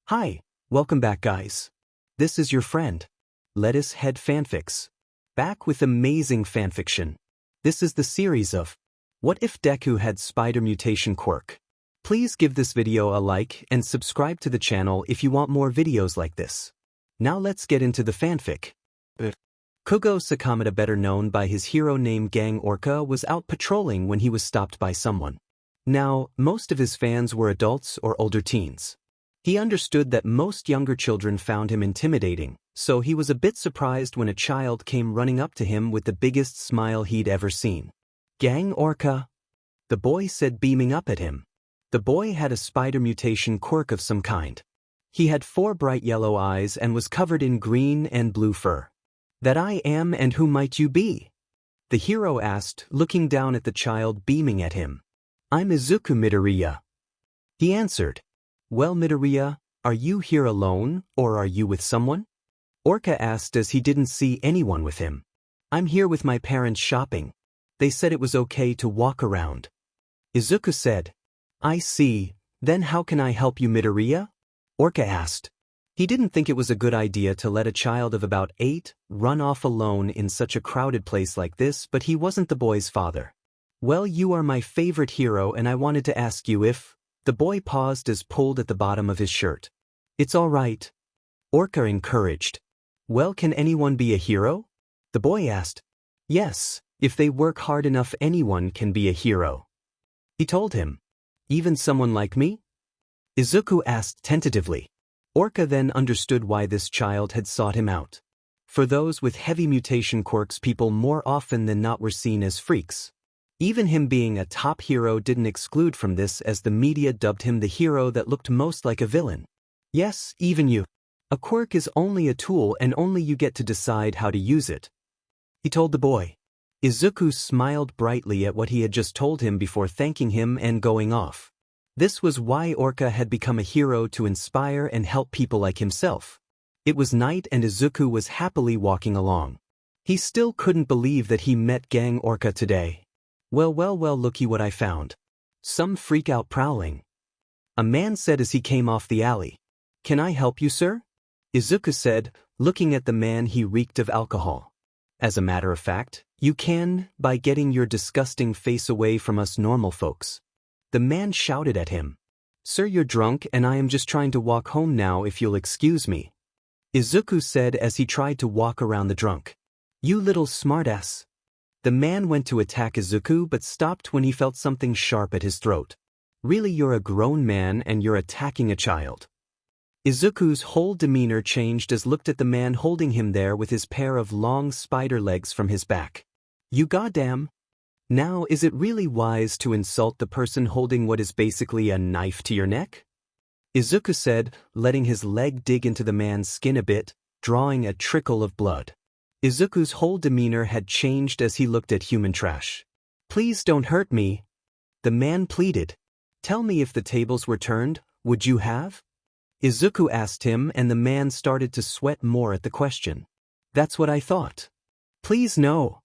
Hi, welcome back guys. This is your friend, Lettuce Head Fanfics. Back with amazing fanfiction. This is the series of What If Deku Had Spider Mutation Quirk. Please give this video a like and subscribe to the channel if you want more videos like this. Now let's get into the fanfic. Kugo Sakamata, better known by his hero name Gang Orca, was out patrolling when he was stopped by someone. Now, most of his fans were adults or older teens. He understood that most younger children found him intimidating, so he was a bit surprised when a child came running up to him with the biggest smile he'd ever seen. "Gang Orca?" the boy said, beaming up at him. The boy had a spider mutation quirk of some kind. He had 4 bright yellow eyes and was covered in green and blue fur. "That I am, and who might you be?" the hero asked, looking down at the child beaming at him. "I'm Izuku Midoriya," he answered. "Well, Midoriya, are you here alone, or are you with someone?" Orca asked as he didn't see anyone with him. "I'm here with my parents shopping. They said it was okay to walk around." Izuku said. "I see, then how can I help you, Midoriya?" Orca asked. He didn't think it was a good idea to let a child of about 8 run off alone in such a crowded place like this, but he wasn't the boy's father. "Well, you are my favorite hero and I wanted to ask you if..." The boy paused as pulled at the bottom of his shirt. "It's all right," Orca encouraged. "Well, can anyone be a hero?" the boy asked. "Yes, if they work hard enough, anyone can be a hero," he told him. "Even someone like me?" Izuku asked tentatively. Orca then understood why this child had sought him out. For those with heavy mutation quirks, people more often than not were seen as freaks. Even him being a top hero didn't exclude from this, as the media dubbed him the hero that looked most like a villain. "Yes, even you. A quirk is only a tool and only you get to decide how to use it," he told the boy. Izuku smiled brightly at what he had just told him before thanking him and going off. This was why Orca had become a hero, to inspire and help people like himself. It was night and Izuku was happily walking along. He still couldn't believe that he met Gang Orca today. Well, looky what I found. Some freak out prowling," a man said as he came off the alley. "Can I help you, sir?" Izuku said, looking at the man. He reeked of alcohol. "As a matter of fact, you can, by getting your disgusting face away from us normal folks," the man shouted at him. "Sir, you're drunk and I am just trying to walk home now, if you'll excuse me," Izuku said as he tried to walk around the drunk. "You little smartass." The man went to attack Izuku but stopped when he felt something sharp at his throat. "Really, you're a grown man and you're attacking a child." Izuku's whole demeanor changed as looked at the man holding him there with his pair of long spider legs from his back. "You goddamn. Now, is it really wise to insult the person holding what is basically a knife to your neck?" Izuku said, letting his leg dig into the man's skin a bit, drawing a trickle of blood. Izuku's whole demeanor had changed as he looked at human trash. "Please don't hurt me," the man pleaded. "Tell me, if the tables were turned, would you have?" Izuku asked him, and the man started to sweat more at the question. "That's what I thought." "Please no."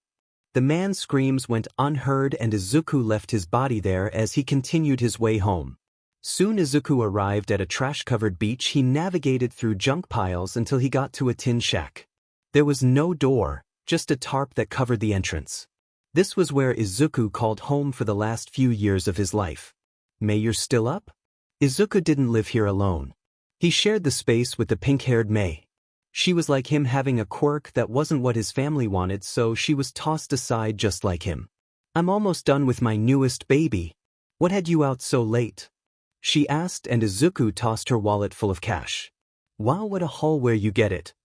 The man's screams went unheard and Izuku left his body there as he continued his way home. Soon Izuku arrived at a trash-covered beach. He navigated through junk piles until he got to a tin shack. There was no door, just a tarp that covered the entrance. This was where Izuku called home for the last few years of his life. "May, you're still up?" Izuku didn't live here alone. He shared the space with the pink-haired May. She was like him, having a quirk that wasn't what his family wanted, so she was tossed aside just like him. "I'm almost done with my newest baby. What had you out so late?" she asked, and Izuku tossed her wallet full of cash. "Wow, what a haul, where you get it?"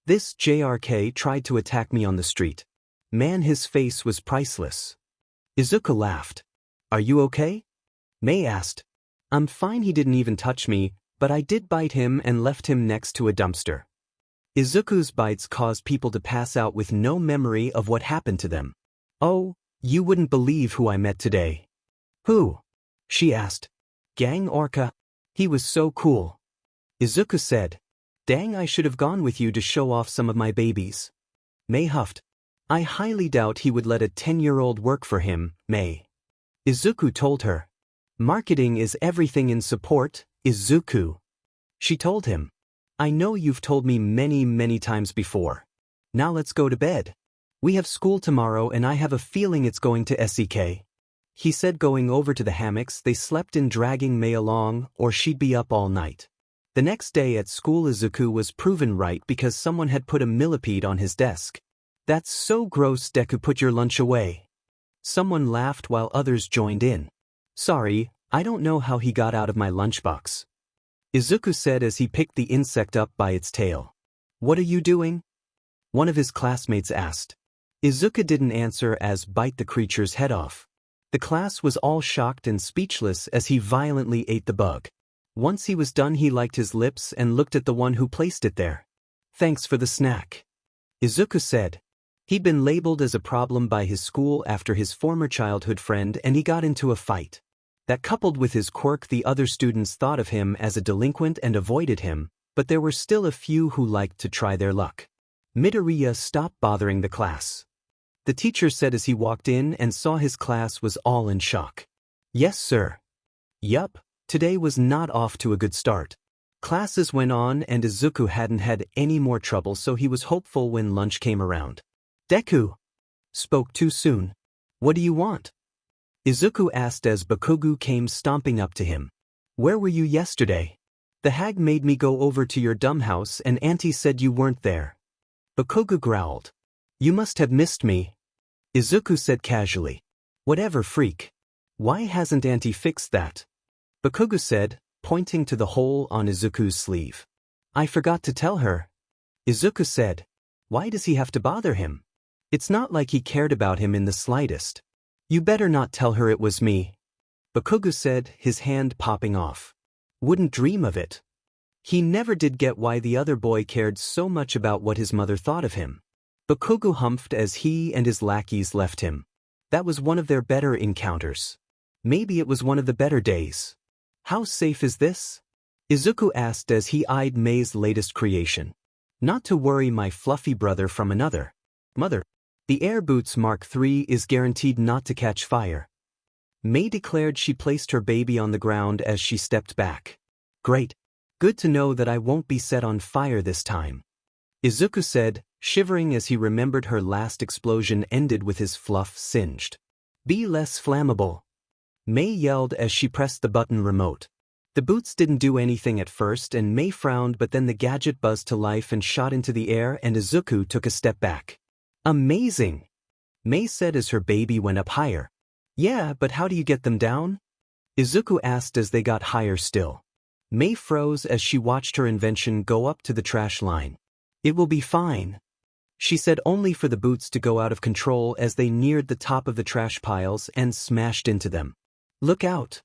"This JRK tried to attack me on the street. Man, his face was priceless." Izuku laughed. "Are you okay?" May asked. "I'm fine, he didn't even touch me, but I did bite him and left him next to a dumpster." Izuku's bites caused people to pass out with no memory of what happened to them. "Oh, you wouldn't believe who I met today." "Who?" she asked. "Gang Orca. He was so cool," Izuku said. "Dang, I should have gone with you to show off some of my babies." May huffed. "I highly doubt he would let a 10-year-old work for him, May." Izuku told her. "Marketing is everything in support, Izuku." She told him. I know you've told me many times before. Now let's go to bed. We have school tomorrow and I have a feeling it's going to SEK. He said, going over to the hammocks. They slept in, dragging Mei along, or she'd be up all night. The next day at school, Izuku was proven right because someone had put a millipede on his desk. That's so gross, Deku, put your lunch away. Someone laughed while others joined in. Sorry, I don't know how he got out of my lunchbox. Izuku said as he picked the insect up by its tail. What are you doing? One of his classmates asked. Izuku didn't answer as bite the creature's head off. The class was all shocked and speechless as he violently ate the bug. Once he was done, he licked his lips and looked at the one who placed it there. Thanks for the snack. Izuku said. He'd been labeled as a problem by his school after his former childhood friend and he got into a fight. That, coupled with his quirk, the other students thought of him as a delinquent and avoided him, but there were still a few who liked to try their luck. Midoriya stopped bothering the class. The teacher said as he walked in and saw his class was all in shock. Yes, sir. Yup, today was not off to a good start. Classes went on and Izuku hadn't had any more trouble, so he was hopeful when lunch came around. Deku. Spoke too soon. What do you want? Izuku asked as Bakugu came stomping up to him. Where were you yesterday? The hag made me go over to your dumb house and Auntie said you weren't there. Bakugu growled. You must have missed me. Izuku said casually. Whatever, freak. Why hasn't Auntie fixed that? Bakugu said, pointing to the hole on Izuku's sleeve. I forgot to tell her. Izuku said. Why does he have to bother him? It's not like he cared about him in the slightest. You better not tell her it was me. Bakugu said, his hand popping off. Wouldn't dream of it. He never did get why the other boy cared so much about what his mother thought of him. Bakugu humphed as he and his lackeys left him. That was one of their better encounters. Maybe it was one of the better days. How safe is this? Izuku asked as he eyed Mei's latest creation. Not to worry, my fluffy brother from another mother. The Air Boots Mark III is guaranteed not to catch fire. Mei declared. She placed her baby on the ground as she stepped back. Great. Good to know that I won't be set on fire this time. Izuku said, shivering as he remembered her last explosion ended with his fluff singed. Be less flammable. Mei yelled as she pressed the button remote. The boots didn't do anything at first and Mei frowned, but then the gadget buzzed to life and shot into the air and Izuku took a step back. Amazing! Mei said as her baby went up higher. Yeah, but how do you get them down? Izuku asked as they got higher still. Mei froze as she watched her invention go up to the trash line. It will be fine, she said, only for the boots to go out of control as they neared the top of the trash piles and smashed into them. Look out!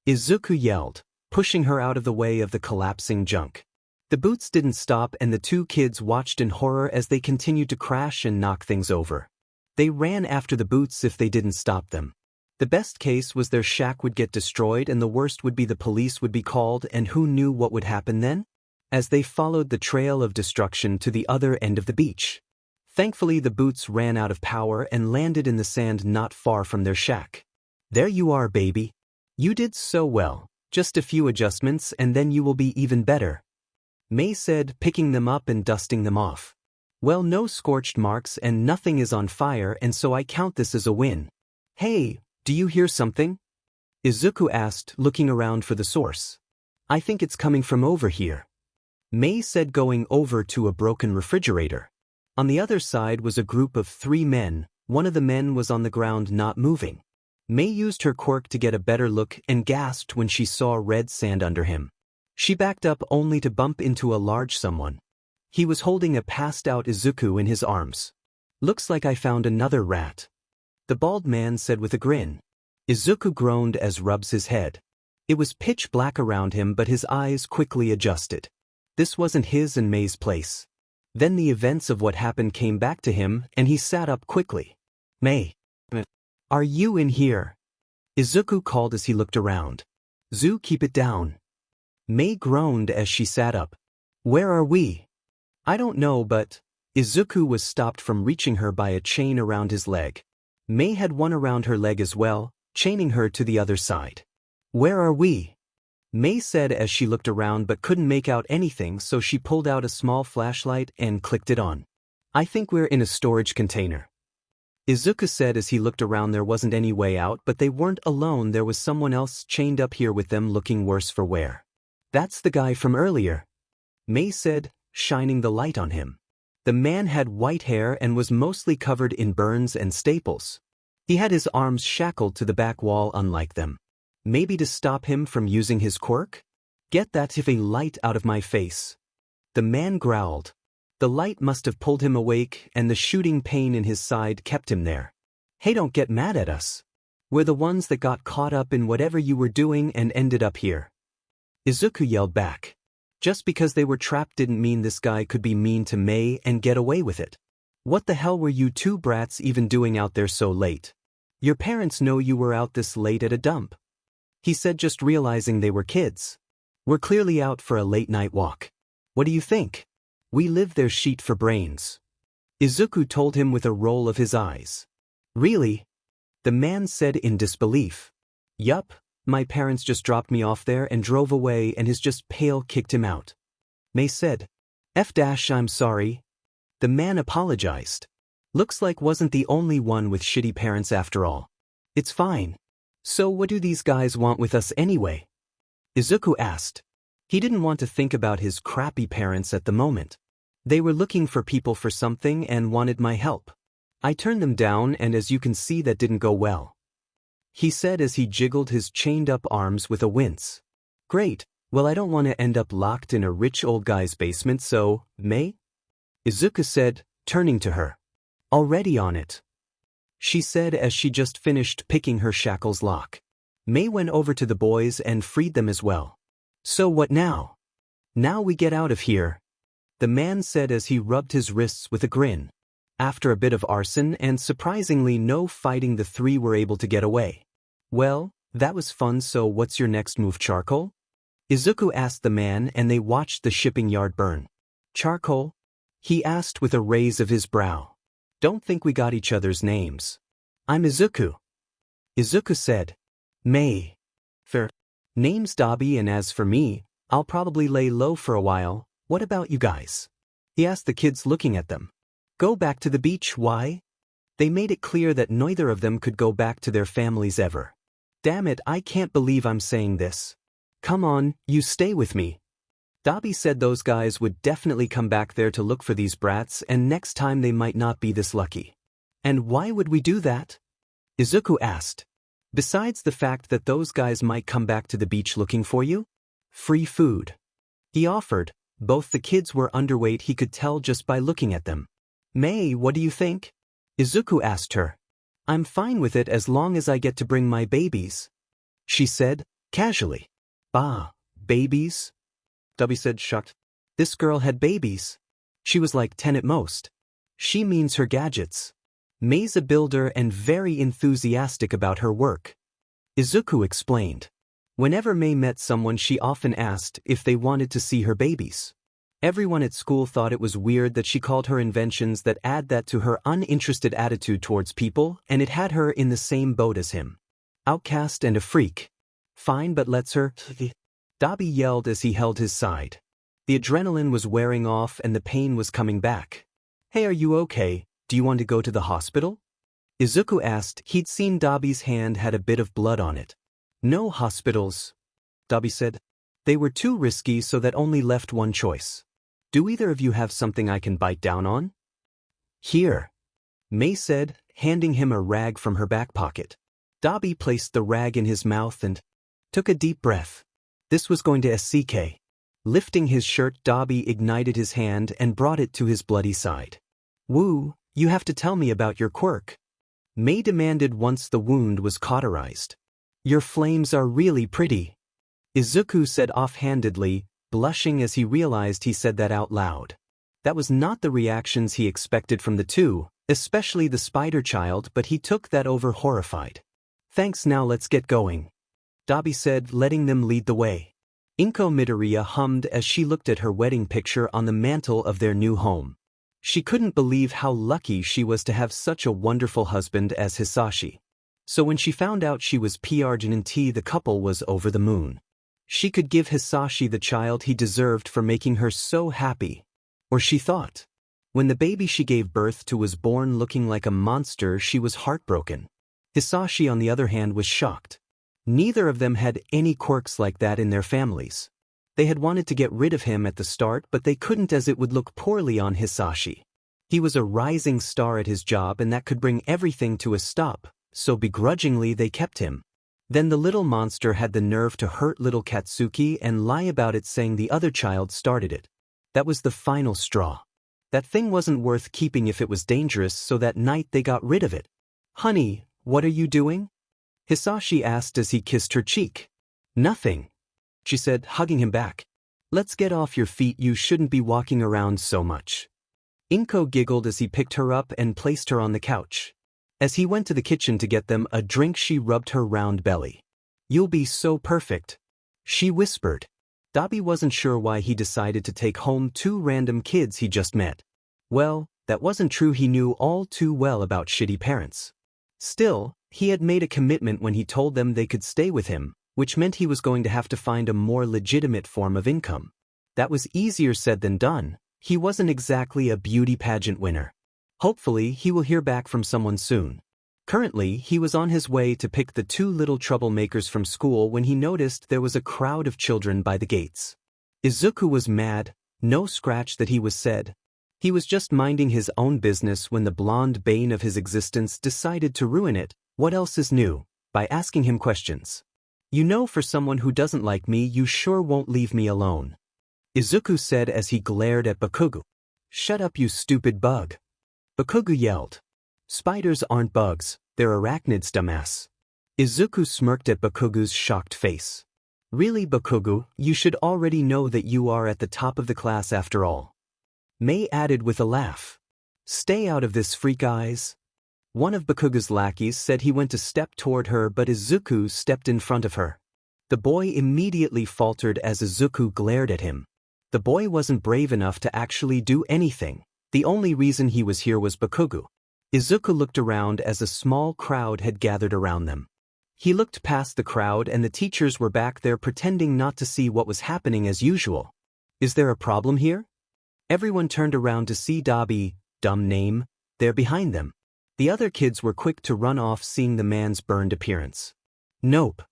Izuku yelled, pushing her out of the way of the collapsing junk. The boots didn't stop and the two kids watched in horror as they continued to crash and knock things over. They ran after the boots if they didn't stop them. The best case was their shack would get destroyed and the worst would be the police would be called, and who knew what would happen then? As they followed the trail of destruction to the other end of the beach. Thankfully the boots ran out of power and landed in the sand not far from their shack. There you are, baby. You did so well. Just a few adjustments and then you will be even better. Mei said, picking them up and dusting them off. Well, no scorched marks and nothing is on fire, and so I count this as a win. Hey, do you hear something? Izuku asked, looking around for the source. I think it's coming from over here. Mei said, going over to a broken refrigerator. On the other side was a group of 3 men. One of the men was on the ground not moving. Mei used her quirk to get a better look and gasped when she saw red sand under him. She backed up only to bump into a large someone. He was holding a passed-out Izuku in his arms. Looks like I found another rat, the bald man said with a grin. Izuku groaned as rubs his head. It was pitch black around him, but his eyes quickly adjusted. This wasn't his and Mei's place. Then the events of what happened came back to him and he sat up quickly. Mei. Are you in here? Izuku called as he looked around. Zu, keep it down. Mei groaned as she sat up. Where are we? I don't know, but... Izuku was stopped from reaching her by a chain around his leg. Mei had one around her leg as well, chaining her to the other side. Where are we? Mei said as she looked around but couldn't make out anything, so she pulled out a small flashlight and clicked it on. I think we're in a storage container. Izuku said as he looked around. There wasn't any way out, but they weren't alone. There was someone else chained up here with them, looking worse for wear. That's the guy from earlier, Mei said, shining the light on him. The man had white hair and was mostly covered in burns and staples. He had his arms shackled to the back wall, unlike them. Maybe to stop him from using his quirk? Get that effing light out of my face. The man growled. The light must have pulled him awake, and the shooting pain in his side kept him there. Hey, don't get mad at us. We're the ones that got caught up in whatever you were doing and ended up here. Izuku yelled back. Just because they were trapped didn't mean this guy could be mean to Mei and get away with it. What the hell were you two brats even doing out there so late? Your parents know you were out this late at a dump, he said, just realizing they were kids. We're clearly out for a late-night walk. What do you think? We live there, sheet for brains. Izuku told him with a roll of his eyes. Really? The man said in disbelief. Yup, my parents just dropped me off there and drove away, and his just pale kicked him out. Mei said. I'm sorry. The man apologized. Looks like wasn't the only one with shitty parents after all. It's fine. So what do these guys want with us anyway? Izuku asked. He didn't want to think about his crappy parents at the moment. They were looking for people for something and wanted my help. I turned them down, and as you can see, that didn't go well, he said as he jiggled his chained-up arms with a wince. Great, well, I don't want to end up locked in a rich old guy's basement, so, Mei? Izuku said, turning to her. Already on it, she said as she just finished picking her shackles lock. Mei went over to the boys and freed them as well. So what now? Now we get out of here, the man said as he rubbed his wrists with a grin. After a bit of arson and surprisingly no fighting, the three were able to get away. Well, that was fun, so what's your next move, charcoal? Izuku asked the man, and they watched the shipping yard burn. Charcoal? He asked with a raise of his brow. Don't think we got each other's names. I'm Izuku. Izuku said. Mei. Fair. Name's Dobby, and as for me, I'll probably lay low for a while. What about you guys? He asked the kids, looking at them. Go back to the beach, why? They made it clear that neither of them could go back to their families ever. Damn it, I can't believe I'm saying this. Come on, you stay with me. Dobby said those guys would definitely come back there to look for these brats, and next time they might not be this lucky. And why would we do that? Izuku asked. Besides the fact that those guys might come back to the beach looking for you? Free food, he offered. Both the kids were underweight, he could tell just by looking at them. Mei, what do you think? Izuku asked her. I'm fine with it as long as I get to bring my babies, she said, casually. Bah, babies? Dobby said, shocked. This girl had babies. She was like 10 at most. She means her gadgets. Mei's a builder and very enthusiastic about her work, Izuku explained. Whenever Mei met someone, she often asked if they wanted to see her babies. Everyone at school thought it was weird that she called her inventions that add that to her uninterested attitude towards people, and it had her in the same boat as him. Outcast and a freak. Fine, but let's her. Dobby yelled as he held his side. The adrenaline was wearing off and the pain was coming back. Hey, are you okay? Do you want to go to the hospital? Izuku asked. He'd seen Dobby's hand had a bit of blood on it. No hospitals, Dobby said. They were too risky, so that only left one choice. Do either of you have something I can bite down on? Here, Mei said, handing him a rag from her back pocket. Dobby placed the rag in his mouth and took a deep breath. This was going to SCK. Lifting his shirt, Dobby ignited his hand and brought it to his bloody side. Woo, you have to tell me about your quirk, Mei demanded once the wound was cauterized. Your flames are really pretty, Izuku said offhandedly, blushing as he realized he said that out loud. That was not the reactions he expected from the two, especially the spider child, but he took that over horrified. Thanks, now let's get going, Dobby said, letting them lead the way. Inko Midoriya hummed as she looked at her wedding picture on the mantle of their new home. She couldn't believe how lucky she was to have such a wonderful husband as Hisashi. So when she found out she was pregnant, the couple was over the moon. She could give Hisashi the child he deserved for making her so happy. Or she thought. When the baby she gave birth to was born looking like a monster, she was heartbroken. Hisashi, on the other hand, was shocked. Neither of them had any quirks like that in their families. They had wanted to get rid of him at the start, but they couldn't as it would look poorly on Hisashi. He was a rising star at his job and that could bring everything to a stop, so begrudgingly they kept him. Then the little monster had the nerve to hurt little Katsuki and lie about it, saying the other child started it. That was the final straw. That thing wasn't worth keeping if it was dangerous, so that night they got rid of it. "Honey, what are you doing?" Hisashi asked as he kissed her cheek. "Nothing," she said, hugging him back. "Let's get off your feet, you shouldn't be walking around so much." Inko giggled as he picked her up and placed her on the couch. As he went to the kitchen to get them a drink, she rubbed her round belly. "You'll be so perfect," she whispered. Dobby wasn't sure why he decided to take home two random kids he just met. Well, that wasn't true. He knew all too well about shitty parents. Still, he had made a commitment when he told them they could stay with him, which meant he was going to have to find a more legitimate form of income. That was easier said than done. He wasn't exactly a beauty pageant winner. Hopefully, he will hear back from someone soon. Currently, he was on his way to pick the two little troublemakers from school when he noticed there was a crowd of children by the gates. Izuku was mad. No scratch that he was said. He was just minding his own business when the blonde bane of his existence decided to ruin it. What else is new? By asking him questions. "You know, for someone who doesn't like me, you sure won't leave me alone," Izuku said as he glared at Bakugu. "Shut up, you stupid bug," Bakugu yelled. "Spiders aren't bugs, they're arachnids, dumbass." Izuku smirked at Bakugu's shocked face. "Really, Bakugu, you should already know that you are at the top of the class after all," Mei added with a laugh. "Stay out of this, freak eyes." One of Bakugu's lackeys said he went to step toward her, but Izuku stepped in front of her. The boy immediately faltered as Izuku glared at him. The boy wasn't brave enough to actually do anything. The only reason he was here was Bakugu. Izuku looked around as a small crowd had gathered around them. He looked past the crowd and the teachers were back there pretending not to see what was happening as usual. "Is there a problem here?" Everyone turned around to see Dobby, dumb name, there behind them. The other kids were quick to run off seeing the man's burned appearance. "Nope,"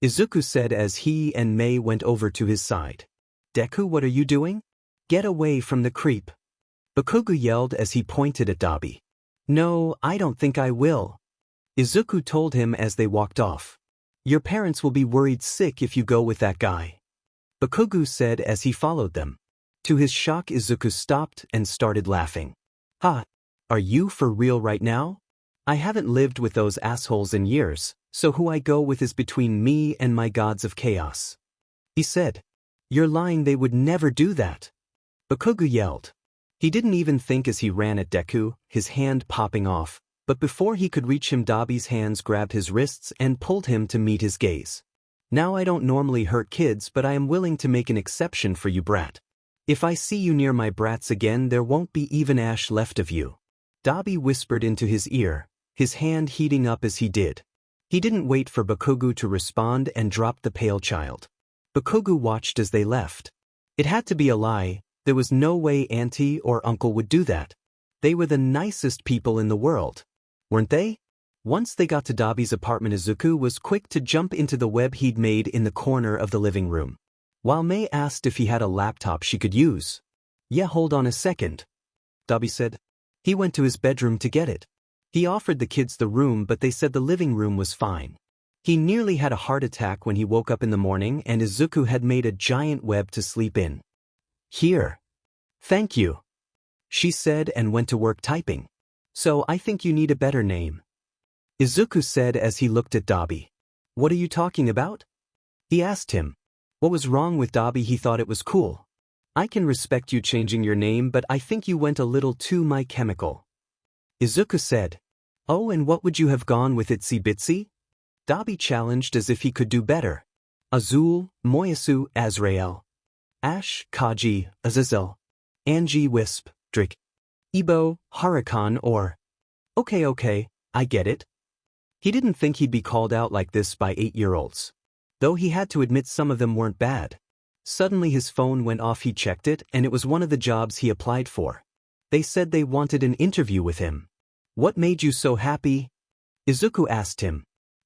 Izuku said as he and Mei went over to his side. "Deku, what are you doing? Get away from the creep," Bakugu yelled as he pointed at Dobby. "No, I don't think I will," Izuku told him as they walked off. "Your parents will be worried sick if you go with that guy," Bakugu said as he followed them. To his shock, Izuku stopped and started laughing. "Ha! Are you for real right now? I haven't lived with those assholes in years, so who I go with is between me and my gods of chaos," he said. "You're lying, they would never do that," Bakugu yelled. He didn't even think as he ran at Deku, his hand popping off, but before he could reach him, Dobby's hands grabbed his wrists and pulled him to meet his gaze. "Now, I don't normally hurt kids, but I am willing to make an exception for you, brat. If I see you near my brats again, there won't be even ash left of you," Dobby whispered into his ear, his hand heating up as he did. He didn't wait for Bakugu to respond and dropped the pale child. Bakugu watched as they left. It had to be a lie. There was no way auntie or uncle would do that. They were the nicest people in the world, weren't they? Once they got to Dobby's apartment, Izuku was quick to jump into the web he'd made in the corner of the living room. While Mei asked if he had a laptop she could use. "Yeah, hold on a second," Dobby said. He went to his bedroom to get it. He offered the kids the room, but they said the living room was fine. He nearly had a heart attack when he woke up in the morning and Izuku had made a giant web to sleep in. "Here. Thank you," she said and went to work typing. "So I think you need a better name," Izuku said as he looked at Dobby. "What are you talking about?" he asked him. What was wrong with Dobby? He thought it was cool. "I can respect you changing your name, but I think you went a little too my chemical," Izuku said. "Oh, and what would you have gone with, Itsy Bitsy?" Dobby challenged as if he could do better. "Azul, Moyasu, Azrael, Ash, Kaji, Azazel, Angie, Wisp, Drake, Ebo, Huracan, or..." Okay, I get it." He didn't think he'd be called out like this by 8-year-olds. though he had to admit some of them weren't bad. Suddenly his phone went off. He checked it, and it was one of the jobs he applied for. They said they wanted an interview with him. What made you so happy? Izuku asked him.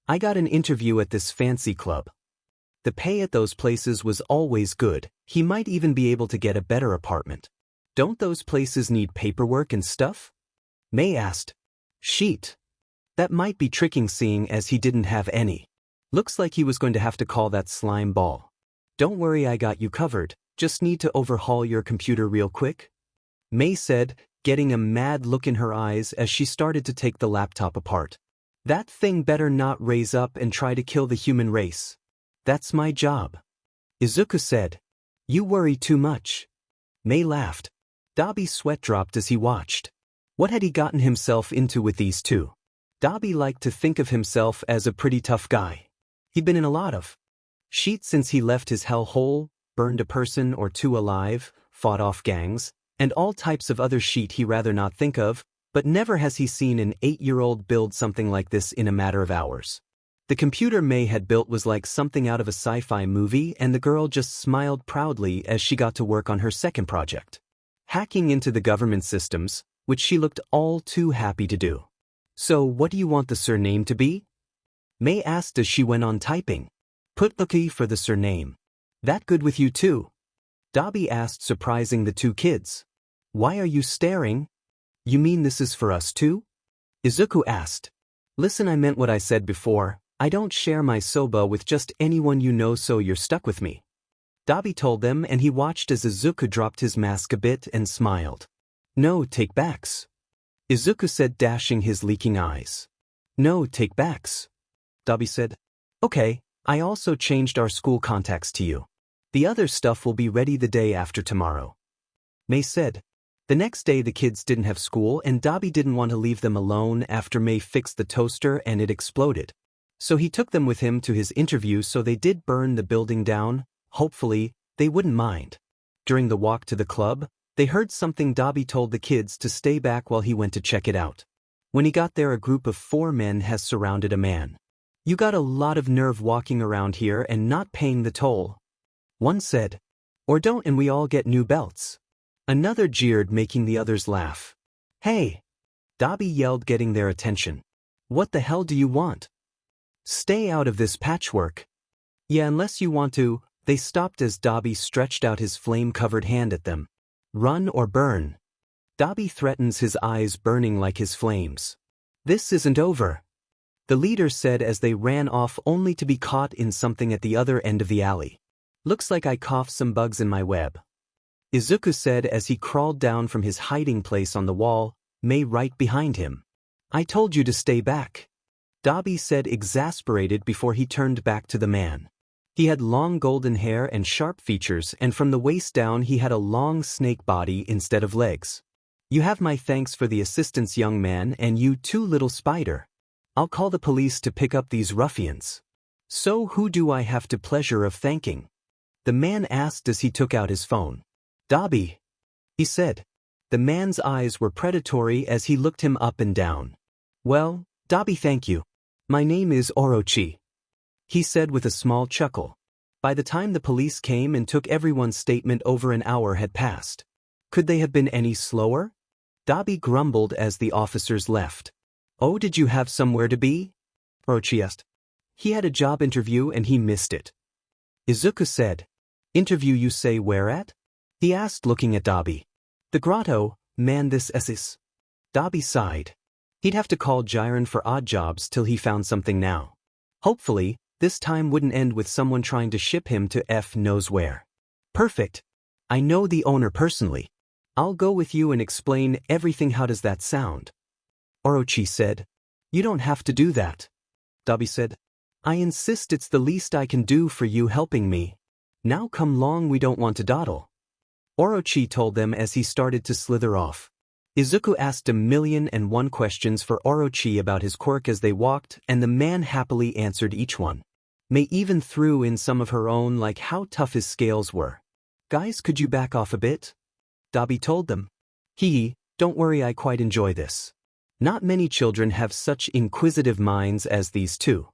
I got an interview at this fancy club. The pay at those places was always good. He might even be able to get a better apartment. Don't those places need paperwork and stuff? May asked. Sheet. That might be tricking seeing as he didn't have any. Looks like he was going to have to call that slime ball. Don't worry, I got you covered. Just need to overhaul your computer real quick. May said, getting a mad look in her eyes as she started to take the laptop apart. That thing better not raise up and try to kill the human race. That's my job. Izuku said. You worry too much. May laughed. Dobby's sweat dropped as he watched. What had he gotten himself into with these two? Dobby liked to think of himself as a pretty tough guy. He'd been in a lot of shit since he left his hellhole, burned a person or two alive, fought off gangs, and all types of other shit he rather not think of, but never has he seen an 8-year-old build something like this in a matter of hours. The computer May had built was like something out of a sci-fi movie, and the girl just smiled proudly as she got to work on her second project. Hacking into the government systems, which she looked all too happy to do. So what do you want the surname to be? May asked as she went on typing. Put Lucky for the surname. That good with you too? Dobby asked, surprising the two kids. Why are you staring? You mean this is for us too? Izuku asked. Listen, I meant what I said before. I don't share my soba with just anyone you know, so you're stuck with me. Dobby told them, and he watched as Izuku dropped his mask a bit and smiled. No take-backs. Izuku said, dashing his leaking eyes. No take-backs. Dobby said. Okay, I also changed our school contacts to you. The other stuff will be ready the day after tomorrow. May said. The next day the kids didn't have school, and Dobby didn't want to leave them alone after May fixed the toaster and it exploded. So he took them with him to his interview, so they did burn the building down. Hopefully, they wouldn't mind. During the walk to the club, they heard something. Dobby told the kids to stay back while he went to check it out. When he got there, a group of 4 men has surrounded a man. You got a lot of nerve walking around here and not paying the toll. One said. Or don't, and we all get new belts. Another jeered, making the others laugh. Hey! Dobby yelled, getting their attention. What the hell do you want? Stay out of this patchwork. Yeah, unless you want to. They stopped as Dobby stretched out his flame-covered hand at them. Run or burn. Dobby threatens, his eyes burning like his flames. This isn't over. The leader said as they ran off, only to be caught in something at the other end of the alley. Looks like I coughed some bugs in my web. Izuku said as he crawled down from his hiding place on the wall, May right behind him. I told you to stay back. Dobby said, exasperated, before he turned back to the man. He had long golden hair and sharp features, and from the waist down he had a long snake body instead of legs. You have my thanks for the assistance, young man, and you too, little spider. I'll call the police to pick up these ruffians. So who do I have the pleasure of thanking? The man asked as he took out his phone. Dobby, he said. The man's eyes were predatory as he looked him up and down. Well, Dobby, thank you. My name is Orochi, he said with a small chuckle. By the time the police came and took everyone's statement, over an hour had passed. Could they have been any slower? Dobby grumbled as the officers left. Oh, did you have somewhere to be? Orochi asked. He had a job interview and he missed it. Izuku said. Interview, you say, where at? He asked, looking at Dobby. The grotto, man, this is. Dobby sighed. He'd have to call Jiren for odd jobs till he found something now. Hopefully, this time wouldn't end with someone trying to ship him to F knows where. Perfect. I know the owner personally. I'll go with you and explain everything. How does that sound? Orochi said. You don't have to do that. Dobby said. I insist, it's the least I can do for you helping me. Now come long, we don't want to dawdle. Orochi told them as he started to slither off. Izuku asked 1,000,001 questions for Orochi about his quirk as they walked, and the man happily answered each one. May even threw in some of her own, like how tough his scales were. Guys, could you back off a bit? Dobby told them. Don't worry, I quite enjoy this. Not many children have such inquisitive minds as these two.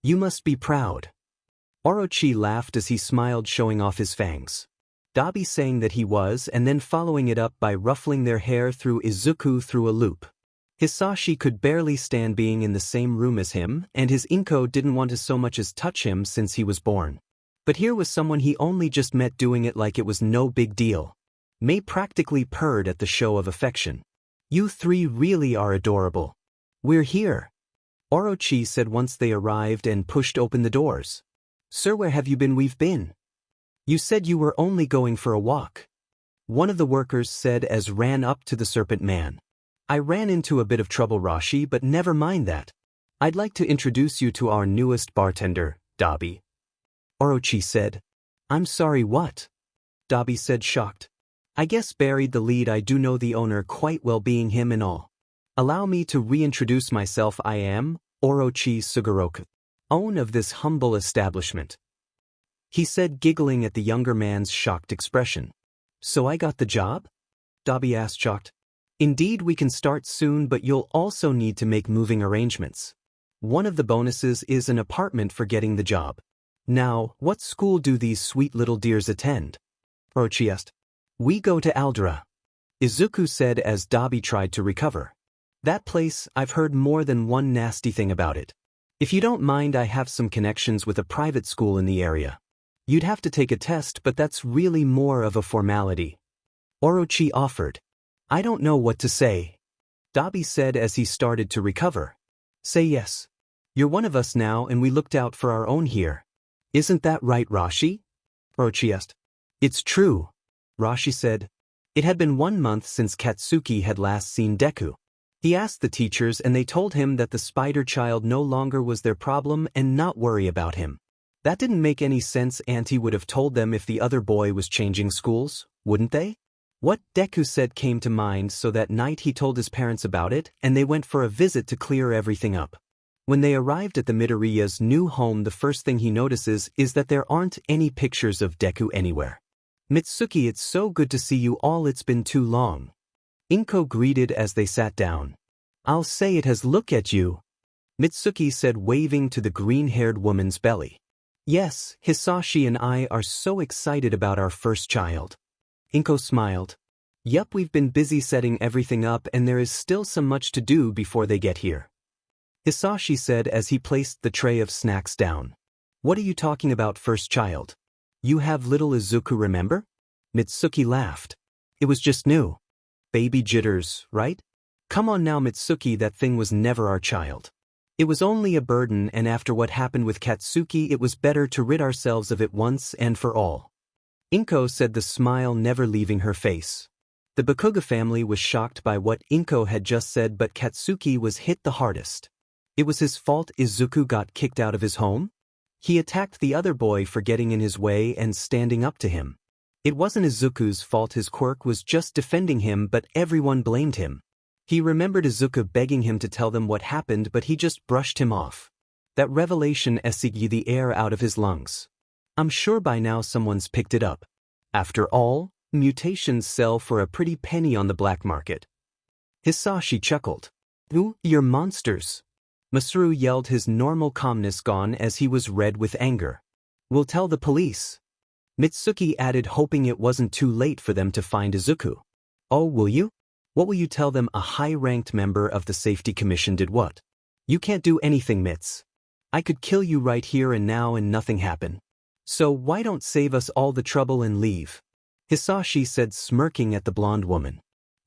You must be proud. Orochi laughed as he smiled, showing off his fangs. Dobby saying that he was, and then following it up by ruffling their hair through Izuku through a loop. Hisashi could barely stand being in the same room as him, and his Inko didn't want to so much as touch him since he was born. But here was someone he only just met doing it like it was no big deal. Mei practically purred at the show of affection. "You three really are adorable. We're here," Orochi said once they arrived and pushed open the doors. "Sir, where have you been?" "We've been. You said you were only going for a walk," one of the workers said as ran up to the serpent man. "I ran into a bit of trouble, Rashi, but never mind that. I'd like to introduce you to our newest bartender, Dobby," Orochi said. "I'm sorry, what?" Dobby said, shocked. "I guess buried the lead. I do know the owner quite well, being him and all. Allow me to reintroduce myself. I am Orochi Sugoroku, owner of this humble establishment," he said, giggling at the younger man's shocked expression. "So I got the job?" Dobby asked, shocked. "Indeed, we can start soon, but you'll also need to make moving arrangements. One of the bonuses is an apartment for getting the job. Now, what school do these sweet little dears attend?" Orochi asked. "We go to Aldera," Izuku said as Dobby tried to recover. "That place, I've heard more than one nasty thing about it. If you don't mind, I have some connections with a private school in the area. You'd have to take a test, but that's really more of a formality," Orochi offered. "I don't know what to say," Dobby said as he started to recover. "Say yes. You're one of us now, and we looked out for our own here. Isn't that right, Rashi?" Orochi asked. "It's true," Rashi said. It had been 1 month since Katsuki had last seen Deku. He asked the teachers and they told him that the spider child no longer was their problem and not worry about him. That didn't make any sense. Auntie would have told them if the other boy was changing schools, wouldn't they? What Deku said came to mind, so that night he told his parents about it and they went for a visit to clear everything up. When they arrived at the Midoriya's new home, the first thing he notices is that there aren't any pictures of Deku anywhere. "Mitsuki, it's so good to see you all. It's been too long," Inko greeted as they sat down. "I'll say it has. Look at you," Mitsuki said, waving to the green-haired woman's belly. "Yes, Hisashi and I are so excited about our first child." Inko smiled. "Yup, we've been busy setting everything up and there is still so much to do before they get here," Hisashi said as he placed the tray of snacks down. "What are you talking about, first child? You have little Izuku, remember?" Mitsuki laughed. "It was just new. Baby jitters, right? Come on now, Mitsuki, that thing was never our child. It was only a burden, and after what happened with Katsuki, it was better to rid ourselves of it once and for all," Inko said, the smile never leaving her face. The Bakugu family was shocked by what Inko had just said, but Katsuki was hit the hardest. It was his fault Izuku got kicked out of his home? He attacked the other boy for getting in his way and standing up to him. It wasn't Izuku's fault, his quirk was just defending him, but everyone blamed him. He remembered Izuku begging him to tell them what happened, but he just brushed him off. That revelation sucked the air out of his lungs. I'm sure by now someone's picked it up. After all, mutations sell for a pretty penny on the black market. Hisashi chuckled. "Ooh, you're monsters," Masaru yelled, his normal calmness gone as he was red with anger. "We'll tell the police," Mitsuki added, hoping it wasn't too late for them to find Izuku. "Oh, will you? What will you tell them? A high-ranked member of the safety commission did what? You can't do anything, Mits. I could kill you right here and now and nothing happen. So why don't save us all the trouble and leave?" Hisashi said, smirking at the blonde woman.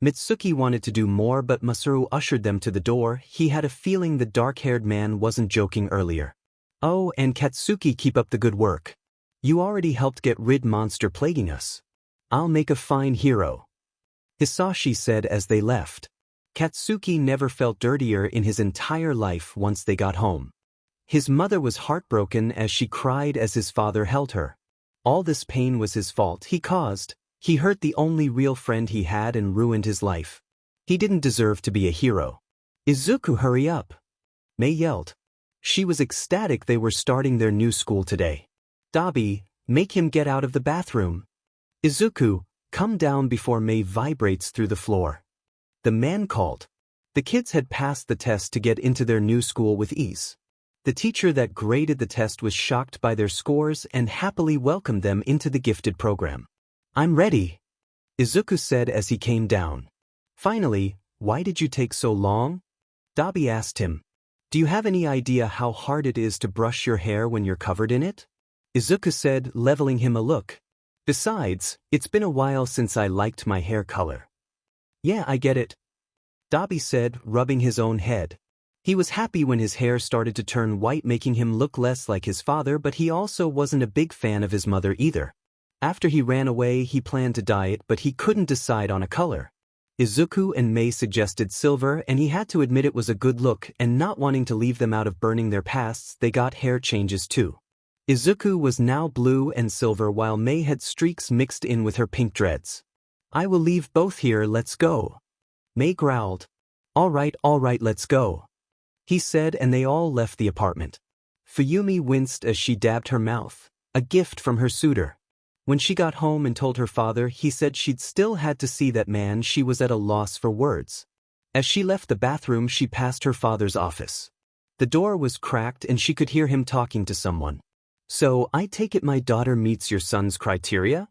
Mitsuki wanted to do more, but Masaru ushered them to the door. He had a feeling the dark-haired man wasn't joking earlier. "Oh, and Katsuki, keep up the good work. You already helped get rid monster plaguing us. I'll make a fine hero," Hisashi said as they left. Katsuki never felt dirtier in his entire life once they got home. His mother was heartbroken as she cried as his father held her. All this pain was his fault. He caused. He hurt the only real friend he had and ruined his life. He didn't deserve to be a hero. "Izuku, hurry up," Mei yelled. She was ecstatic they were starting their new school today. "Dobby, make him get out of the bathroom. Izuku, come down before Mei vibrates through the floor," the man called. The kids had passed the test to get into their new school with ease. The teacher that graded the test was shocked by their scores and happily welcomed them into the gifted program. "I'm ready," Izuku said as he came down. "Finally, why did you take so long?" Dobby asked him. "Do you have any idea how hard it is to brush your hair when you're covered in it?" Izuku said, leveling him a look. "Besides, it's been a while since I liked my hair color." "Yeah, I get it," Dobby said, rubbing his own head. He was happy when his hair started to turn white, making him look less like his father, but he also wasn't a big fan of his mother either. After he ran away, he planned to dye it, but he couldn't decide on a color. Izuku and Mei suggested silver, and he had to admit it was a good look, and not wanting to leave them out of burning their pasts, they got hair changes too. Izuku was now blue and silver while Mei had streaks mixed in with her pink dreads. "I will leave both here, let's go." Mei growled. All right, let's go," he said, and they all left the apartment. Fumi winced as she dabbed her mouth, a gift from her suitor. When she got home and told her father, he said she'd still had to see that man. She was at a loss for words. As she left the bathroom, she passed her father's office. The door was cracked and she could hear him talking to someone. "So, I take it my daughter meets your son's criteria?"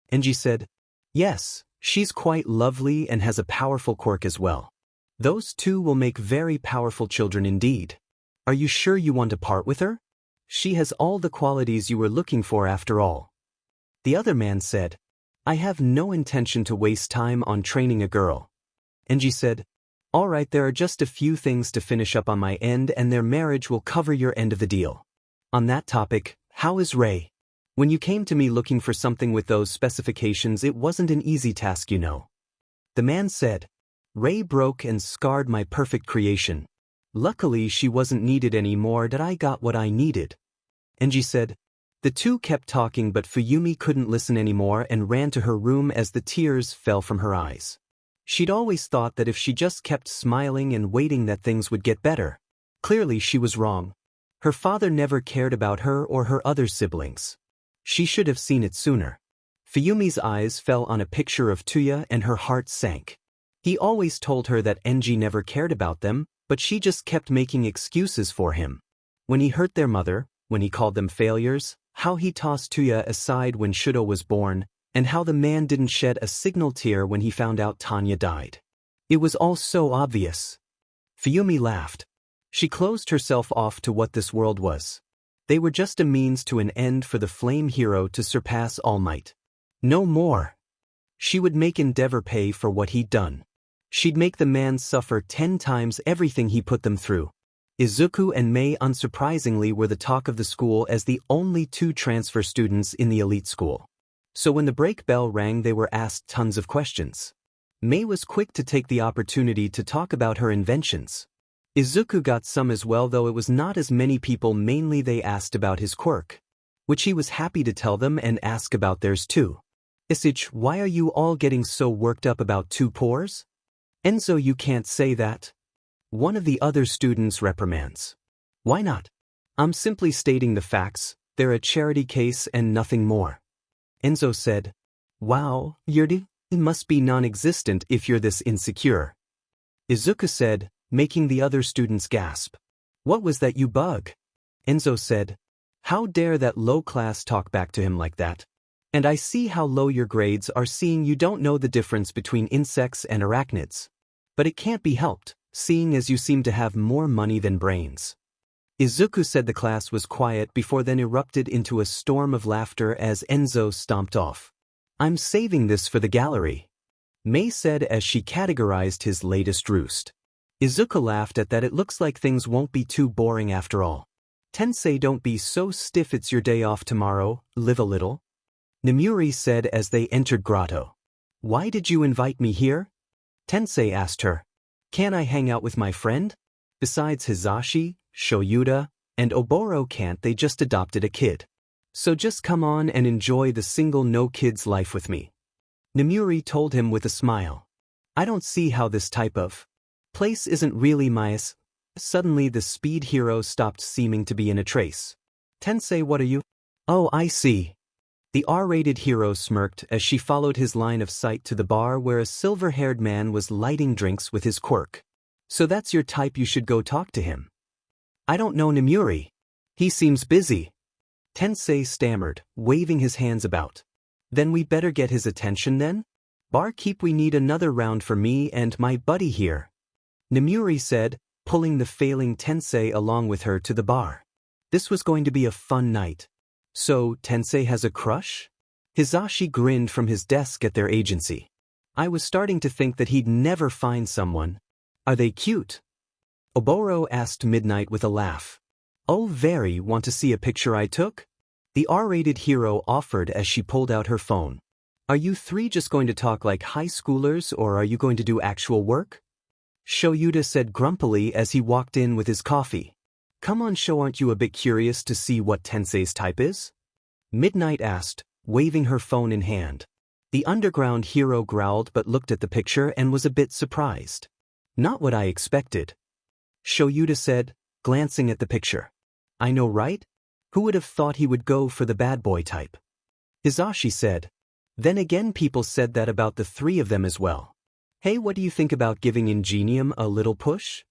Enji said, "Yes, she's quite lovely and has a powerful quirk as well. Those two will make very powerful children indeed. Are you sure you want to part with her? She has all the qualities you were looking for after all." The other man said, "I have no intention to waste time on training a girl." Enji said, "All right, there are just a few things to finish up on my end and their marriage will cover your end of the deal. On that topic, how is Ray? When you came to me looking for something with those specifications, it wasn't an easy task, you know." The man said, "Ray broke and scarred my perfect creation. Luckily she wasn't needed anymore, that I got what I needed." Enji said, the two kept talking, but Fumi couldn't listen anymore and ran to her room as the tears fell from her eyes. She'd always thought that if she just kept smiling and waiting that things would get better. Clearly she was wrong. Her father never cared about her or her other siblings. She should have seen it sooner. Fumi's eyes fell on a picture of Tuya and her heart sank. He always told her that Enji never cared about them, but she just kept making excuses for him. When he hurt their mother, when he called them failures, how he tossed Tuya aside when Shudo was born, and how the man didn't shed a single tear when he found out Tanya died. It was all so obvious. Fumi laughed. She closed herself off to what this world was. They were just a means to an end for the flame hero to surpass All Might. No more. She would make Endeavor pay for what he'd done. She'd make the man suffer 10 times everything he put them through. Izuku and Mei unsurprisingly were the talk of the school as the only 2 transfer students in the elite school. So when the break bell rang, they were asked tons of questions. Mei was quick to take the opportunity to talk about her inventions. Izuku got some as well, though it was not as many people. Mainly they asked about his quirk, which he was happy to tell them and ask about theirs too. "Isich, why are you all getting so worked up about 2 pores? Enzo, you can't say that," one of the other students reprimands. "Why not? I'm simply stating the facts. They're a charity case and nothing more." Enzo said, "Wow, Yurdi, it must be non-existent if you're this insecure." Izuku said, making the other students gasp. "What was that, you bug?" Enzo said, "How dare that low class talk back to him like that? And I see how low your grades are, seeing you don't know the difference between insects and arachnids. But it can't be helped, seeing as you seem to have more money than brains." Izuku said the class was quiet before then erupted into a storm of laughter as Enzo stomped off. "I'm saving this for the gallery," Mei said as she categorized his latest roost. Izuku laughed at that. "It looks like things won't be too boring after all. Tensei, don't be so stiff, it's your day off tomorrow, live a little." Nemuri said as they entered Grotto. "Why did you invite me here?" Tensei asked her. "Can I hang out with my friend? Besides Hizashi, Shoyuda, and Oboro can't they just adopted a kid? So just come on and enjoy the single no kids life with me." Nemuri told him with a smile. "I don't see how this type of place isn't really my's." Suddenly the speed hero stopped seeming to be in a trace. "Tensei, what are you?" "Oh, I see." The R-rated hero smirked as she followed his line of sight to the bar where a silver-haired man was lighting drinks with his quirk. "So that's your type, you should go talk to him." I don't know Nemuri. He seems busy. Tensei stammered, waving his hands about. Then we better get his attention then? Barkeep, we need another round for me and my buddy here. Nemuri said, pulling the failing Tensei along with her to the bar. This was going to be a fun night. So, Tensei has a crush? Hizashi grinned from his desk at their agency. I was starting to think that he'd never find someone. Are they cute? Oboro asked Midnight with a laugh. Oh, very, want to see a picture I took? The R-rated hero offered as she pulled out her phone. Are you three just going to talk like high schoolers or are you going to do actual work? Shoyuta said grumpily as he walked in with his coffee. Come on, Sho, aren't you a bit curious to see what Tensei's type is? Midnight asked, waving her phone in hand. The underground hero growled but looked at the picture and was a bit surprised. Not what I expected. Shoyuta said, glancing at the picture. I know, right? Who would have thought he would go for the bad boy type? Hizashi said. Then again, people said that about the three of them as well. Hey, what do you think about giving Ingenium a little push?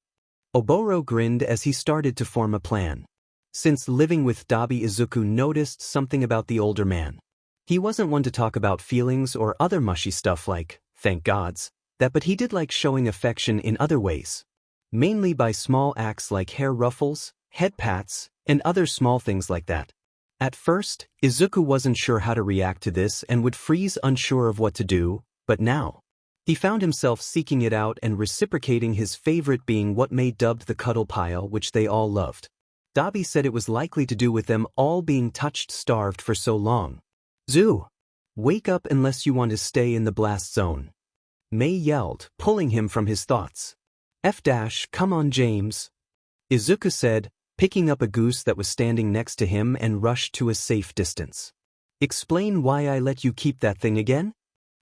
Oboro grinned as he started to form a plan. Since living with Dobby, Izuku noticed something about the older man. He wasn't one to talk about feelings or other mushy stuff like, thank gods, that, but he did like showing affection in other ways. Mainly by small acts like hair ruffles, head pats, and other small things like that. At first, Izuku wasn't sure how to react to this and would freeze unsure of what to do, but now, he found himself seeking it out and reciprocating, his favorite being what May dubbed the cuddle pile, which they all loved. Dobby said it was likely to do with them all being touched starved for so long. Zoo! Wake up unless you want to stay in the blast zone. May yelled, pulling him from his thoughts. Come on, James. Izuku said, picking up a goose that was standing next to him and rushed to a safe distance. Explain why I let you keep that thing again?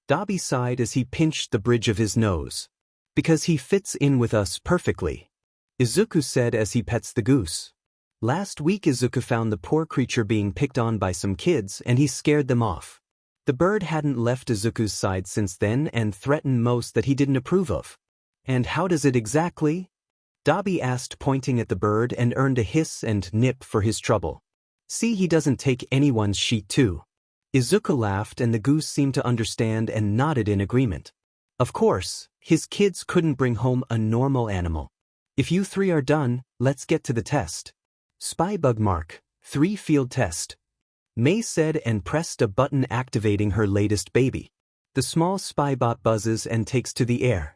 Dobby sighed as he pinched the bridge of his nose. Because he fits in with us perfectly. Izuku said as he pets the goose. Last week Izuku found the poor creature being picked on by some kids and he scared them off. The bird hadn't left Izuku's side since then and threatened most that he didn't approve of. And how does it exactly? Dobby asked, pointing at the bird, and earned a hiss and nip for his trouble. See, he doesn't take anyone's sheet too. Izuku laughed and the goose seemed to understand and nodded in agreement. Of course, his kids couldn't bring home a normal animal. If you three are done, let's get to the test. Spybug Mark, 3 field test. May said and pressed a button activating her latest baby. The small spybot buzzes and takes to the air.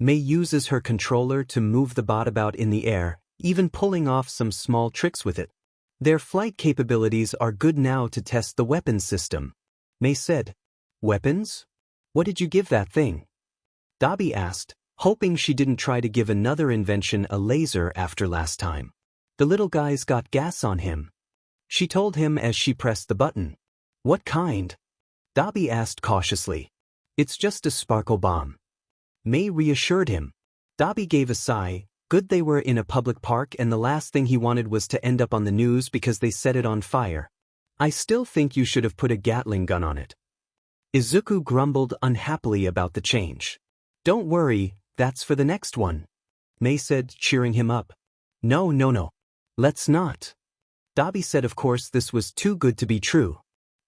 May uses her controller to move the bot about in the air, even pulling off some small tricks with it. Their flight capabilities are good now to test the weapons system. May said, Weapons? What did you give that thing? Dobby asked, hoping she didn't try to give another invention a laser after last time. The little guy's got gas on him. She told him as she pressed the button. What kind? Dobby asked cautiously. It's just a sparkle bomb. May reassured him. Dobby gave a sigh. Good, they were in a public park and the last thing he wanted was to end up on the news because they set it on fire. I still think you should have put a Gatling gun on it. Izuku grumbled unhappily about the change. Don't worry, that's for the next one. May said, cheering him up. No. Let's not. Dobby said of course this was too good to be true.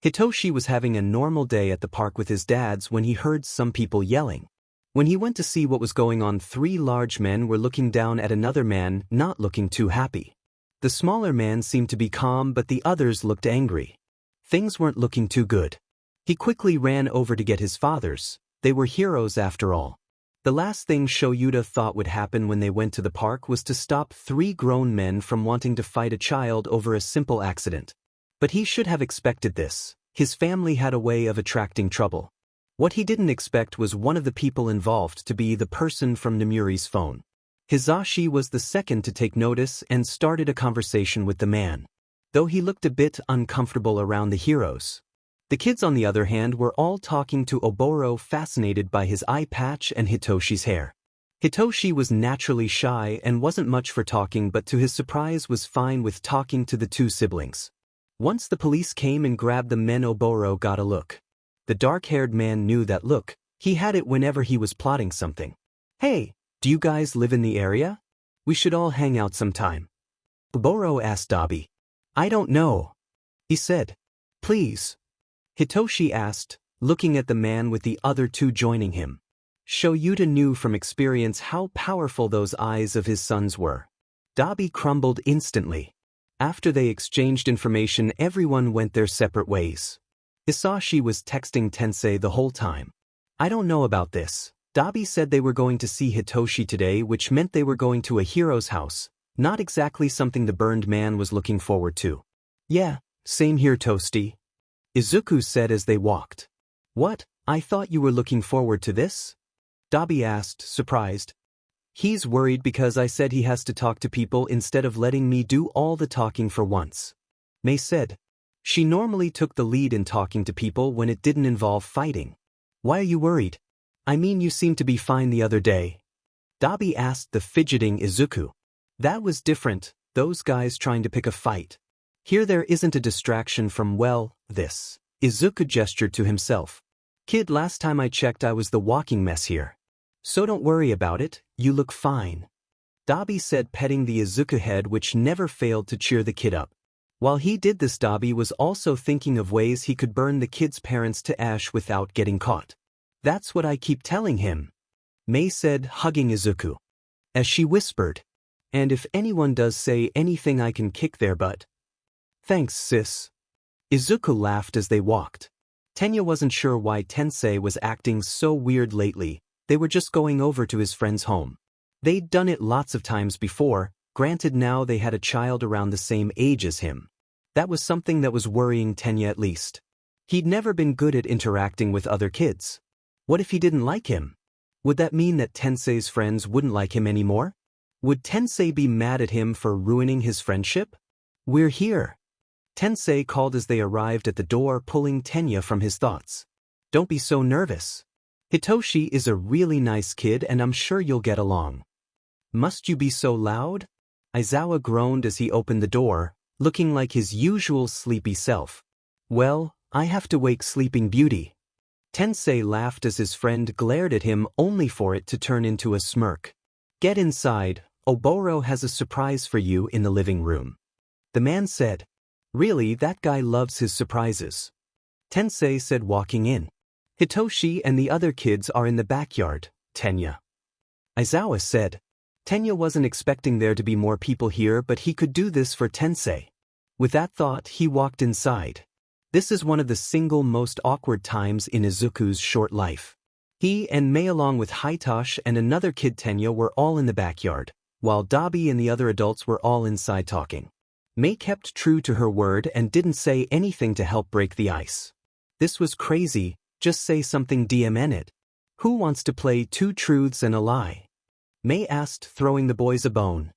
Hitoshi was having a normal day at the park with his dads when he heard some people yelling. When he went to see what was going on, 3 large men were looking down at another man, not looking too happy. The smaller man seemed to be calm but the others looked angry. Things weren't looking too good. He quickly ran over to get his fathers. They were heroes after all. The last thing Shoyuta thought would happen when they went to the park was to stop 3 grown men from wanting to fight a child over a simple accident. But he should have expected this. His family had a way of attracting trouble. What he didn't expect was one of the people involved to be the person from Nemuri's phone. Hizashi was the second to take notice and started a conversation with the man. Though he looked a bit uncomfortable around the heroes. The kids on the other hand were all talking to Oboro, fascinated by his eye patch and Hitoshi's hair. Hitoshi was naturally shy and wasn't much for talking, but to his surprise was fine with talking to the 2 siblings. Once the police came and grabbed the men, Oboro got a look. The dark-haired man knew that look. He had it whenever he was plotting something. Hey, do you guys live in the area? We should all hang out sometime. Oboro asked Dobby. I don't know. He said. Please. Hitoshi asked, looking at the man with the other two joining him. Shoyuta knew from experience how powerful those eyes of his sons were. Dobby crumbled instantly. After they exchanged information, everyone went their separate ways. Hisashi was texting Tensei the whole time. I don't know about this. Dobby said they were going to see Hitoshi today, which meant they were going to a hero's house. Not exactly something the burned man was looking forward to. Yeah, same here, Toasty. Izuku said as they walked. What? I thought you were looking forward to this? Dobby asked, surprised. He's worried because I said he has to talk to people instead of letting me do all the talking for once. Mei said. She normally took the lead in talking to people when it didn't involve fighting. Why are you worried? I mean, you seemed to be fine the other day. Dobby asked the fidgeting Izuku. That was different, those guys trying to pick a fight. Here there isn't a distraction from, well, this. Izuku gestured to himself. Kid, last time I checked I was the walking mess here. So don't worry about it, you look fine. Dobby said, petting the Izuku head, which never failed to cheer the kid up. While he did this, Dobby was also thinking of ways he could burn the kid's parents to ash without getting caught. That's what I keep telling him. Mei said, hugging Izuku. As she whispered. And if anyone does say anything, I can kick their butt. Thanks, sis. Izuku laughed as they walked. Tenya wasn't sure why Tensei was acting so weird lately. They were just going over to his friend's home. They'd done it lots of times before, granted now they had a child around the same age as him. That was something that was worrying Tenya at least. He'd never been good at interacting with other kids. What if he didn't like him? Would that mean that Tensei's friends wouldn't like him anymore? Would Tensei be mad at him for ruining his friendship? We're here. Tensei called as they arrived at the door, pulling Tenya from his thoughts. Don't be so nervous. Hitoshi is a really nice kid and I'm sure you'll get along. Must you be so loud? Aizawa groaned as he opened the door, looking like his usual sleepy self. Well, I have to wake Sleeping Beauty. Tensei laughed as his friend glared at him, only for it to turn into a smirk. Get inside, Oboro has a surprise for you in the living room. The man said. Really, that guy loves his surprises. Tensei said, walking in. Hitoshi and the other kids are in the backyard, Tenya. Aizawa said. Tenya wasn't expecting there to be more people here, but he could do this for Tensei. With that thought, he walked inside. This is one of the single most awkward times in Izuku's short life. He and Mei, along with Hitoshi and another kid Tenya, were all in the backyard, while Dobby and the other adults were all inside talking. Mei kept true to her word and didn't say anything to help break the ice. This was crazy, just say something, DMN it. Who wants to play two truths and a lie? Mei asked, throwing the boys a bone.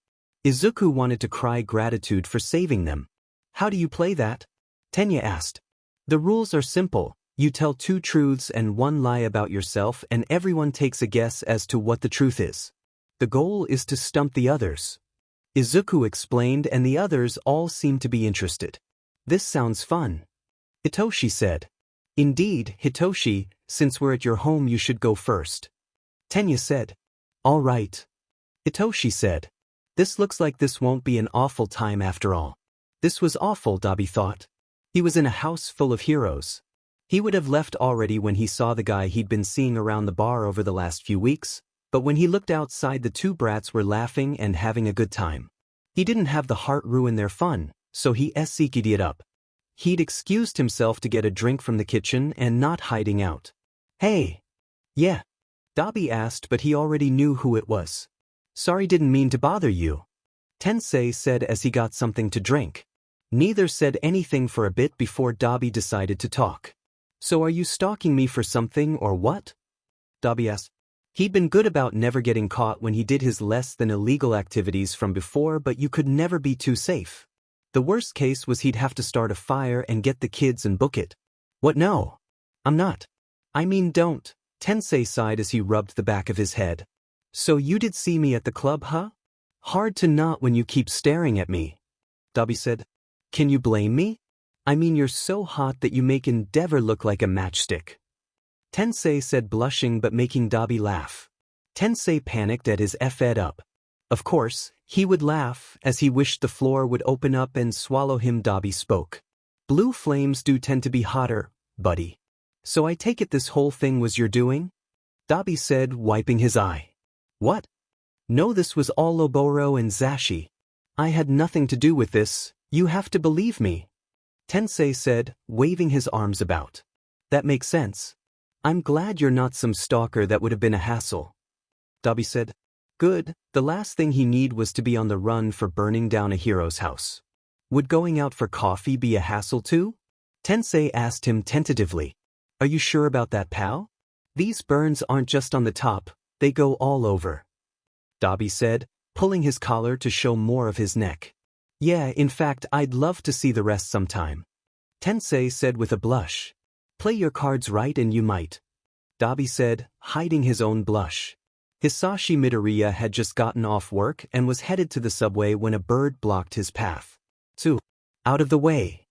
Izuku wanted to cry gratitude for saving them. How do you play that? Tenya asked. The rules are simple. You tell two truths and one lie about yourself and everyone takes a guess as to what the truth is. The goal is to stump the others. Izuku explained, and the others all seemed to be interested. This sounds fun. Hitoshi said. Indeed, Hitoshi, since we're at your home you should go first. Tenya said. All right. Hitoshi said. This looks like this won't be an awful time after all. This was awful, Dobby thought. He was in a house full of heroes. He would have left already when he saw the guy he'd been seeing around the bar over the last few weeks. But when he looked outside, the two brats were laughing and having a good time. He didn't have the heart ruin their fun, so he SC'd it up. He'd excused himself to get a drink from the kitchen and not hiding out. Hey. Yeah. Dobby asked, but he already knew who it was. Sorry, didn't mean to bother you. Tensei said as he got something to drink. Neither said anything for a bit before Dobby decided to talk. So are you stalking me for something or what? Dobby asked. He'd been good about never getting caught when he did his less than illegal activities from before, but you could never be too safe. The worst case was he'd have to start a fire and get the kids and book it. What? No. I'm not. I mean, don't. Tensei sighed as he rubbed the back of his head. So you did see me at the club, huh? Hard to not when you keep staring at me. Dobby said. Can you blame me? I mean, you're so hot that you make Endeavor look like a matchstick. Tensei said, blushing but making Dobby laugh. Tensei panicked at his F'd up. Of course, He would laugh as he wished the floor would open up and swallow him. Dobby spoke. Blue flames do tend to be hotter, buddy. So I take it this whole thing was your doing? Dobby said, wiping his eye. What? No, this was all Loboro and Zashi. I had nothing to do with this, you have to believe me. Tensei said, waving his arms about. That makes sense. I'm glad you're not some stalker that would have been a hassle. Dobby said. Good, the last thing he need was to be on the run for burning down a hero's house. Would going out for coffee be a hassle too? Tensei asked him tentatively. Are you sure about that, pal? These burns aren't just on the top, they go all over. Dobby said, pulling his collar to show more of his neck. Yeah, in fact, I'd love to see the rest sometime. Tensei said with a blush. Play your cards right and you might. Dobby said, hiding his own blush. Hisashi Midoriya had just gotten off work and was headed to the subway when a bird blocked his path. Out of the way.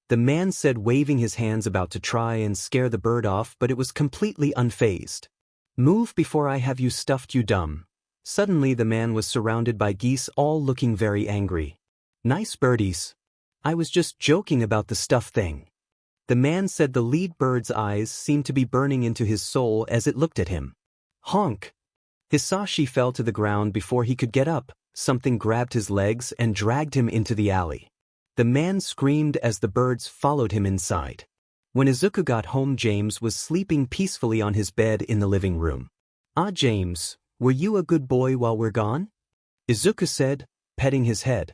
The man said, waving his hands about to try and scare the bird off, but it was completely unfazed. Move before I have you stuffed, you dumb. Suddenly the man was surrounded by geese, all looking very angry. Nice birdies. I was just joking about the stuff thing. The man said. The lead bird's eyes seemed to be burning into his soul as it looked at him. Honk. Hisashi fell to the ground before he could get up. Something grabbed his legs and dragged him into the alley. The man screamed as the birds followed him inside. When Izuku got home, James was sleeping peacefully on his bed in the living room. Ah, James, were you a good boy while we're gone? Izuku said, petting his head.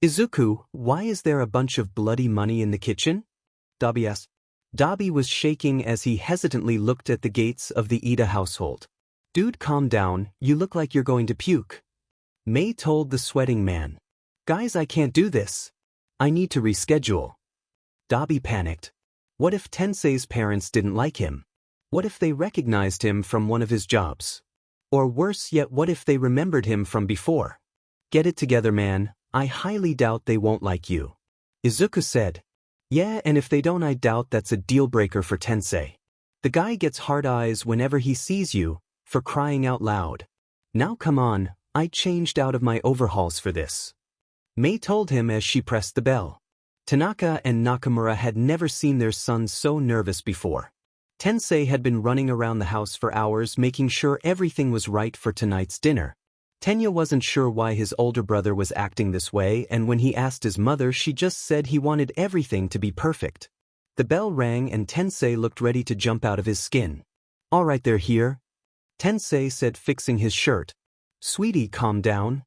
Izuku, why is there a bunch of bloody money in the kitchen? Dobby asked. Dobby was shaking as he hesitantly looked at the gates of the Ida household. Dude, calm down, you look like you're going to puke. May told the sweating man. Guys, I can't do this. I need to reschedule. Dobby panicked. What if Tensei's parents didn't like him? What if they recognized him from one of his jobs? Or worse yet, what if they remembered him from before? Get it together, man, I highly doubt they won't like you. Izuku said. Yeah, and if they don't, I doubt that's a deal breaker for Tensei. The guy gets hard eyes whenever he sees you, for crying out loud. Now come on, I changed out of my overhauls for this. May told him as she pressed the bell. Tanaka and Nakamura had never seen their son so nervous before. Tensei had been running around the house for hours making sure everything was right for tonight's dinner. Tenya wasn't sure why his older brother was acting this way, and when he asked his mother, she just said he wanted everything to be perfect. The bell rang and Tensei looked ready to jump out of his skin. All right, they're here. Tensei said, fixing his shirt. Sweetie, calm down.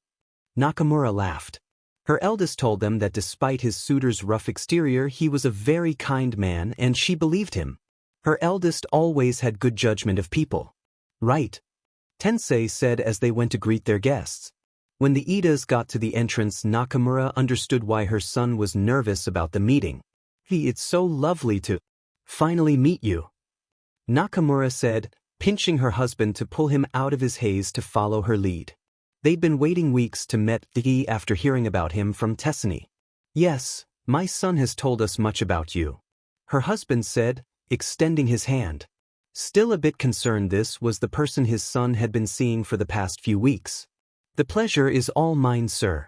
Nakamura laughed. Her eldest told them that despite his suitor's rough exterior, he was a very kind man, and she believed him. Her eldest always had good judgment of people. Right. Tensei said as they went to greet their guests. When the Idas got to the entrance, Nakamura understood why her son was nervous about the meeting. It's so lovely to finally meet you. Nakamura said, pinching her husband to pull him out of his haze to follow her lead. They'd been waiting weeks to meet Deku after hearing about him from Tessani. Yes, my son has told us much about you. Her husband said, extending his hand. Still a bit concerned, this was the person his son had been seeing for the past few weeks. The pleasure is all mine, sir.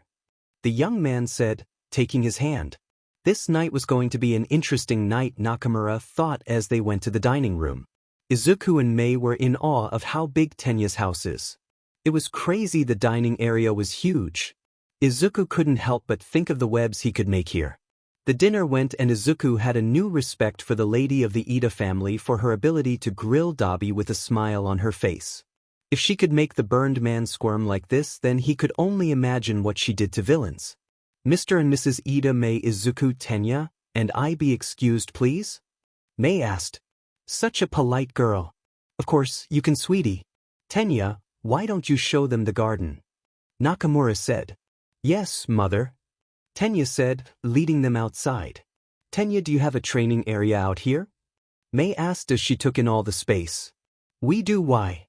The young man said, taking his hand. This night was going to be an interesting night, Nakamura thought as they went to the dining room. Izuku and May were in awe of how big Tenya's house is. It was crazy, the dining area was huge. Izuku couldn't help but think of the webs he could make here. The dinner went and Izuku had a new respect for the lady of the Ida family for her ability to grill Dobby with a smile on her face. If she could make the burned man squirm like this, then he could only imagine what she did to villains. Mr. and Mrs. Ida, may Izuku, Tenya, and I be excused, please? May asked. Such a polite girl. Of course, you can, sweetie. Tenya, why don't you show them the garden? Nakamura said. Yes, mother. Tenya said, leading them outside. Tenya, do you have a training area out here? May asked as she took in all the space. We do. Why?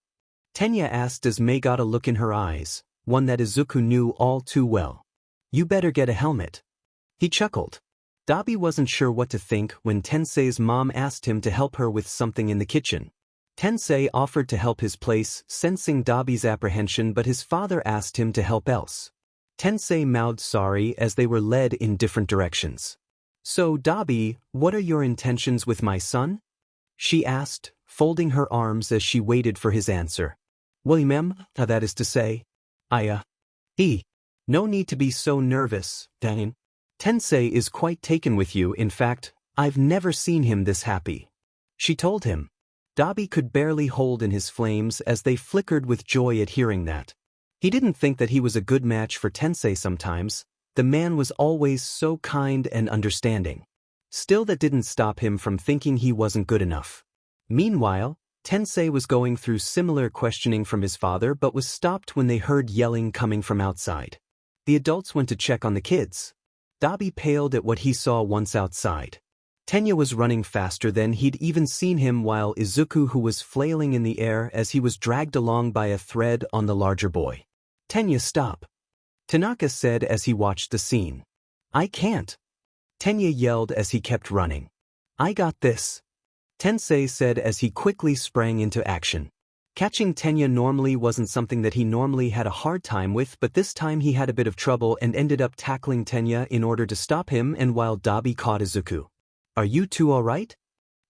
Tenya asked as May got a look in her eyes, one that Izuku knew all too well. You better get a helmet. He chuckled. Dobby wasn't sure what to think when Tensei's mom asked him to help her with something in the kitchen. Tensei offered to help his place, sensing Dobby's apprehension, but his father asked him to help else. Tensei mouthed sorry as they were led in different directions. So, Dobby, what are your intentions with my son? She asked, folding her arms as she waited for his answer. William, that is to say. No need to be so nervous, Dane. Tensei is quite taken with you. In fact, I've never seen him this happy. She told him. Dobby could barely hold in his flames as they flickered with joy at hearing that. He didn't think that he was a good match for Tensei sometimes. The man was always so kind and understanding. Still, that didn't stop him from thinking he wasn't good enough. Meanwhile, Tensei was going through similar questioning from his father but was stopped when they heard yelling coming from outside. The adults went to check on the kids. Dobby paled at what he saw once outside. Tenya was running faster than he'd even seen him, while Izuku, who was flailing in the air as he was dragged along by a thread on the larger boy. Tenya, stop. Tanaka said as he watched the scene. I can't. Tenya yelled as he kept running. I got this. Tensei said as he quickly sprang into action. Catching Tenya normally wasn't something that he normally had a hard time with, but this time he had a bit of trouble and ended up tackling Tenya in order to stop him, and while Dobby caught Izuku. Are you two all right?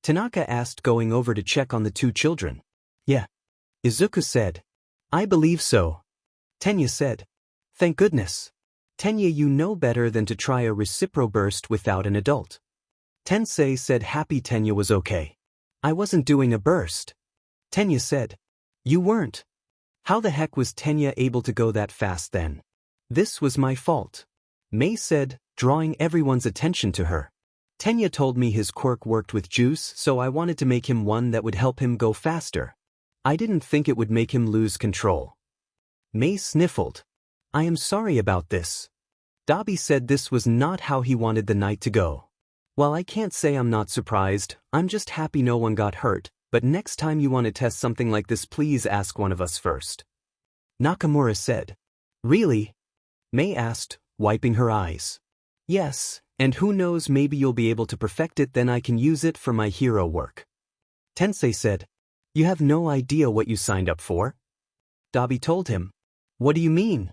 Tanaka asked, going over to check on the two children. Yeah. Izuku said. I believe so. Tenya said. Thank goodness. Tenya, you know better than to try a reciprocal burst without an adult. Tensei said, happy Tenya was okay. I wasn't doing a burst. Tenya said. You weren't. How the heck was Tenya able to go that fast then? This was my fault. Mei said, drawing everyone's attention to her. Tenya told me his quirk worked with juice, so I wanted to make him one that would help him go faster. I didn't think it would make him lose control. Mei sniffled. I am sorry about this. Dobby said this was not how he wanted the night to go. While I can't say I'm not surprised, I'm just happy no one got hurt, but next time you want to test something like this, please ask one of us first. Nakamura said. Really? Mei asked, wiping her eyes. Yes, and who knows, maybe you'll be able to perfect it, then I can use it for my hero work. Tensei said. You have no idea what you signed up for? Dobby told him. What do you mean?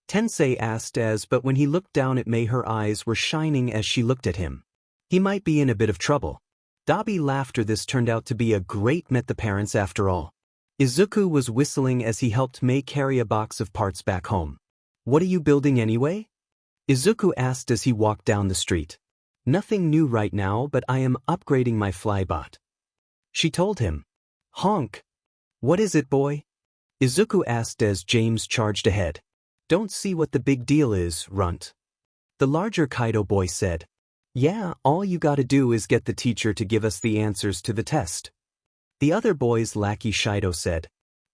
Tensei asked but when he looked down at Mei, her eyes were shining as she looked at him. He might be in a bit of trouble. Dobby laughed. This turned out to be a great met the parents after all. Izuku was whistling as he helped Mei carry a box of parts back home. What are you building anyway? Izuku asked as he walked down the street. Nothing new right now, but I am upgrading my flybot. She told him. Honk. What is it, boy? Izuku asked as James charged ahead. Don't see what the big deal is, runt. The larger Kaido boy said. Yeah, all you gotta do is get the teacher to give us the answers to the test. The other boy's lackey Shido said.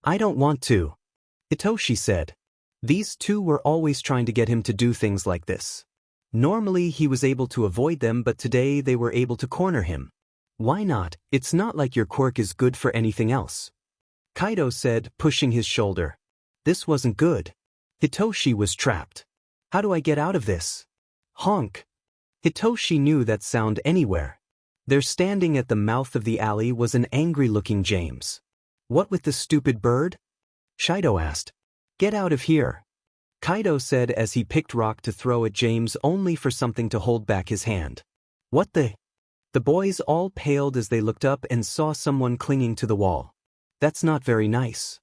I don't want to. Hitoshi said. These two were always trying to get him to do things like this. Normally he was able to avoid them, but today they were able to corner him. Why not? It's not like your quirk is good for anything else. Kaido said, pushing his shoulder. This wasn't good. Hitoshi was trapped. How do I get out of this? Honk. Hitoshi knew that sound anywhere. There, standing at the mouth of the alley, was an angry-looking James. What with the stupid bird? Shido asked. Get out of here. Kaido said as he picked rock to throw at James, only for something to hold back his hand. What the? The boys all paled as they looked up and saw someone clinging to the wall. That's not very nice.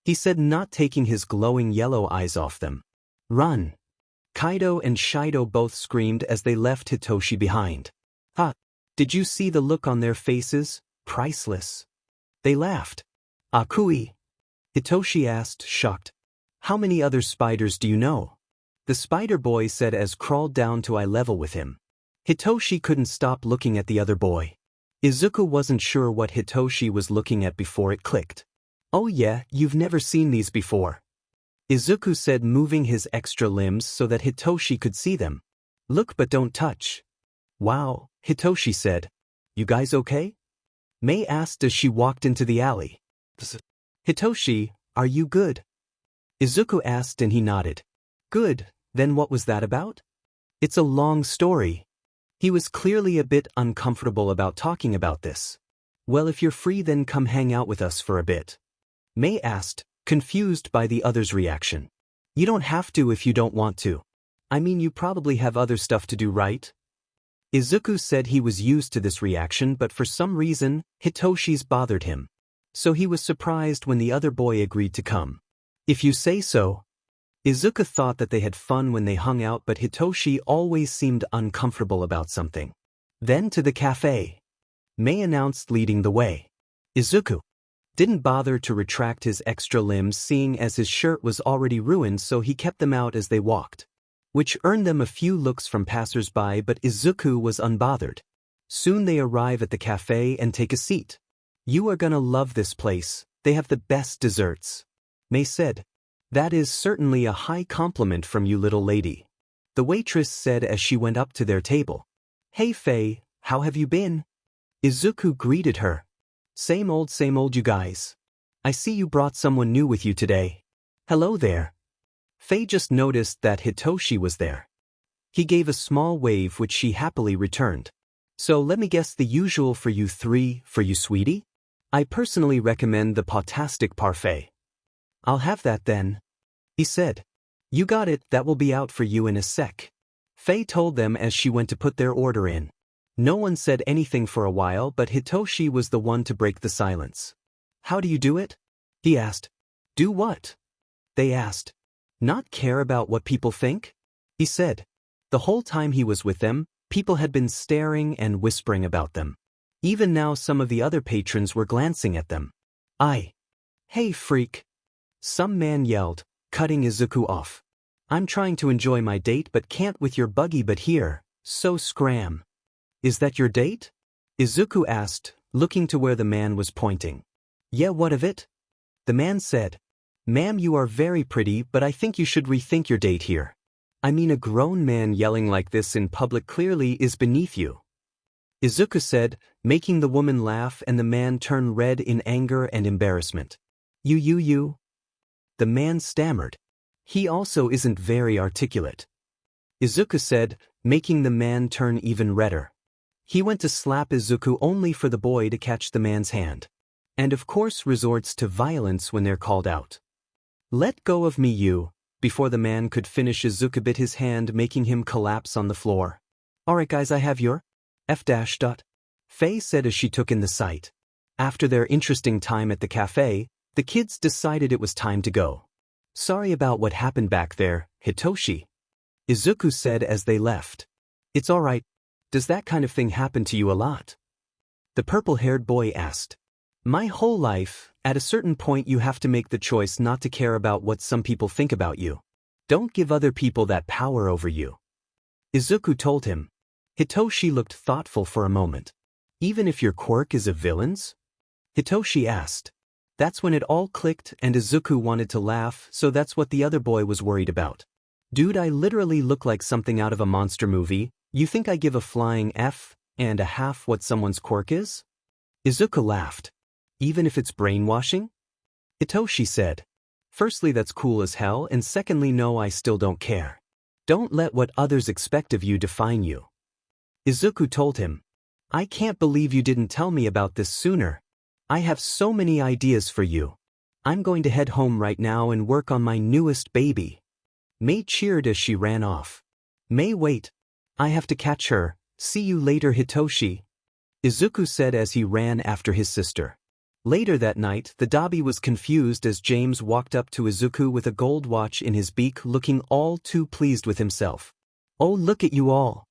He said, not taking his glowing yellow eyes off them. Run. Kaido and Shido both screamed as they left Hitoshi behind. Ha! Did you see the look on their faces? Priceless. They laughed. Akui? Hitoshi asked, shocked. How many other spiders do you know? The spider boy said as crawled down to eye level with him. Hitoshi couldn't stop looking at the other boy. Izuku wasn't sure what Hitoshi was looking at before it clicked. Oh yeah, you've never seen these before. Izuku said, moving his extra limbs so that Hitoshi could see them. Look but don't touch. Wow, Hitoshi said. You guys okay? Mei asked as she walked into the alley. Hitoshi, are you good? Izuku asked and he nodded. Good, then what was that about? It's a long story. He was clearly a bit uncomfortable about talking about this. Well, if you're free, then come hang out with us for a bit. Mei asked, confused by the other's reaction. You don't have to if you don't want to. I mean, you probably have other stuff to do, right? Izuku said he was used to this reaction, but for some reason, Hitoshi's bothered him. So he was surprised when the other boy agreed to come. If you say so. Izuku thought that they had fun when they hung out, but Hitoshi always seemed uncomfortable about something. Then to the cafe. Mei announced, leading the way. Izuku didn't bother to retract his extra limbs, seeing as his shirt was already ruined, so he kept them out as they walked, which earned them a few looks from passers-by, but Izuku was unbothered. Soon they arrive at the cafe and take a seat. You are gonna love this place, they have the best desserts. Mei said. That is certainly a high compliment from you, little lady. The waitress said as she went up to their table. Hey Faye, how have you been? Izuku greeted her. Same old, you guys. I see you brought someone new with you today. Hello there. Faye just noticed that Hitoshi was there. He gave a small wave, which she happily returned. So let me guess, the usual for you three, for you sweetie? I personally recommend the potastic parfait. I'll have that then. He said. You got it, that will be out for you in a sec. Faye told them as she went to put their order in. No one said anything for a while, but Hitoshi was the one to break the silence. How do you do it? He asked. Do what? They asked. Not care about what people think? He said. The whole time he was with them, people had been staring and whispering about them. Even now some of the other patrons were glancing at them. Hey freak. Some man yelled, cutting Izuku off. I'm trying to enjoy my date but can't with your buggy but here, so scram. Is that your date? Izuku asked, looking to where the man was pointing. Yeah, what of it? The man said. Ma'am, you are very pretty, but I think you should rethink your date here. I mean, a grown man yelling like this in public clearly is beneath you. Izuku said, making the woman laugh, and the man turned red in anger and embarrassment. You. The man stammered. He also isn't very articulate. Izuku said, making the man turn even redder. He went to slap Izuku only for the boy to catch the man's hand. And of course resorts to violence when they're called out. Let go of me, you. Before the man could finish, Izuku bit his hand, making him collapse on the floor. Alright guys, I have your F-. Faye said as she took in the sight. After their interesting time at the cafe, the kids decided it was time to go. Sorry about what happened back there, Hitoshi. Izuku said as they left. It's alright. Does that kind of thing happen to you a lot? The purple-haired boy asked. My whole life, at a certain point you have to make the choice not to care about what some people think about you. Don't give other people that power over you. Izuku told him. Hitoshi looked thoughtful for a moment. Even if your quirk is a villain's? Hitoshi asked. That's when it all clicked and Izuku wanted to laugh, so that's what the other boy was worried about. Dude, I literally look like something out of a monster movie. You think I give a flying F and a half what someone's quirk is? Izuku laughed. Even if it's brainwashing? Hitoshi said. Firstly, that's cool as hell, and secondly, no, I still don't care. Don't let what others expect of you define you. Izuku told him. I can't believe you didn't tell me about this sooner. I have so many ideas for you. I'm going to head home right now and work on my newest baby. Mei cheered as she ran off. Mei, wait. I have to catch her. See you later, Hitoshi. Izuku said as he ran after his sister. Later that night, the Dobby was confused as James walked up to Izuku with a gold watch in his beak, looking all too pleased with himself. Oh, look at you all.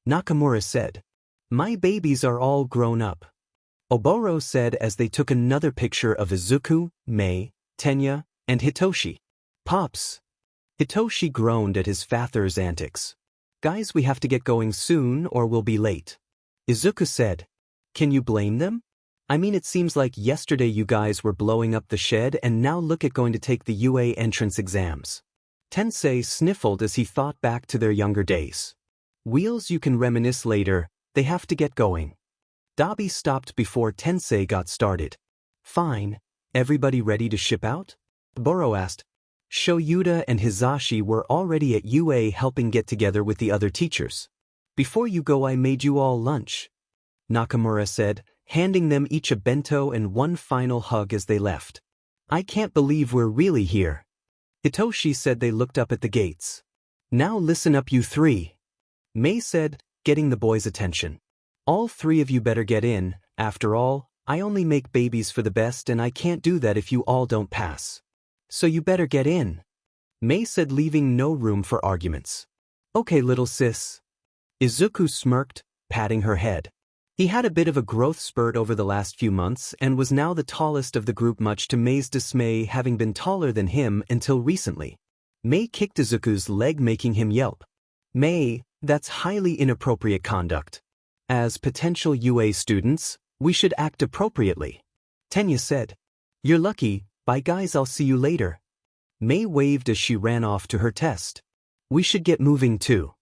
Nakamura said. My babies are all grown up. Oboro said as they took another picture of Izuku, Mei, Tenya, and Hitoshi. Pops. Hitoshi groaned at his father's antics. Guys, we have to get going soon or we'll be late. Izuku said. Can you blame them? I mean, it seems like yesterday you guys were blowing up the shed and now look at going to take the UA entrance exams. Tensei sniffled as he thought back to their younger days. Wheels, you can reminisce later, they have to get going. Dobby stopped before Tensei got started. Fine, everybody ready to ship out? Boro asked. Shoyuta and Hizashi were already at UA helping get together with the other teachers. Before you go, I made you all lunch. Nakamura said, handing them each a bento and one final hug as they left. I can't believe we're really here. Hitoshi said. They looked up at the gates. Now listen up, you three, Mei said, getting the boys' attention. All three of you better get in. After all, I only make babies for the best and I can't do that if you all don't pass. So you better get in, Mei said, leaving no room for arguments. Okay, little sis. Izuku smirked, patting her head. He had a bit of a growth spurt over the last few months and was now the tallest of the group, much to Mei's dismay, having been taller than him until recently. Mei kicked Izuku's leg, making him yelp. Mei, that's highly inappropriate conduct. As potential UA students, we should act appropriately, Tenya said. You're lucky. Bye guys, I'll see you later. Mei waved as she ran off to her test. We should get moving too,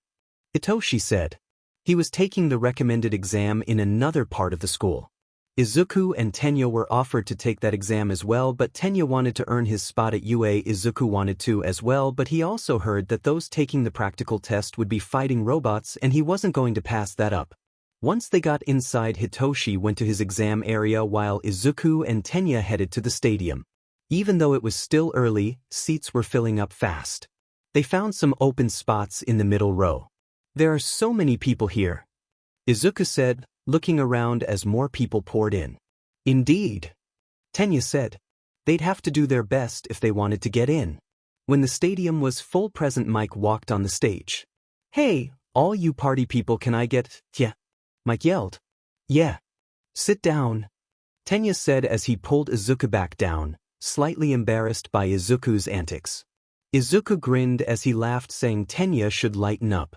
Hitoshi said. He was taking the recommended exam in another part of the school. Izuku and Tenya were offered to take that exam as well, but Tenya wanted to earn his spot at UA. Izuku wanted to as well, but he also heard that those taking the practical test would be fighting robots and he wasn't going to pass that up. Once they got inside, Hitoshi went to his exam area while Izuku and Tenya headed to the stadium. Even though it was still early, seats were filling up fast. They found some open spots in the middle row. There are so many people here, Izuku said, looking around as more people poured in. Indeed, Tenya said. They'd have to do their best if they wanted to get in. When the stadium was full, President Mike walked on the stage. Hey, all you party people, can I get, yeah? Mike yelled. Yeah. Sit down, Tenya said as he pulled Izuku back down, slightly embarrassed by Izuku's antics. Izuku grinned as he laughed, saying Tenya should lighten up.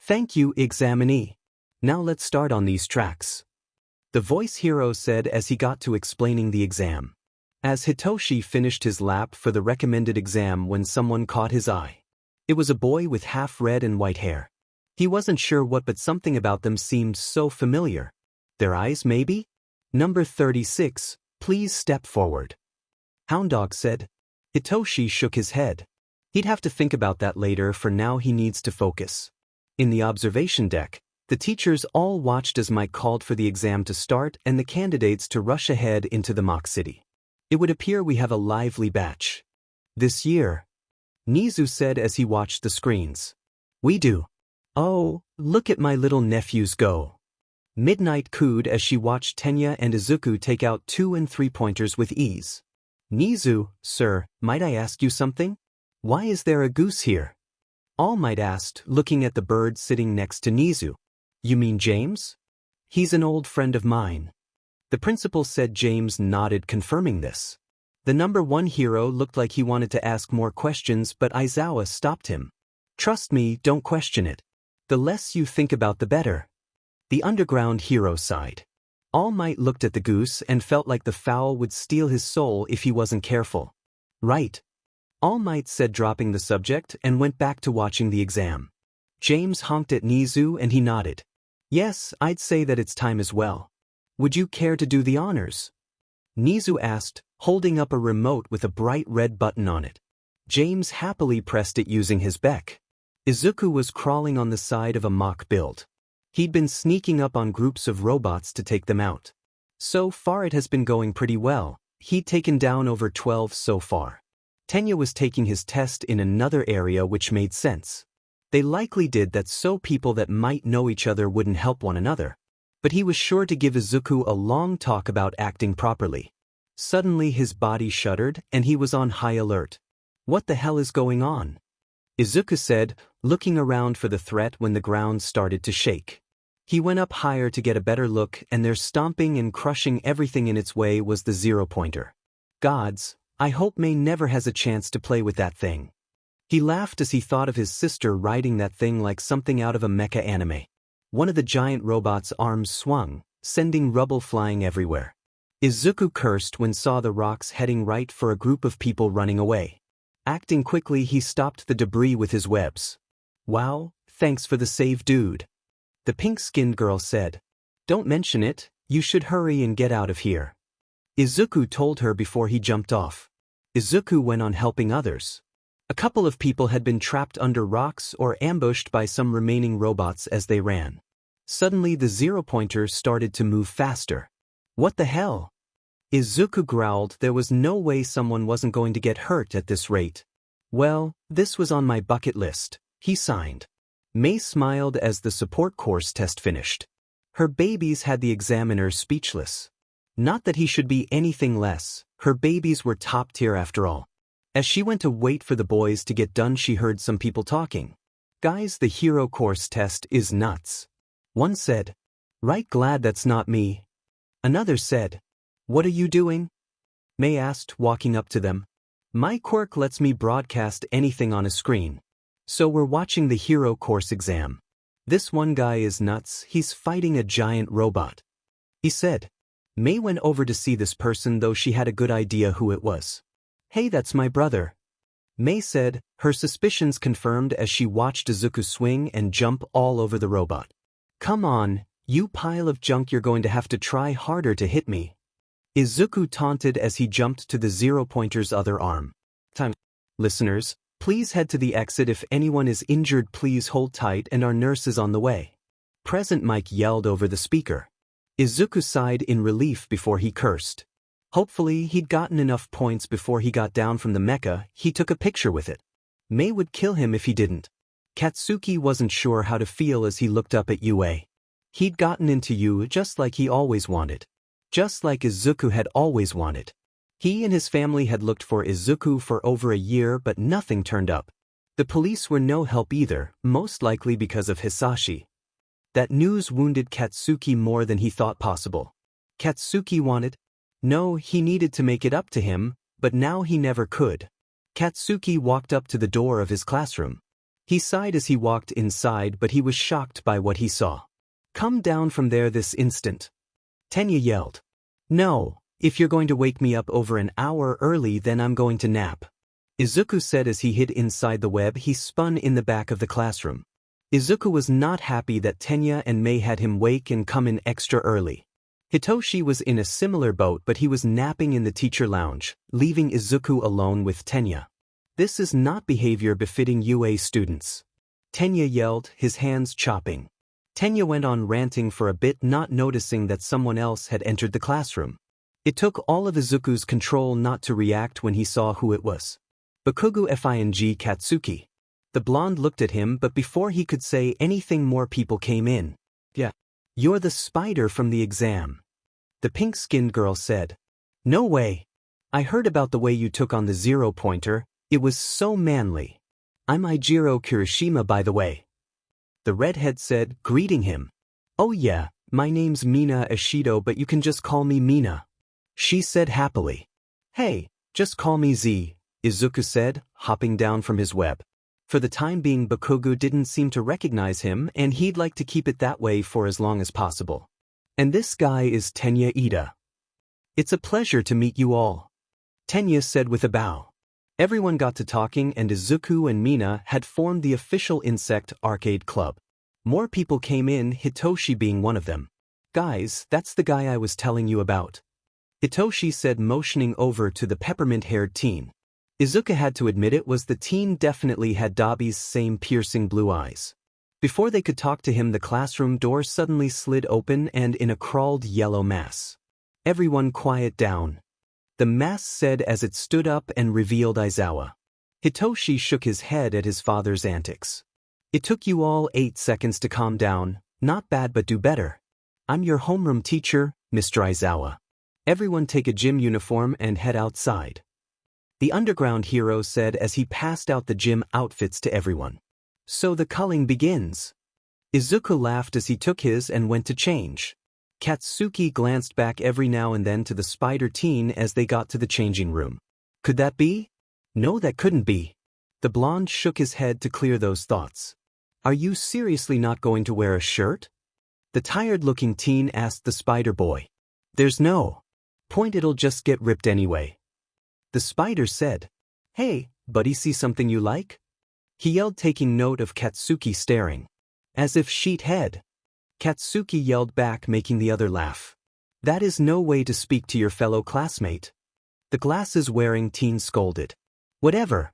Thank you, examinee. Now let's start on these tracks, the voice hero said as he got to explaining the exam. As Hitoshi finished his lap for the recommended exam when someone caught his eye. It was a boy with half red and white hair. He wasn't sure what, but something about them seemed so familiar. Their eyes, maybe? Number 36, please step forward, Hound Dog said. Hitoshi shook his head. He'd have to think about that later. For now he needs to focus. In the observation deck, the teachers all watched as Mike called for the exam to start and the candidates to rush ahead into the mock city. It would appear we have a lively batch this year, Nizu said as he watched the screens. We do. Oh, look at my little nephews go, Midnight cooed as she watched Tenya and Izuku take out 2 and 3 pointers with ease. Nizu, sir, might I ask you something? Why is there a goose here? All Might asked, looking at the bird sitting next to Nizu. You mean James? He's an old friend of mine, the principal said. James nodded, confirming this. The number 1 hero looked like he wanted to ask more questions, but Aizawa stopped him. Trust me, don't question it. The less you think about the better. The underground hero sighed. All Might looked at the goose and felt like the fowl would steal his soul if he wasn't careful. Right, All Might said, dropping the subject, and went back to watching the exam. James honked at Nizu and he nodded. Yes, I'd say that it's time as well. Would you care to do the honors? Nizu asked, holding up a remote with a bright red button on it. James happily pressed it using his beck. Izuku was crawling on the side of a mock build. He'd been sneaking up on groups of robots to take them out. So far it has been going pretty well. He'd taken down over 12 so far. Tenya was taking his test in another area, which made sense. They likely did that so people that might know each other wouldn't help one another. But he was sure to give Izuku a long talk about acting properly. Suddenly his body shuddered and he was on high alert. What the hell is going on? Izuku said, looking around for the threat when the ground started to shake. He went up higher to get a better look, and there, stomping and crushing everything in its way, was the 0-pointer. Gods, I hope Mei never has a chance to play with that thing. He laughed as he thought of his sister riding that thing like something out of a mecha anime. One of the giant robot's arms swung, sending rubble flying everywhere. Izuku cursed when saw the rocks heading right for a group of people running away. Acting quickly, he stopped the debris with his webs. Wow, thanks for the save, dude, the pink-skinned girl said. Don't mention it, you should hurry and get out of here, Izuku told her before he jumped off. Izuku went on helping others. A couple of people had been trapped under rocks or ambushed by some remaining robots as they ran. Suddenly the 0-pointer started to move faster. What the hell? Izuku growled. There was no way someone wasn't going to get hurt at this rate. Well, this was on my bucket list, he signed. May smiled as the support course test finished. Her babies had the examiner speechless. Not that he should be anything less, her babies were top tier after all. As she went to wait for the boys to get done, she heard some people talking. Guys, the hero course test is nuts. One said, right, glad that's not me. Another said, what are you doing? May asked, walking up to them. My quirk lets me broadcast anything on a screen. So we're watching the hero course exam. This one guy is nuts, he's fighting a giant robot. He said. May went over to see this person, though she had a good idea who it was. Hey, that's my brother. May said, her suspicions confirmed as she watched Izuku swing and jump all over the robot. Come on, you pile of junk, you're going to have to try harder to hit me. Izuku taunted as he jumped to the zero-pointer's other arm. Listeners, please head to the exit. If anyone is injured, please hold tight and our nurse is on the way. Present Mike yelled over the speaker. Izuku sighed in relief before he cursed. Hopefully he'd gotten enough points before he got down from the mecha. He took a picture with it. May would kill him if he didn't. Katsuki wasn't sure how to feel as he looked up at Yue. He'd gotten into Yue just like he always wanted. Just like Izuku had always wanted. He and his family had looked for Izuku for over a year, but nothing turned up. The police were no help either, most likely because of Hisashi. That news wounded Katsuki more than he thought possible. Katsuki wanted. No, he needed to make it up to him, but now he never could. Katsuki walked up to the door of his classroom. He sighed as he walked inside, but he was shocked by what he saw. Come down from there this instant. Tenya yelled. No, if you're going to wake me up over an hour early, then I'm going to nap. Izuku said as he hid inside the web he spun in the back of the classroom. Izuku was not happy that Tenya and May had him wake and come in extra early. Hitoshi was in a similar boat, but he was napping in the teacher lounge, leaving Izuku alone with Tenya. This is not behavior befitting UA students. Tenya yelled, his hands chopping. Tenya went on ranting for a bit, not noticing that someone else had entered the classroom. It took all of Izuku's control not to react when he saw who it was. Bakugu Fing Katsuki. The blonde looked at him, but before he could say anything more, people came in. Yeah. You're the spider from the exam. The pink-skinned girl said. No way. I heard about the way you took on the zero-pointer, it was so manly. I'm Ijiro Kirishima, by the way. The redhead said, greeting him. Oh yeah, my name's Mina Ishido, but you can just call me Mina. She said happily. Hey, just call me Z, Izuku said, hopping down from his web. For the time being, Bakugu didn't seem to recognize him, and he'd like to keep it that way for as long as possible. And this guy is Tenya Ida. It's a pleasure to meet you all, Tenya said with a bow. Everyone got to talking, and Izuku and Mina had formed the official Insect Arcade Club. More people came in, Hitoshi being one of them. Guys, that's the guy I was telling you about, Hitoshi said, motioning over to the peppermint-haired teen. Izuku had to admit it was the teen, definitely had Dobby's same piercing blue eyes. Before they could talk to him, the classroom door suddenly slid open and in a crawled yellow mass. Everyone quiet down, the mass said as it stood up and revealed Aizawa. Hitoshi shook his head at his father's antics. It took you all 8 seconds to calm down, not bad but do better. I'm your homeroom teacher, Mr. Aizawa. Everyone take a gym uniform and head outside, the underground hero said as he passed out the gym outfits to everyone. So the culling begins. Izuku laughed as he took his and went to change. Katsuki glanced back every now and then to the spider teen as they got to the changing room. Could that be? No, that couldn't be. The blonde shook his head to clear those thoughts. Are you seriously not going to wear a shirt? The tired-looking teen asked the spider boy. There's no point, it'll just get ripped anyway. The spider said. Hey, buddy, see something you like? He yelled, taking note of Katsuki staring. As if she'd head. Katsuki yelled back, making the other laugh. That is no way to speak to your fellow classmate. The glasses-wearing teen scolded. Whatever.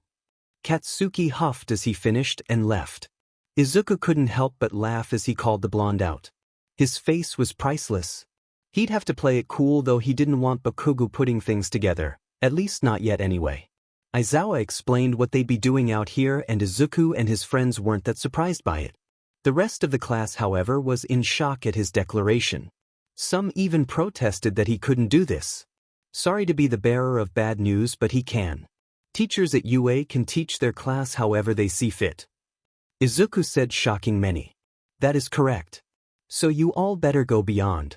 Katsuki huffed as he finished and left. Izuku couldn't help but laugh as he called the blonde out. His face was priceless. He'd have to play it cool, though he didn't want Bakugu putting things together, at least not yet anyway. Aizawa explained what they'd be doing out here, and Izuku and his friends weren't that surprised by it. The rest of the class, however, was in shock at his declaration. Some even protested that he couldn't do this. Sorry to be the bearer of bad news, but he can. Teachers at UA can teach their class however they see fit. Izuku said, shocking many. That is correct. So you all better go beyond.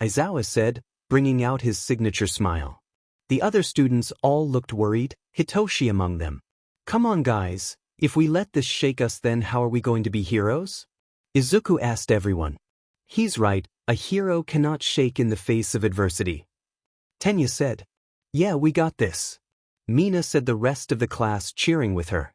Aizawa said, bringing out his signature smile. The other students all looked worried, Hitoshi among them. Come on guys, if we let this shake us, then how are we going to be heroes? Izuku asked everyone. He's right, a hero cannot shake in the face of adversity. Tenya said. Yeah, we got this. Mina said, the rest of the class cheering with her.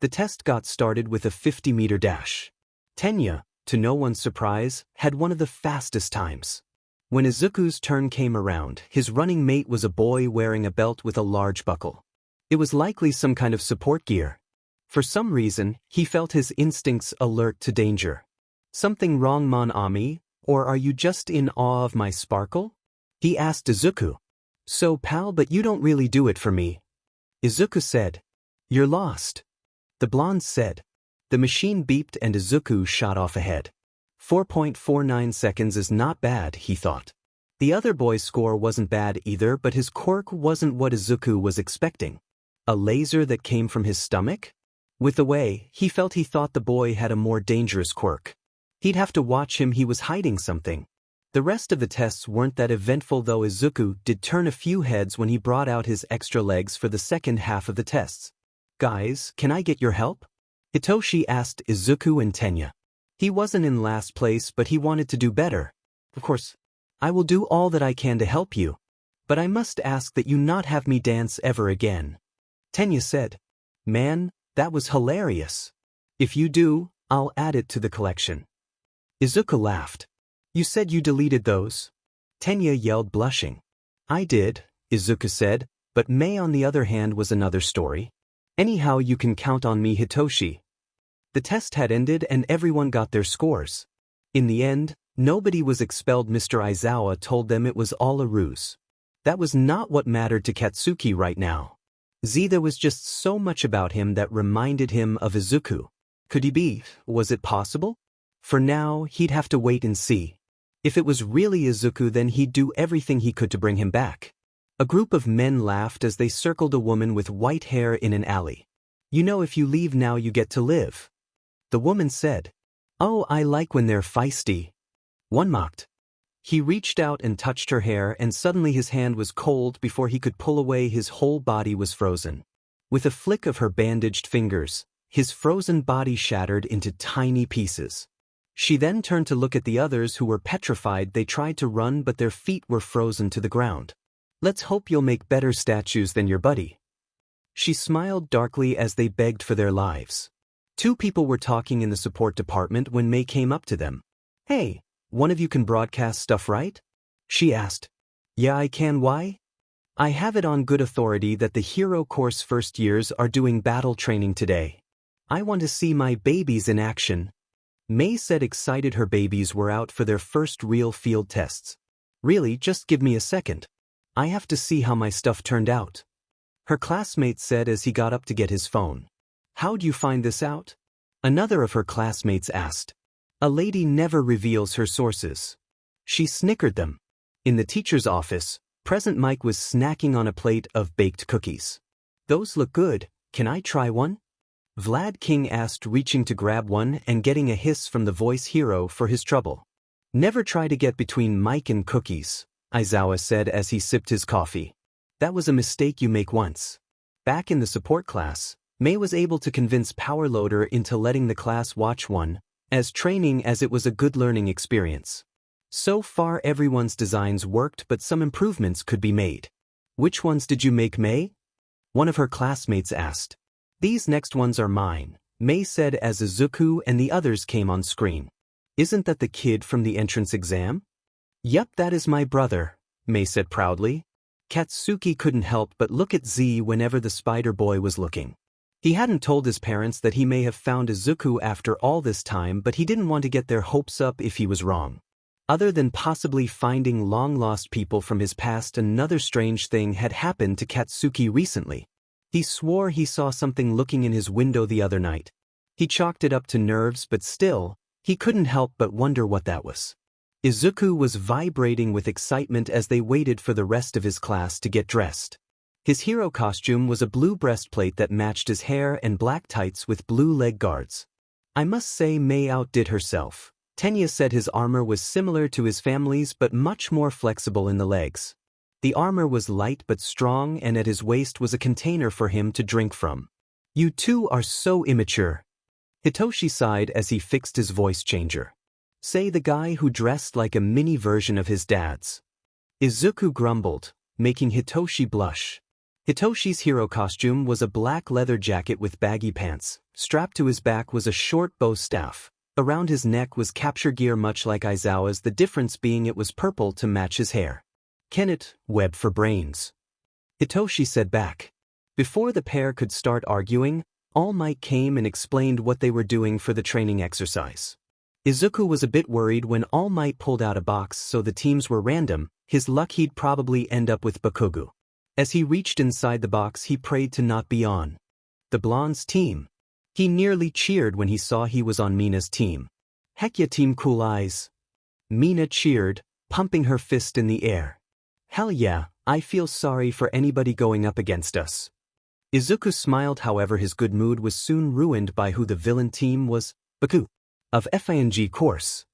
The test got started with a 50-meter dash. Tenya, to no one's surprise, had one of the fastest times. When Izuku's turn came around, his running mate was a boy wearing a belt with a large buckle. It was likely some kind of support gear. For some reason, he felt his instincts alert to danger. Something wrong, Mon Ami, or are you just in awe of my sparkle? He asked Izuku. So pal, but you don't really do it for me. Izuku said. You're lost. The blonde said. The machine beeped and Izuku shot off ahead. 4.49 seconds is not bad, he thought. The other boy's score wasn't bad either, but his quirk wasn't what Izuku was expecting. A laser that came from his stomach? With the way he thought the boy had a more dangerous quirk. He'd have to watch him, he was hiding something. The rest of the tests weren't that eventful, though Izuku did turn a few heads when he brought out his extra legs for the second half of the tests. Guys, can I get your help? Hitoshi asked Izuku and Tenya. He wasn't in last place, but he wanted to do better. Of course, I will do all that I can to help you. But I must ask that you not have me dance ever again. Tenya said. Man, that was hilarious. If you do, I'll add it to the collection. Izuku laughed. You said you deleted those? Tenya yelled, blushing. I did, Izuku said, but Mei on the other hand was another story. Anyhow, you can count on me, Hitoshi. The test had ended and everyone got their scores. In the end, nobody was expelled. Mr. Aizawa told them it was all a ruse. That was not what mattered to Katsuki right now. There was just so much about him that reminded him of Izuku. Could he be? Was it possible? For now, he'd have to wait and see. If it was really Izuku, then he'd do everything he could to bring him back. A group of men laughed as they circled a woman with white hair in an alley. You know, if you leave now, you get to live. The woman said. Oh, I like when they're feisty. One mocked. He reached out and touched her hair, and suddenly his hand was cold. Before he could pull away, his whole body was frozen. With a flick of her bandaged fingers, his frozen body shattered into tiny pieces. She then turned to look at the others who were petrified. They tried to run, but their feet were frozen to the ground. Let's hope you'll make better statues than your buddy. She smiled darkly as they begged for their lives. Two people were talking in the support department when Mei came up to them. Hey, one of you can broadcast stuff, right? She asked. Yeah, I can. Why? I have it on good authority that the hero course first years are doing battle training today. I want to see my babies in action. Mei said, excited. Her babies were out for their first real field tests. Really, just give me a second. I have to see how my stuff turned out. Her classmate said as he got up to get his phone. How'd you find this out? Another of her classmates asked. A lady never reveals her sources. She snickered them. In the teacher's office, President Mike was snacking on a plate of baked cookies. Those look good, can I try one? Vlad King asked, reaching to grab one and getting a hiss from the voice hero for his trouble. Never try to get between Mike and cookies, Aizawa said as he sipped his coffee. That was a mistake you make once. Back in the support class, Mei was able to convince Powerloader into letting the class watch one, as training, as it was a good learning experience. So far everyone's designs worked, but some improvements could be made. Which ones did you make, Mei? One of her classmates asked. These next ones are mine, Mei said as Izuku and the others came on screen. Isn't that the kid from the entrance exam? Yep, that is my brother, Mei said proudly. Katsuki couldn't help but look at Z whenever the spider boy was looking. He hadn't told his parents that he may have found Izuku after all this time, but he didn't want to get their hopes up if he was wrong. Other than possibly finding long-lost people from his past, another strange thing had happened to Katsuki recently. He swore he saw something looking in his window the other night. He chalked it up to nerves, but still, he couldn't help but wonder what that was. Izuku was vibrating with excitement as they waited for the rest of his class to get dressed. His hero costume was a blue breastplate that matched his hair and black tights with blue leg guards. I must say Mei outdid herself. Tenya said his armor was similar to his family's but much more flexible in the legs. The armor was light but strong, and at his waist was a container for him to drink from. "You two are so immature." Hitoshi sighed as he fixed his voice changer. "Say the guy who dressed like a mini version of his dad's." Izuku grumbled, making Hitoshi blush. Hitoshi's hero costume was a black leather jacket with baggy pants. Strapped to his back was a short bow staff. Around his neck was capture gear much like Aizawa's, the difference being it was purple to match his hair. "Kennet, web for brains," Hitoshi said back. Before the pair could start arguing, All Might came and explained what they were doing for the training exercise. Izuku was a bit worried when All Might pulled out a box, so the teams were random. His luck, he'd probably end up with Bakugu. As he reached inside the box, he prayed to not be on the blonde's team. He nearly cheered when he saw he was on Mina's team. "Heck yeah, Team Cool Eyes." Mina cheered, pumping her fist in the air. "Hell yeah, I feel sorry for anybody going up against us." Izuku smiled, however his good mood was soon ruined by who the villain team was. Bakugu. Of FING course.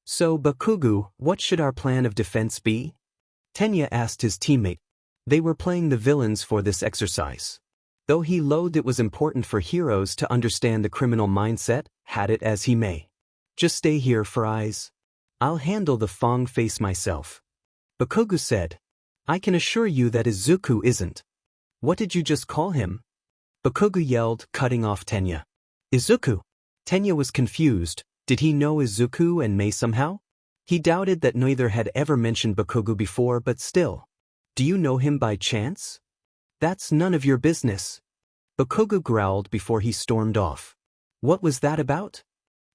"So Bakugu, what should our plan of defense be?" Tenya asked his teammate. They were playing the villains for this exercise. Though he loathed it was important for heroes to understand the criminal mindset, had it as he may. "Just stay here for eyes. I'll handle the Fong face myself," Bakugu said. "I can assure you that Izuku isn't." "What did you just call him?" Bakugu yelled, cutting off Tenya. "Izuku?" Tenya was confused. Did he know Izuku and Mei somehow? He doubted that neither had ever mentioned Bakugu before, but still. "Do you know him by chance?" "That's none of your business," Bakugu growled before he stormed off. "What was that about?"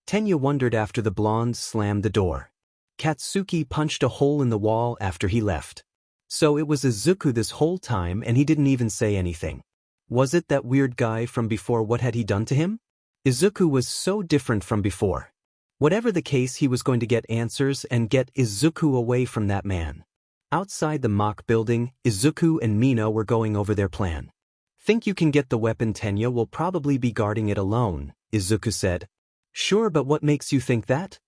Tenya wondered after the blonde slammed the door. Katsuki punched a hole in the wall after he left. So it was Izuku this whole time and he didn't even say anything. Was it that weird guy from before? What had he done to him? Izuku was so different from before. Whatever the case, he was going to get answers and get Izuku away from that man. Outside the mock building, Izuku and Mina were going over their plan. "Think you can get the weapon? Tenya will probably be guarding it alone," Izuku said. "Sure, but what makes you think that?"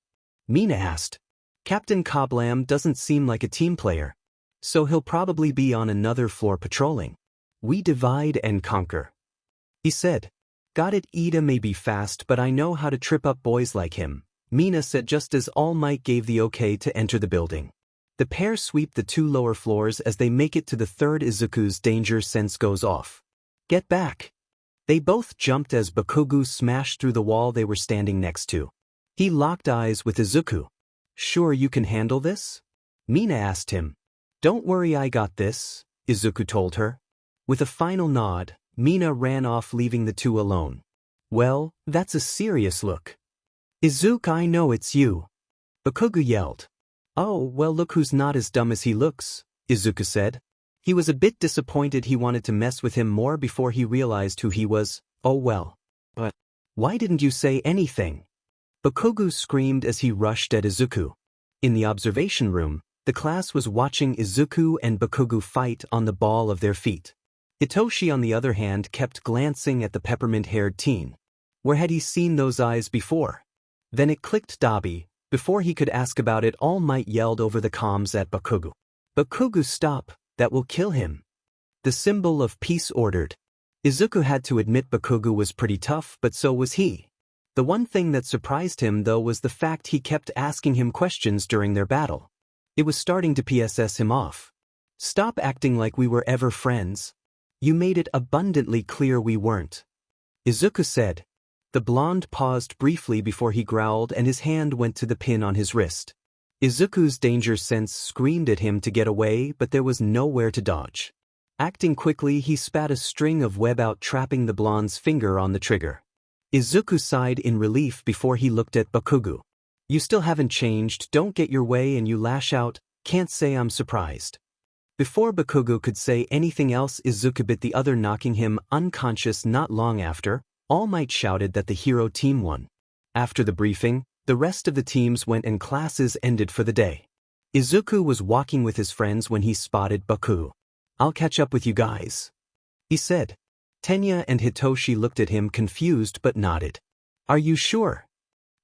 Mina asked. "Captain Coblam doesn't seem like a team player. So he'll probably be on another floor patrolling. We divide and conquer," he said. "Got it. Ida may be fast, but I know how to trip up boys like him," Mina said just as All Might gave the okay to enter the building. The pair sweep the 2 lower floors as they make it to the 3rd. Izuku's danger sense goes off. "Get back." They both jumped as Bakugu smashed through the wall they were standing next to. He locked eyes with Izuku. "Sure you can handle this?" Mina asked him. "Don't worry, I got this," Izuku told her. With a final nod, Mina ran off, leaving the two alone. "Well, that's a serious look." "Izuku, I know it's you," Bakugu yelled. "Oh, well, look who's not as dumb as he looks," Izuku said. He was a bit disappointed. He wanted to mess with him more before he realized who he was. "Oh well. But why didn't you say anything?" Bakugu screamed as he rushed at Izuku. In the observation room, the class was watching Izuku and Bakugu fight on the ball of their feet. Hitoshi, on the other hand, kept glancing at the peppermint-haired teen. Where had he seen those eyes before? Then it clicked. Dobby. Before he could ask about it, All Might yelled over the comms at Bakugu. "Bakugu, stop, that will kill him." The symbol of peace ordered. Izuku had to admit Bakugu was pretty tough, but so was he. The one thing that surprised him, though, was the fact he kept asking him questions during their battle. It was starting to piss him off. "Stop acting like we were ever friends. You made it abundantly clear we weren't," Izuku said. The blonde paused briefly before he growled, and his hand went to the pin on his wrist. Izuku's danger sense screamed at him to get away, but there was nowhere to dodge. Acting quickly, he spat a string of web out, trapping the blonde's finger on the trigger. Izuku sighed in relief before he looked at Bakugu. "You still haven't changed. Don't get your way and you lash out. Can't say I'm surprised." Before Bakugu could say anything else, Izuku bit the other, knocking him unconscious. Not long after, All Might shouted that the hero team won. After the briefing, the rest of the teams went and classes ended for the day. Izuku was walking with his friends when he spotted Bakugu. "I'll catch up with you guys," he said. Tenya and Hitoshi looked at him confused but nodded. "Are you sure?"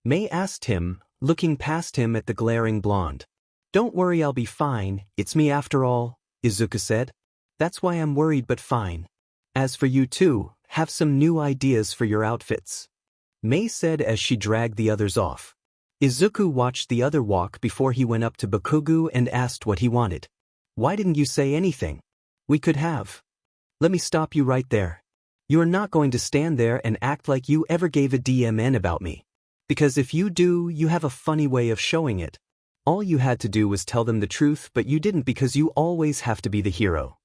Mei asked him, looking past him at the glaring blonde. "Don't worry, I'll be fine, it's me after all," Izuku said. "That's why I'm worried, but fine. As for you two, have some new ideas for your outfits," Mei said as she dragged the others off. Izuku watched the other walk before he went up to Bakugu and asked what he wanted. "Why didn't you say anything? We could have." "Let me stop you right there. You're not going to stand there and act like you ever gave a DMN about me. Because if you do, you have a funny way of showing it. All you had to do was tell them the truth, but you didn't because you always have to be the hero,"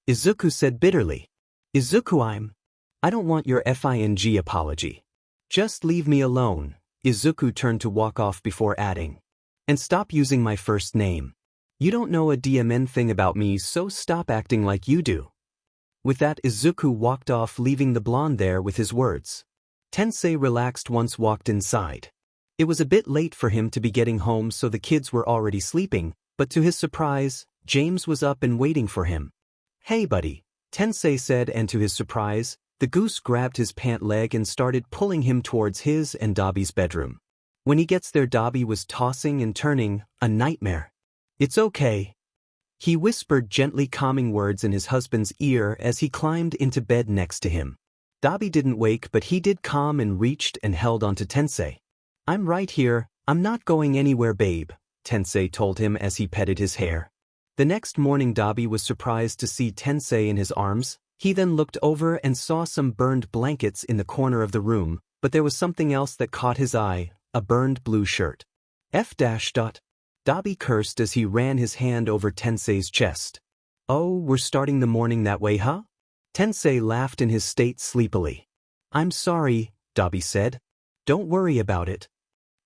Izuku said bitterly. "Izuku, I don't want your FING apology. Just leave me alone." Izuku turned to walk off before adding, "And stop using my first name. You don't know a DMN thing about me, so stop acting like you do." With that, Izuku walked off, leaving the blonde there with his words. Tensei relaxed once walked inside. It was a bit late for him to be getting home, so the kids were already sleeping, but to his surprise, James was up and waiting for him. "Hey buddy," Tensei said, and to his surprise, the goose grabbed his pant leg and started pulling him towards his and Dobby's bedroom. When he gets there, Dobby was tossing and turning, a nightmare. "It's okay," he whispered gently, calming words in his husband's ear as he climbed into bed next to him. Dobby didn't wake, but he did calm and reached and held onto Tensei. "I'm right here, I'm not going anywhere, babe," Tensei told him as he petted his hair. The next morning, Dobby was surprised to see Tensei in his arms. He then looked over and saw some burned blankets in the corner of the room, but there was something else that caught his eye, a burned blue shirt. Dobby cursed as he ran his hand over Tensei's chest. "Oh, we're starting the morning that way, huh?" Tensei laughed in his state sleepily. "I'm sorry," Dobby said. "Don't worry about it,"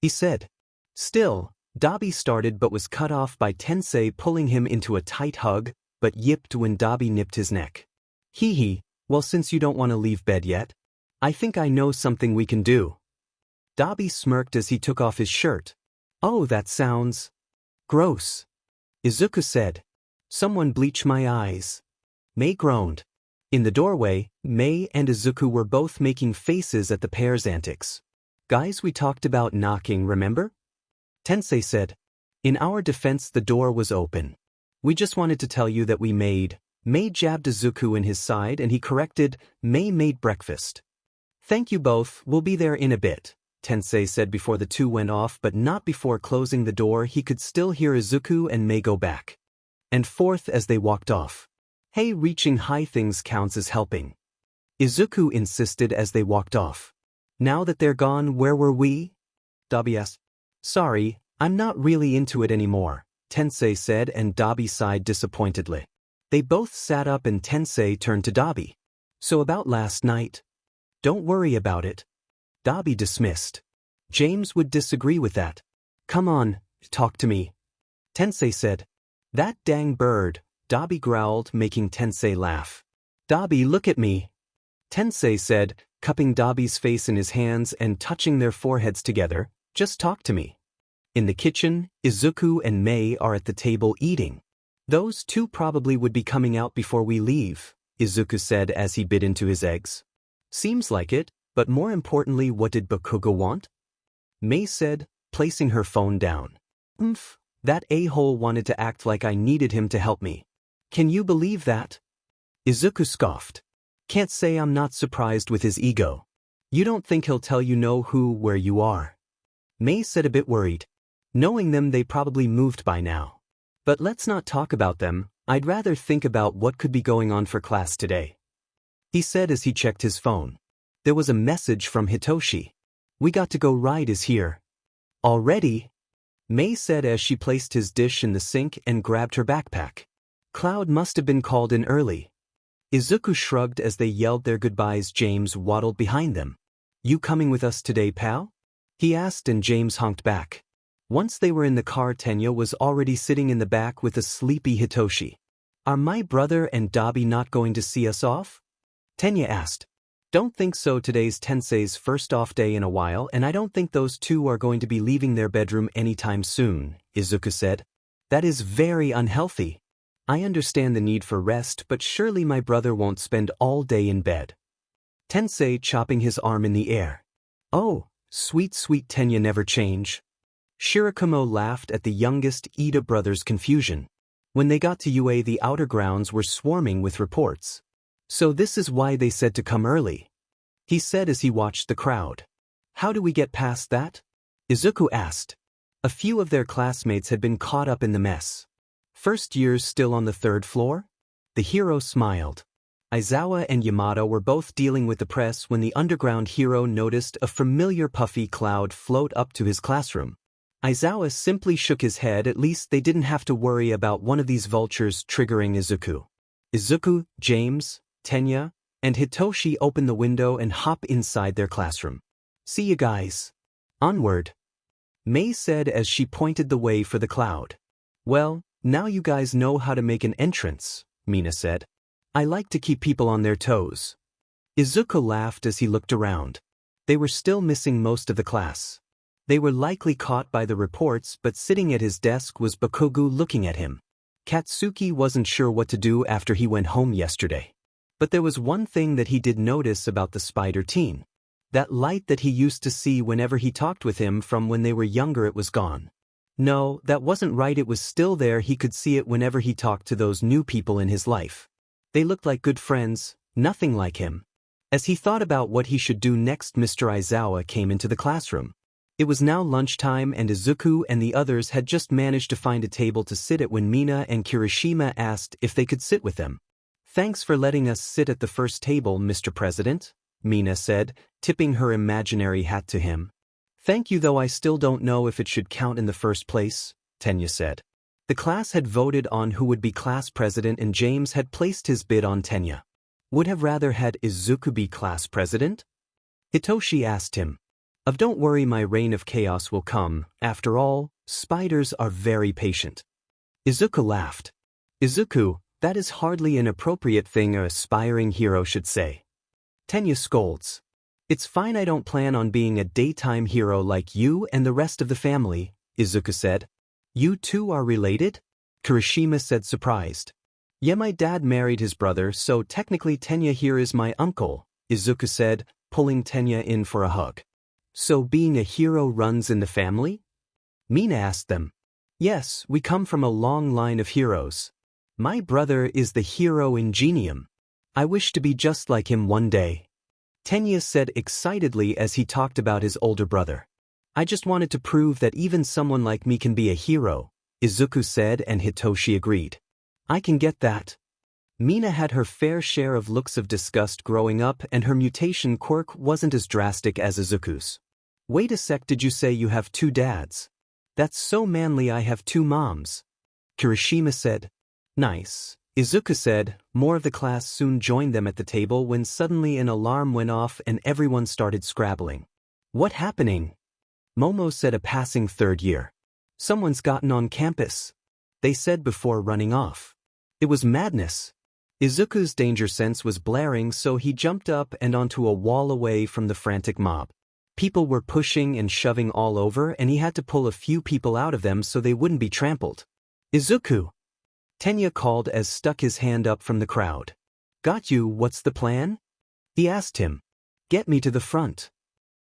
he said. Still, Dobby started but was cut off by Tensei pulling him into a tight hug, but yipped when Dobby nipped his neck. "Hee, well, since you don't want to leave bed yet, I think I know something we can do." Dobby smirked as he took off his shirt. "Oh, that sounds gross," Izuku said. "Someone bleach my eyes." Mei groaned. In the doorway, Mei and Izuku were both making faces at the pair's antics. "Guys, we talked about knocking, remember?" Tensei said. "In our defense, the door was open. We just wanted to tell you that we made." Mei jabbed Izuku in his side and he corrected, "Mei made breakfast." "Thank you both, we'll be there in a bit," Tensei said before the two went off, but not before closing the door. He could still hear Izuku and Mei go back and forth as they walked off. "Hey, reaching high things counts as helping," Izuku insisted as they walked off. "Now that they're gone, where were we?" Dobby asked. "Sorry, I'm not really into it anymore," Tensei said, and Dobby sighed disappointedly. They both sat up and Tensei turned to Dobby. "So about last night?" "Don't worry about it," Dobby dismissed. "James would disagree with that." "Come on, talk to me," Tensei said. "That dang bird," Dobby growled, making Tensei laugh. "Dobby, look at me," Tensei said, cupping Dobby's face in his hands and touching their foreheads together. "Just talk to me." In the kitchen, Izuku and Mei are at the table eating. "Those two probably would be coming out before we leave," Izuku said as he bit into his eggs. "Seems like it, but more importantly, what did Bakugu want?" Mei said, placing her phone down. That a-hole wanted to act like I needed him to help me. Can you believe that?" Izuku scoffed. "Can't say I'm not surprised with his ego. You don't think he'll tell you know who, where you are?" Mei said, a bit worried. "Knowing them, they probably moved by now. But let's not talk about them, I'd rather think about what could be going on for class today," he said as he checked his phone. There was a message from Hitoshi. "We got to go, ride is here." "Already?" Mei said as she placed his dish in the sink and grabbed her backpack. "Cloud must have been called in early." Izuku shrugged as they yelled their goodbyes. James waddled behind them. "You coming with us today, pal?" he asked, and James honked back. Once they were in the car, Tenya was already sitting in the back with a sleepy Hitoshi. Are my brother and Dobby not going to see us off? Tenya asked. Don't think so. Today's Tensei's first off day in a while, and I don't think those two are going to be leaving their bedroom anytime soon, Izuku said. That is very unhealthy. I understand the need for rest, but surely my brother won't spend all day in bed. Tensei chopping his arm in the air. Oh, sweet Tenya never change. Shirakumo laughed at the youngest Ida brother's confusion. When they got to UA, the outer grounds were swarming with reports. So this is why they said to come early, he said as he watched the crowd. How do we get past that? Izuku asked. A few of their classmates had been caught up in the mess. First years still on the third floor? The hero smiled. Aizawa and Yamato were both dealing with the press when the underground hero noticed a familiar puffy cloud float up to his classroom. Aizawa simply shook his head. At least they didn't have to worry about one of these vultures triggering Izuku. Izuku, James, Tenya, and Hitoshi open the window and hop inside their classroom. See you guys. Onward. Mei said as she pointed the way for the cloud. Well, now you guys know how to make an entrance, Mina said. I like to keep people on their toes. Izuku laughed as he looked around. They were still missing most of the class. They were likely caught by the reports, but sitting at his desk was Bakugu looking at him. Katsuki wasn't sure what to do after he went home yesterday. But there was one thing that he did notice about the spider teen. That light that he used to see whenever he talked with him from when they were younger, it was gone. No, that wasn't right, it was still there. He could see it whenever he talked to those new people in his life. They looked like good friends, nothing like him. As he thought about what he should do next, Mr. Aizawa came into the classroom. It was now lunchtime and Izuku and the others had just managed to find a table to sit at when Mina and Kirishima asked if they could sit with them. Thanks for letting us sit at the first table, Mr. President, Mina said, tipping her imaginary hat to him. Thank you, though I still don't know if it should count in the first place, Tenya said. The class had voted on who would be class president and James had placed his bid on Tenya. Would have rather had Izuku be class president? Hitoshi asked him. Don't worry, my reign of chaos will come. After all, spiders are very patient. Izuku laughed. Izuku, that is hardly an appropriate thing an aspiring hero should say. Tenya scolds. It's fine, I don't plan on being a daytime hero like you and the rest of the family, Izuku said. You two are related? Kirishima said, surprised. Yeah, my dad married his brother, so technically Tenya here is my uncle, Izuku said, pulling Tenya in for a hug. So being a hero runs in the family? Mina asked them. Yes, we come from a long line of heroes. My brother is the hero ingenium. I wish to be just like him one day. Tenya said excitedly as he talked about his older brother. I just wanted to prove that even someone like me can be a hero, Izuku said, and Hitoshi agreed. I can get that. Mina had her fair share of looks of disgust growing up, and her mutation quirk wasn't as drastic as Izuku's. Wait a sec, did you say you have two dads? That's so manly. I have two moms. Kirishima said. Nice. Izuku said. More of the class soon joined them at the table when suddenly an alarm went off and everyone started scrabbling. What happening? Momo said, a passing third year. Someone's gotten on campus, they said before running off. It was madness. Izuku's danger sense was blaring, so he jumped up and onto a wall away from the frantic mob. People were pushing and shoving all over, and he had to pull a few people out of them so they wouldn't be trampled. Izuku! Tenya called as stuck his hand up from the crowd. Got you, what's the plan? He asked him. Get me to the front,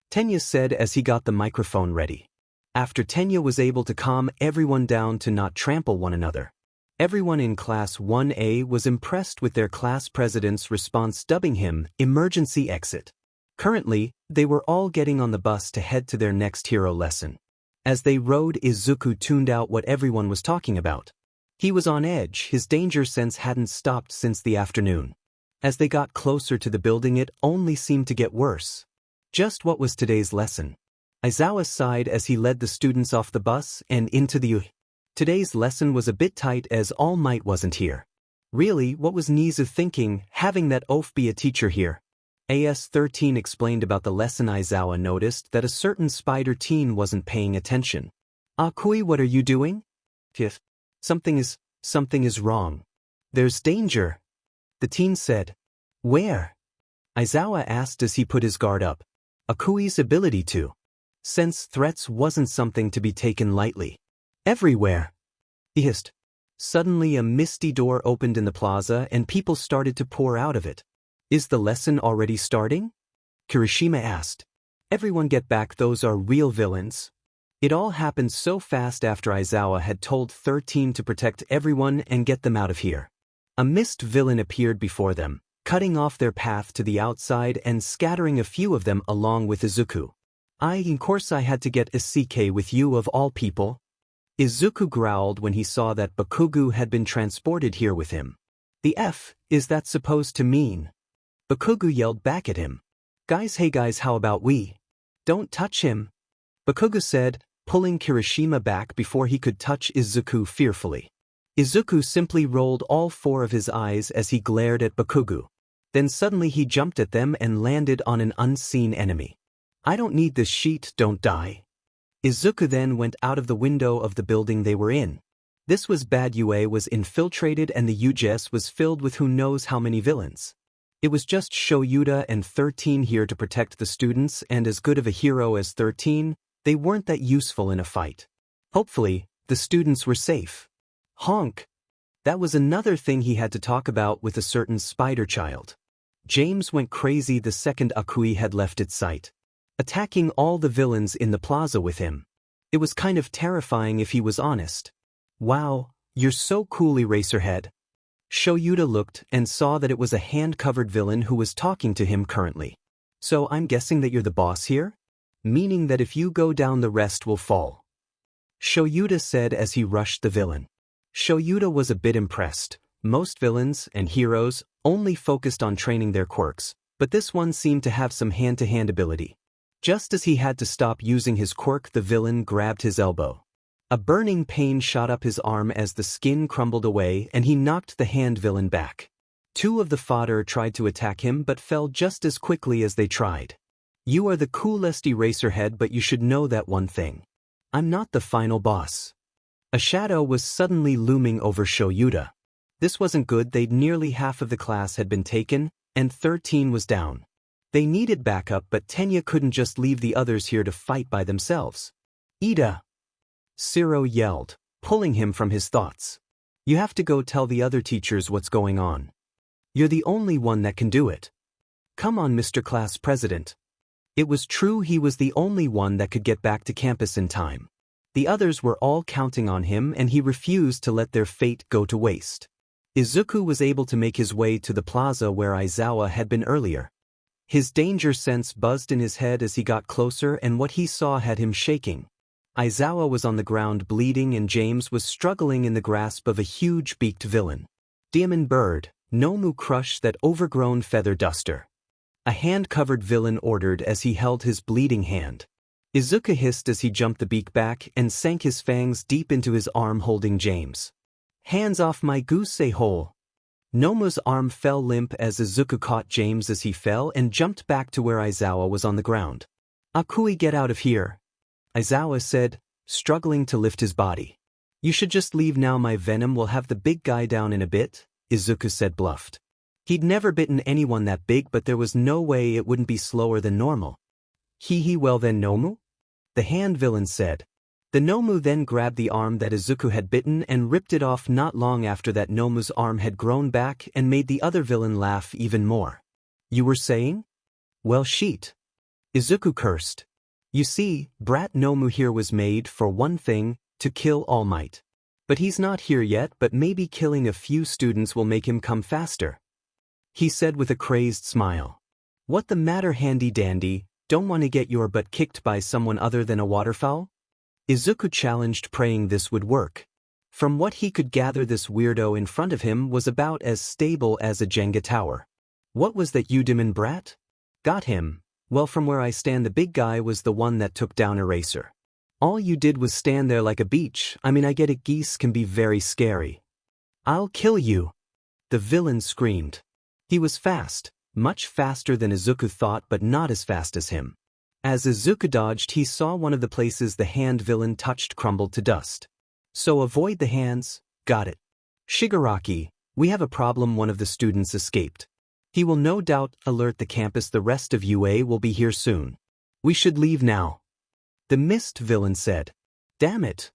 Tenya said as he got the microphone ready. After Tenya was able to calm everyone down to not trample one another. Everyone in Class 1A was impressed with their class president's response, dubbing him Emergency Exit. Currently, they were all getting on the bus to head to their next hero lesson. As they rode, Izuku tuned out what everyone was talking about. He was on edge, his danger sense hadn't stopped since the afternoon. As they got closer to the building, it only seemed to get worse. Just what was today's lesson? Aizawa sighed as he led the students off the bus and into the Today's lesson was a bit tight as All Might wasn't here. Really, what was Nizu thinking, having that oaf be a teacher here? AS-13 explained about the lesson. Aizawa noticed that a certain spider teen wasn't paying attention. Akui, what are you doing? Something is wrong. There's danger. The teen said. Where? Aizawa asked as he put his guard up. Akui's ability to sense threats wasn't something to be taken lightly. Everywhere. He hissed. Suddenly a misty door opened in the plaza and people started to pour out of it. Is the lesson already starting? Kirishima asked. Everyone get back, those are real villains. It all happened so fast after Aizawa had told 13 to protect everyone and get them out of here. A mist villain appeared before them, cutting off their path to the outside and scattering a few of them along with Izuku. Of course I had to get a CK with you of all people. Izuku growled when he saw that Bakugu had been transported here with him. The F is that supposed to mean? Bakugu yelled back at him. Guys, hey guys, how about we? Don't touch him. Bakugu said, pulling Kirishima back before he could touch Izuku fearfully. Izuku simply rolled all four of his eyes as he glared at Bakugu. Then suddenly he jumped at them and landed on an unseen enemy. I don't need this sheet, don't die. Izuku then went out of the window of the building they were in. This was bad. UA was infiltrated and the UGS was filled with who knows how many villains. It was just Shoyuta and 13 here to protect the students, and as good of a hero as 13, they weren't that useful in a fight. Hopefully, the students were safe. Honk! That was another thing he had to talk about with a certain spider child. James went crazy the second Akui had left its sight, attacking all the villains in the plaza with him. It was kind of terrifying if he was honest. Wow, you're so cool, Eraserhead. Shoyuta looked and saw that it was a hand-covered villain who was talking to him currently. So I'm guessing that you're the boss here? Meaning that if you go down the rest will fall. Shoyuta said as he rushed the villain. Shoyuta was a bit impressed. Most villains and heroes only focused on training their quirks, but this one seemed to have some hand-to-hand ability. Just as he had to stop using his quirk, the villain grabbed his elbow. A burning pain shot up his arm as the skin crumbled away and he knocked the hand villain back. Two of the fodder tried to attack him but fell just as quickly as they tried. You are the coolest Eraserhead, but you should know that one thing. I'm not the final boss. A shadow was suddenly looming over Shoyuta. This wasn't good. Nearly half of the class had been taken, and 13 was down. They needed backup, but Tenya couldn't just leave the others here to fight by themselves. Ida! Ciro yelled, pulling him from his thoughts. You have to go tell the other teachers what's going on. You're the only one that can do it. Come on, Mr. Class President. It was true, he was the only one that could get back to campus in time. The others were all counting on him and he refused to let their fate go to waste. Izuku was able to make his way to the plaza where Aizawa had been earlier. His danger sense buzzed in his head as he got closer, and what he saw had him shaking. Aizawa was on the ground bleeding and James was struggling in the grasp of a huge beaked villain. Demon Bird, Nomu, crush that overgrown feather duster. A hand-covered villain ordered as he held his bleeding hand. Izuku hissed as he jumped the beak back and sank his fangs deep into his arm, holding James. Hands off my goose hole. Nomu's arm fell limp as Izuku caught James as he fell and jumped back to where Aizawa was on the ground. Akui, get out of here. Aizawa said, struggling to lift his body. You should just leave now, my venom will have the big guy down in a bit, Izuku said, bluffed. He'd never bitten anyone that big, but there was no way it wouldn't be slower than normal. Well then, Nomu? The hand villain said. The Nomu then grabbed the arm that Izuku had bitten and ripped it off. Not long after that, Nomu's arm had grown back and made the other villain laugh even more. You were saying? Well, sheet. Izuku cursed. You see, Brat Nomu here was made, for one thing, to kill All Might. But he's not here yet, but maybe killing a few students will make him come faster. He said with a crazed smile. What the matter, handy dandy, don't want to get your butt kicked by someone other than a waterfowl? Izuku challenged, praying this would work. From what he could gather, this weirdo in front of him was about as stable as a Jenga tower. What was that, you demon brat? Got him. Well, from where I stand, the big guy was the one that took down Eraser. All you did was stand there like a beach. I mean, I get it, geese can be very scary. I'll kill you. The villain screamed. He was fast, much faster than Izuku thought, but not as fast as him. As Izuku dodged, he saw one of the places the hand villain touched crumbled to dust. So avoid the hands, got it. Shigaraki, We have a problem, one of the students escaped. He will no doubt alert the campus, the rest of UA will be here soon. We should leave now. The mist villain said. Damn it.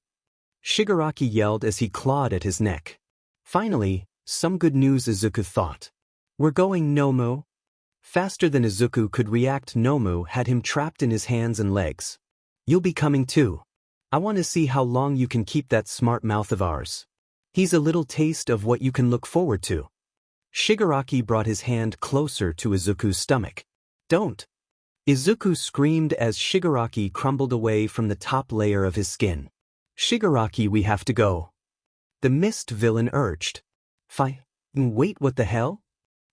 Shigaraki yelled as he clawed at his neck. Finally, some good news, Izuku thought. We're going, Nomu. Faster than Izuku could react, Nomu had him trapped in his hands and legs. You'll be coming too. I want to see how long you can keep that smart mouth of ours. He's a little taste of what you can look forward to. Shigaraki brought his hand closer to Izuku's stomach. Don't. Izuku screamed as Shigaraki crumbled away from the top layer of his skin. Shigaraki, we have to go. The mist villain urged. Wait, what the hell?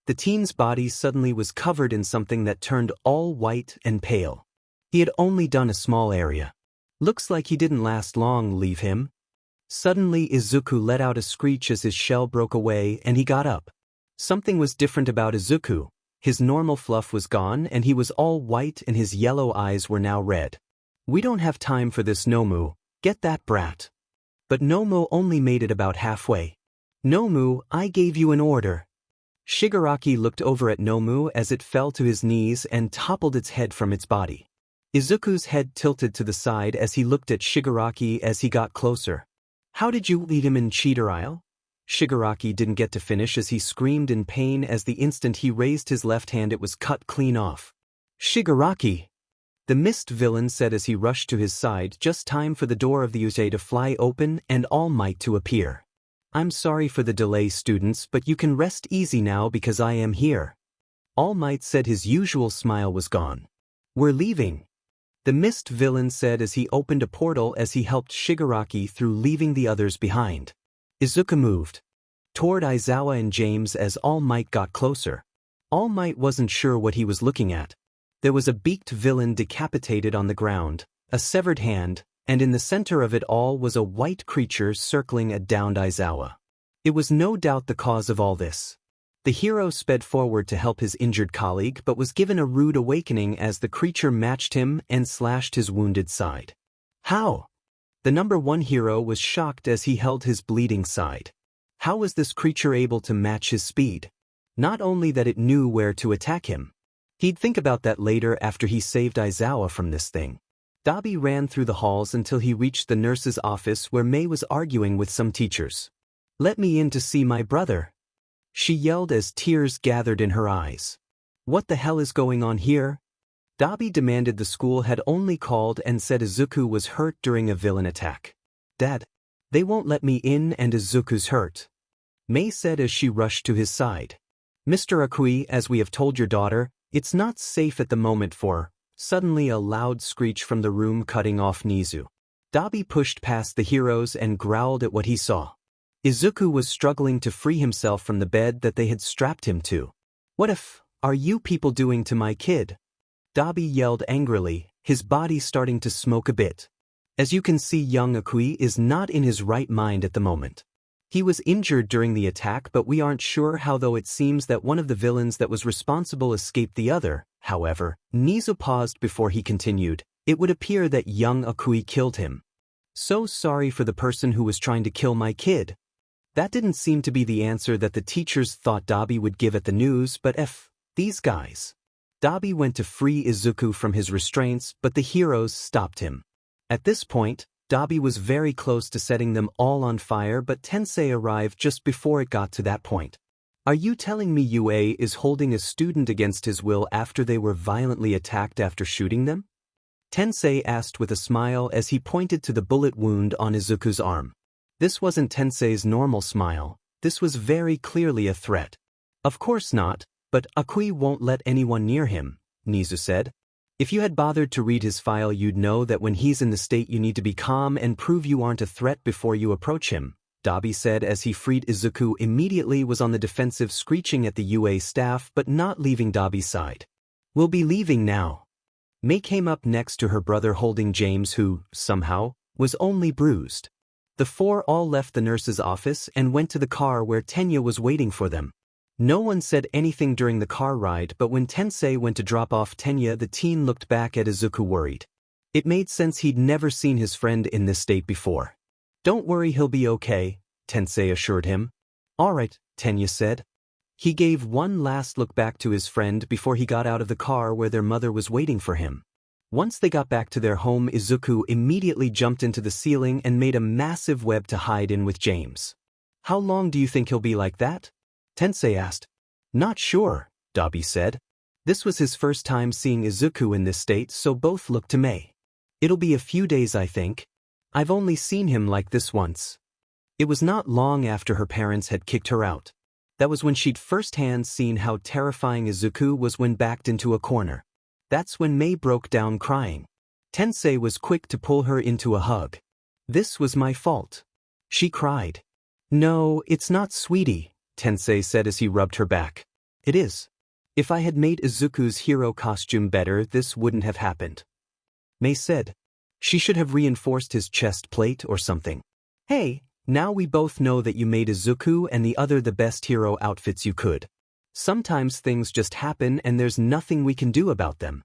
The teen's body suddenly was covered in something that turned all white and pale. He had only done a small area. Looks like he didn't last long, leave him. Suddenly Izuku let out a screech as his shell broke away and he got up. Something was different about Izuku. His normal fluff was gone and he was all white and his yellow eyes were now red. We don't have time for this, Nomu. Get that brat. But Nomu only made it about halfway. Nomu, I gave you an order. Shigaraki looked over at Nomu as it fell to his knees and toppled its head from its body. Izuku's head tilted to the side as he looked at Shigaraki as he got closer. How did you lead him in cheater aisle? Shigaraki didn't get to finish as he screamed in pain as the instant he raised his left hand it was cut clean off. Shigaraki! The mist villain said as he rushed to his side, just time for the door of the Uze to fly open and All Might to appear. I'm sorry for the delay, students, but you can rest easy now because I am here. All Might said, his usual smile was gone. We're leaving. The mist villain said as he opened a portal as he helped Shigaraki through, leaving the others behind. Izuku moved toward Aizawa and James as All Might got closer. All Might wasn't sure what he was looking at. There was a beaked villain decapitated on the ground, a severed hand, and in the center of it all was a white creature circling a downed Aizawa. It was no doubt the cause of all this. The hero sped forward to help his injured colleague but was given a rude awakening as the creature matched him and slashed his wounded side. How? The number one hero was shocked as he held his bleeding side. How was this creature able to match his speed? Not only that it knew where to attack him. He'd think about that later after he saved Aizawa from this thing. Dobby ran through the halls until he reached the nurse's office where May was arguing with some teachers. Let me in to see my brother. She yelled as tears gathered in her eyes. What the hell is going on here? Dobby demanded. The school had only called and said Izuku was hurt during a villain attack. Dad, they won't let me in and Izuku's hurt. May said as she rushed to his side. Mr. Akui, as we have told your daughter, it's not safe at the moment for. Suddenly a loud screech from the room cutting off Nizu. Dobby pushed past the heroes and growled at what he saw. Izuku was struggling to free himself from the bed that they had strapped him to. What are you people doing to my kid? Dobby yelled angrily, his body starting to smoke a bit. As you can see, young Akui is not in his right mind at the moment. He was injured during the attack, but we aren't sure how, though it seems that one of the villains that was responsible escaped the other. However, Nizu paused before he continued. It would appear that young Akui killed him. So sorry for the person who was trying to kill my kid. That didn't seem to be the answer that the teachers thought Dobby would give at the news, but these guys. Dobby went to free Izuku from his restraints, but the heroes stopped him. At this point, Dobby was very close to setting them all on fire, but Tensei arrived just before it got to that point. Are you telling me UA is holding a student against his will after they were violently attacked after shooting them? Tensei asked with a smile as he pointed to the bullet wound on Izuku's arm. This wasn't Tensei's normal smile. This was very clearly a threat. Of course not, but Akui won't let anyone near him, Nizu said. If you had bothered to read his file, you'd know that when he's in the state you need to be calm and prove you aren't a threat before you approach him, Dobby said as he freed Izuku. Immediately was on the defensive, screeching at the UA staff but not leaving Dobby's side. We'll be leaving now. May came up next to her brother holding James, who, somehow, was only bruised. The four all left the nurse's office and went to the car where Tenya was waiting for them. No one said anything during the car ride, but when Tensei went to drop off Tenya, the teen looked back at Izuku worried. It made sense, he'd never seen his friend in this state before. Don't worry, he'll be okay, Tensei assured him. Alright, Tenya said. He gave one last look back to his friend before he got out of the car where their mother was waiting for him. Once they got back to their home, Izuku immediately jumped into the ceiling and made a massive web to hide in with James. How long do you think he'll be like that? Tensei asked. Not sure, Dobby said. This was his first time seeing Izuku in this state, so both looked to Mei. It'll be a few days, I think. I've only seen him like this once. It was not long after her parents had kicked her out. That was when she'd firsthand seen how terrifying Izuku was when backed into a corner. That's when Mei broke down crying. Tensei was quick to pull her into a hug. This was my fault. She cried. No, it's not, sweetie, Tensei said as he rubbed her back. It is. If I had made Izuku's hero costume better, this wouldn't have happened. Mei said. She should have reinforced his chest plate or something. Hey, now we both know that you made Izuku and the other the best hero outfits you could. Sometimes things just happen and there's nothing we can do about them.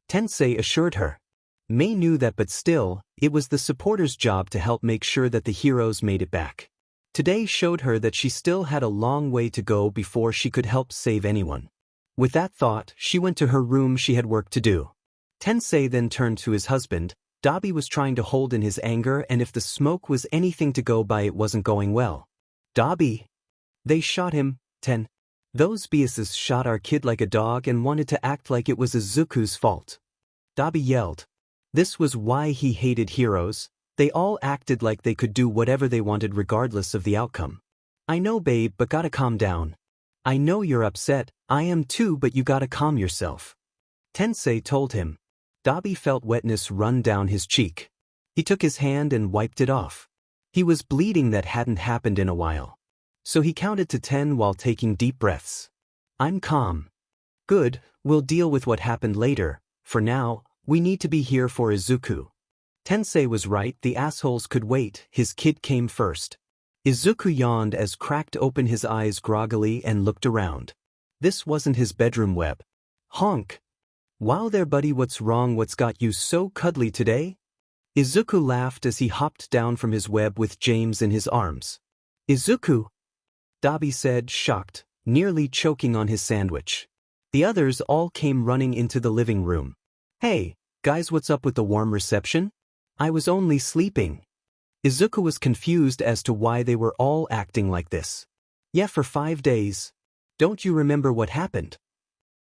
Tensei assured her. Mei knew that, but still, it was the supporters' job to help make sure that the heroes made it back. Today showed her that she still had a long way to go before she could help save anyone. With that thought, she went to her room. She had work to do. Tensei then turned to his husband. Dobby was trying to hold in his anger, and if the smoke was anything to go by, it wasn't going well. Dobby! They shot him, Those biases shot our kid like a dog and wanted to act like it was Izuku's fault. Dobby yelled. This was why he hated heroes. They all acted like they could do whatever they wanted regardless of the outcome. I know, babe, but gotta calm down. I know you're upset, I am too, but you gotta calm yourself. Tensei told him. Dobby felt wetness run down his cheek. He took his hand and wiped it off. He was bleeding. That hadn't happened in a while. So he counted to 10 while taking deep breaths. I'm calm. Good, we'll deal with what happened later. For now, we need to be here for Izuku. Tensei was right, the assholes could wait, his kid came first. Izuku yawned as cracked open his eyes groggily and looked around. This wasn't his bedroom web. Honk. Wow there, buddy, what's wrong? What's got you so cuddly today? Izuku laughed as he hopped down from his web with James in his arms. Izuku? Dobby said, shocked, nearly choking on his sandwich. The others all came running into the living room. Hey, guys, what's up with the warm reception? I was only sleeping. Izuku was confused as to why they were all acting like this. Yeah, for 5 days. Don't you remember what happened?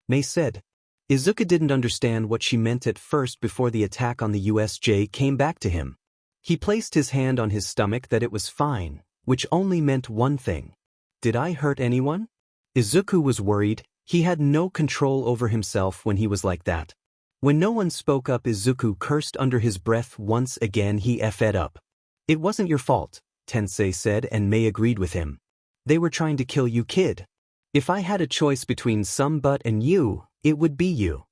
Mei said. Izuku didn't understand what she meant at first before the attack on the USJ came back to him. He placed his hand on his stomach that it was fine, which only meant one thing. Did I hurt anyone? Izuku was worried. He had no control over himself when he was like that. When no one spoke up, Izuku cursed under his breath once again. He effed up. It wasn't your fault, Tensei said, and Mei agreed with him. They were trying to kill you, kid. If I had a choice between some butt and you, it would be you.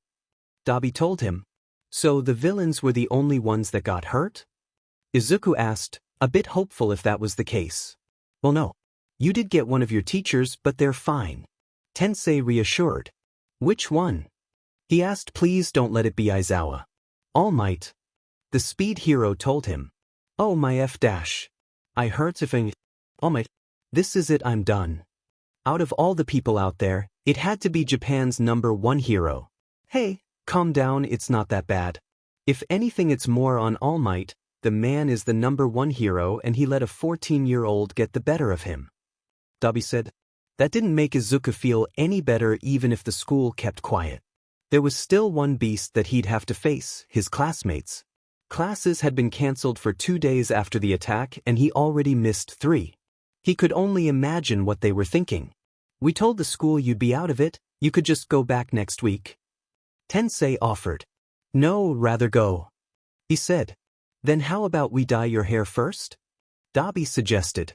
Dobby told him. So the villains were the only ones that got hurt? Izuku asked, a bit hopeful if that was the case. Well, no. You did get one of your teachers, but they're fine. Tensei reassured. Which one? He asked. Please don't let it be Aizawa. All Might. The speed hero told him. Oh my F dash. I hurt if All Might. This is it, I'm done. Out of all the people out there, it had to be Japan's #1 hero. Hey, calm down, it's not that bad. If anything, it's more on All Might. The man is the #1 hero and he let a 14-year-old get the better of him. Dobby said. That didn't make Izuku feel any better even if the school kept quiet. There was still one beast that he'd have to face, his classmates. Classes had been cancelled for 2 days after the attack and he already missed 3. He could only imagine what they were thinking. We told the school you'd be out of it, you could just go back next week. Tensei offered. No, rather go. He said. Then how about we dye your hair first? Dobby suggested.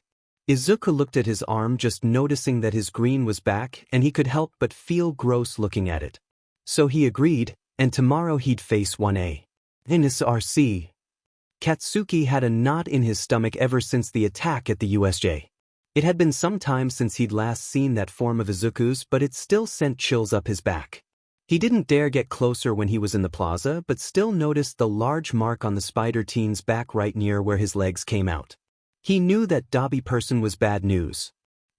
Izuku looked at his arm, just noticing that his green was back and he could help but feel gross looking at it. So he agreed, and tomorrow he'd face 1A. In his RC. Katsuki had a knot in his stomach ever since the attack at the USJ. It had been some time since he'd last seen that form of Izuku's, but it still sent chills up his back. He didn't dare get closer when he was in the plaza, but still noticed the large mark on the spider teen's back right near where his legs came out. He knew that Dobby person was bad news.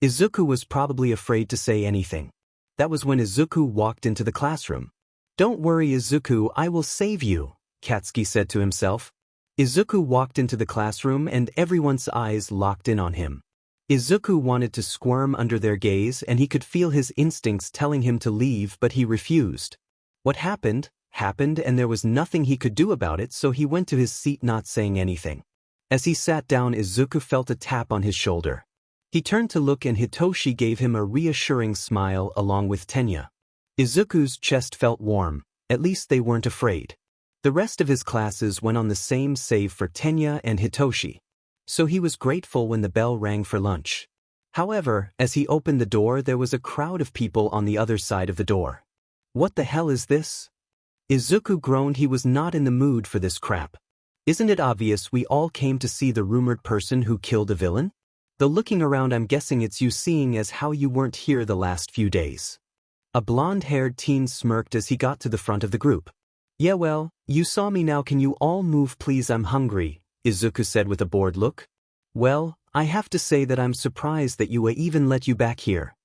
Izuku was probably afraid to say anything. That was when Izuku walked into the classroom. "Don't worry, Izuku, I will save you," Katsuki said to himself. Izuku walked into the classroom and everyone's eyes locked in on him. Izuku wanted to squirm under their gaze and he could feel his instincts telling him to leave, but he refused. What happened, and there was nothing he could do about it, so he went to his seat not saying anything. As he sat down, Izuku felt a tap on his shoulder. He turned to look and Hitoshi gave him a reassuring smile along with Tenya. Izuku's chest felt warm, at least they weren't afraid. The rest of his classes went on the same save for Tenya and Hitoshi. So he was grateful when the bell rang for lunch. However, as he opened the door there was a crowd of people on the other side of the door. "What the hell is this?" Izuku groaned. He was not in the mood for this crap. "Isn't it obvious we all came to see the rumored person who killed a villain? Though looking around I'm guessing it's you, seeing as how you weren't here the last few days." A blonde-haired teen smirked as he got to the front of the group. "Yeah, well, you saw me now, can you all move please, I'm hungry," Izuku said with a bored look. "Well, I have to say that I'm surprised that Yua even let you back here,"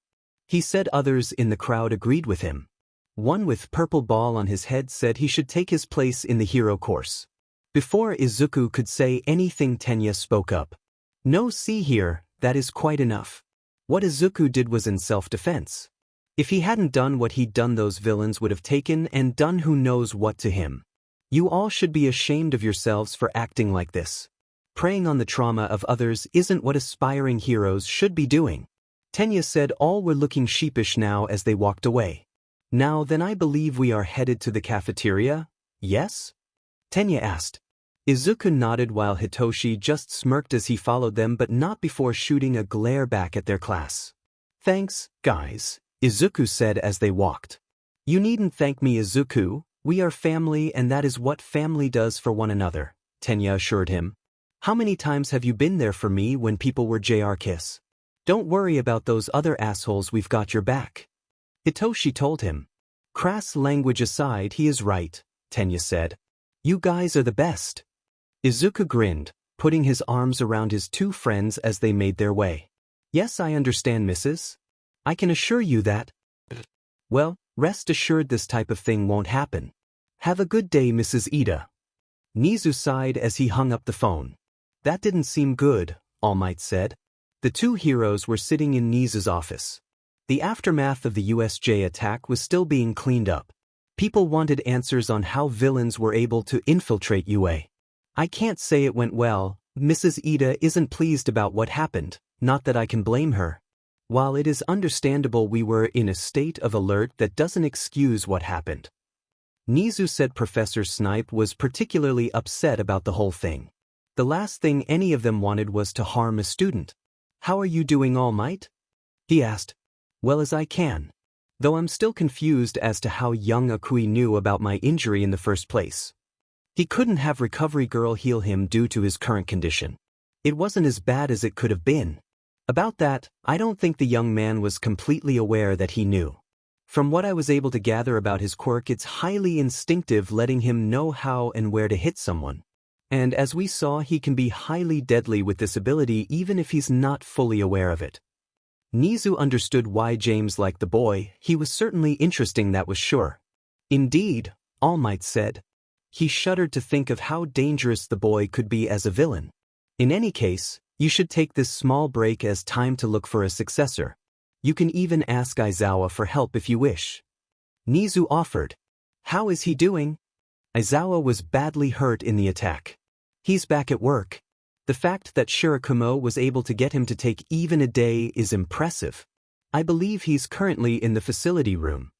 he said. Others in the crowd agreed with him. One with purple ball on his head said he should take his place in the hero course. Before Izuku could say anything, Tenya spoke up. "No, see here, that is quite enough." What Izuku did was in self-defense. If he hadn't done what he'd done, those villains would have taken and done who knows what to him. "You all should be ashamed of yourselves for acting like this. Preying on the trauma of others isn't what aspiring heroes should be doing," Tenya said. All were looking sheepish now as they walked away. "Now then, I believe we are headed to the cafeteria, yes?" Tenya asked. Izuku nodded while Hitoshi just smirked as he followed them, but not before shooting a glare back at their class. "Thanks, guys," Izuku said as they walked. "You needn't thank me, Izuku, we are family and that is what family does for one another," Tenya assured him. "How many times have you been there for me when people were Jr. Kiss? Don't worry about those other assholes, we've got your back," Hitoshi told him. "Crass language aside, he is right," Tenya said. "You guys are the best." Izuku grinned, putting his arms around his two friends as they made their way. "Yes, I understand, Mrs. I can assure you that. Well, rest assured this type of thing won't happen. Have a good day, Mrs. Ida." Nizu sighed as he hung up the phone. "That didn't seem good," All Might said. The two heroes were sitting in Nizu's office. The aftermath of the USJ attack was still being cleaned up. People wanted answers on how villains were able to infiltrate UA. "I can't say it went well. Mrs. Ida isn't pleased about what happened, not that I can blame her. While it is understandable, we were in a state of alert that doesn't excuse what happened." Nizu said Professor Snipe was particularly upset about the whole thing. The last thing any of them wanted was to harm a student. "How are you doing, All Might?" he asked. "Well, as I can. Though I'm still confused as to how young Akui knew about my injury in the first place. He couldn't have Recovery Girl heal him due to his current condition. It wasn't as bad as it could have been. About that, I don't think the young man was completely aware that he knew. From what I was able to gather about his quirk, it's highly instinctive, letting him know how and where to hit someone. And as we saw, he can be highly deadly with this ability even if he's not fully aware of it." Nizu understood why James liked the boy. He was certainly interesting, that was sure. "Indeed," All Might said. He shuddered to think of how dangerous the boy could be as a villain. "In any case, you should take this small break as time to look for a successor. You can even ask Aizawa for help if you wish," Nizu offered. "How is he doing?" Aizawa was badly hurt in the attack. "He's back at work. The fact that Shirakumo was able to get him to take even a day is impressive. I believe he's currently in the facility room,"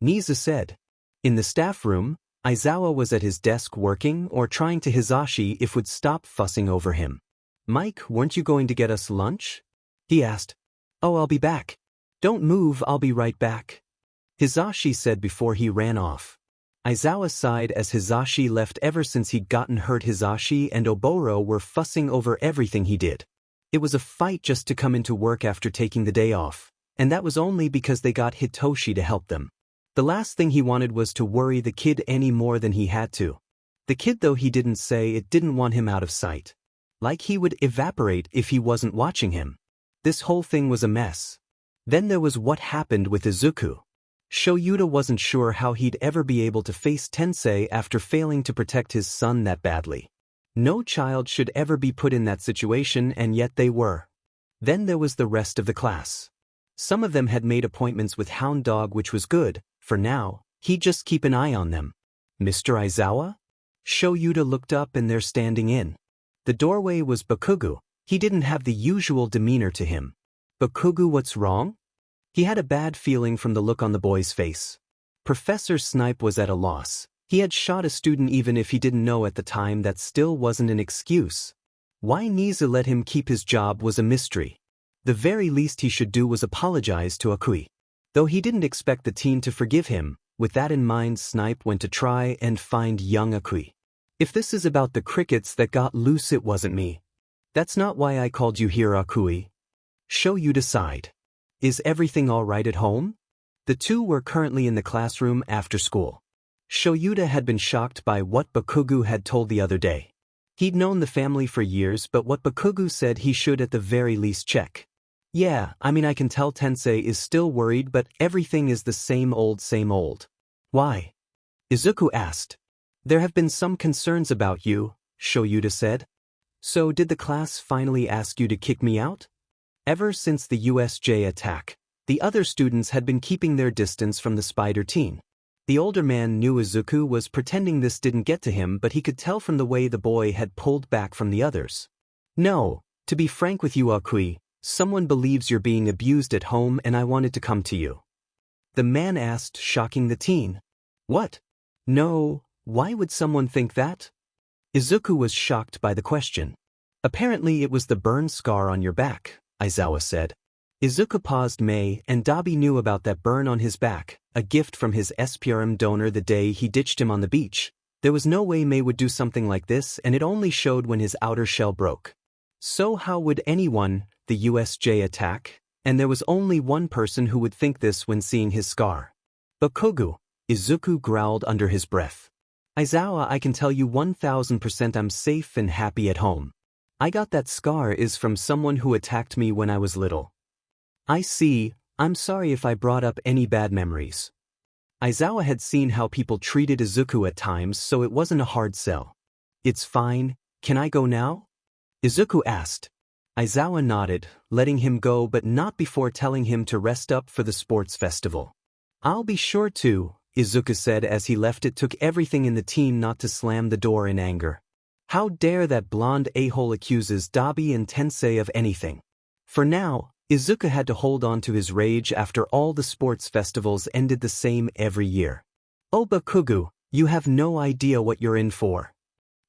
Nizu said. In the staff room, Aizawa was at his desk working or trying to Hisashi if would stop fussing over him. "Mike, weren't you going to get us lunch?" he asked. "Oh, I'll be back. Don't move, I'll be right back," Hisashi said before he ran off. Aizawa sighed as Hisashi left. Ever since he'd gotten hurt, Hisashi and Oboro were fussing over everything he did. It was a fight just to come into work after taking the day off, and that was only because they got Hitoshi to help them. The last thing he wanted was to worry the kid any more than he had to. The kid, though he didn't say it, didn't want him out of sight. Like he would evaporate if he wasn't watching him. This whole thing was a mess. Then there was what happened with Izuku. Shoyuta wasn't sure how he'd ever be able to face Tensei after failing to protect his son that badly. No child should ever be put in that situation, and yet they were. Then there was the rest of the class. Some of them had made appointments with Hound Dog, which was good. For now, he'd just keep an eye on them. Mr. Aizawa? Shoyuta looked up and there standing in the doorway was Bakugu. He didn't have the usual demeanor to him. Bakugu, what's wrong? He had a bad feeling from the look on the boy's face. Professor Snipe was at a loss. He had shot a student even if he didn't know at the time. That still wasn't an excuse. Why Nizu let him keep his job was a mystery. The very least he should do was apologize to Akui. Though he didn't expect the teen to forgive him, with that in mind Snipe went to try and find young Akui. If this is about the crickets that got loose, it wasn't me. That's not why I called you here, Akui. Shoyuta sighed. Is everything all right at home? The two were currently in the classroom after school. Shoyuta had been shocked by what Bakugu had told the other day. He'd known the family for years, but what Bakugu said he should at the very least check. Yeah, I mean I can tell Tensei is still worried, but everything is the same old same old. Why? Izuku asked. There have been some concerns about you, Shoyuta said. So did the class finally ask you to kick me out? Ever since the USJ attack, the other students had been keeping their distance from the spider teen. The older man knew Izuku was pretending this didn't get to him, but he could tell from the way the boy had pulled back from the others. No, to be frank with you, Akui, someone believes you're being abused at home and I wanted to come to you. The man asked, shocking the teen. What? No, why would someone think that? Izuku was shocked by the question. Apparently it was the burn scar on your back, Aizawa said. Izuku paused. May and Dobby knew about that burn on his back, a gift from his SPRM donor the day he ditched him on the beach. There was no way May would do something like this, and it only showed when his outer shell broke. So how would anyone, the USJ attack? And there was only one person who would think this when seeing his scar. Bakugu, Izuku growled under his breath. Aizawa, I can tell you 1000% I'm safe and happy at home. I got that scar is from someone who attacked me when I was little. I see, I'm sorry if I brought up any bad memories. Aizawa had seen how people treated Izuku at times, so it wasn't a hard sell. It's fine, can I go now? Izuku asked. Aizawa nodded, letting him go but not before telling him to rest up for the sports festival. I'll be sure to, Izuku said as he left. It took everything in the team not to slam the door in anger. How dare that blonde a-hole accuses Dobby and Tensei of anything. For now, Izuku had to hold on to his rage after all the sports festivals ended the same every year. Oh Bakugu, you have no idea what you're in for.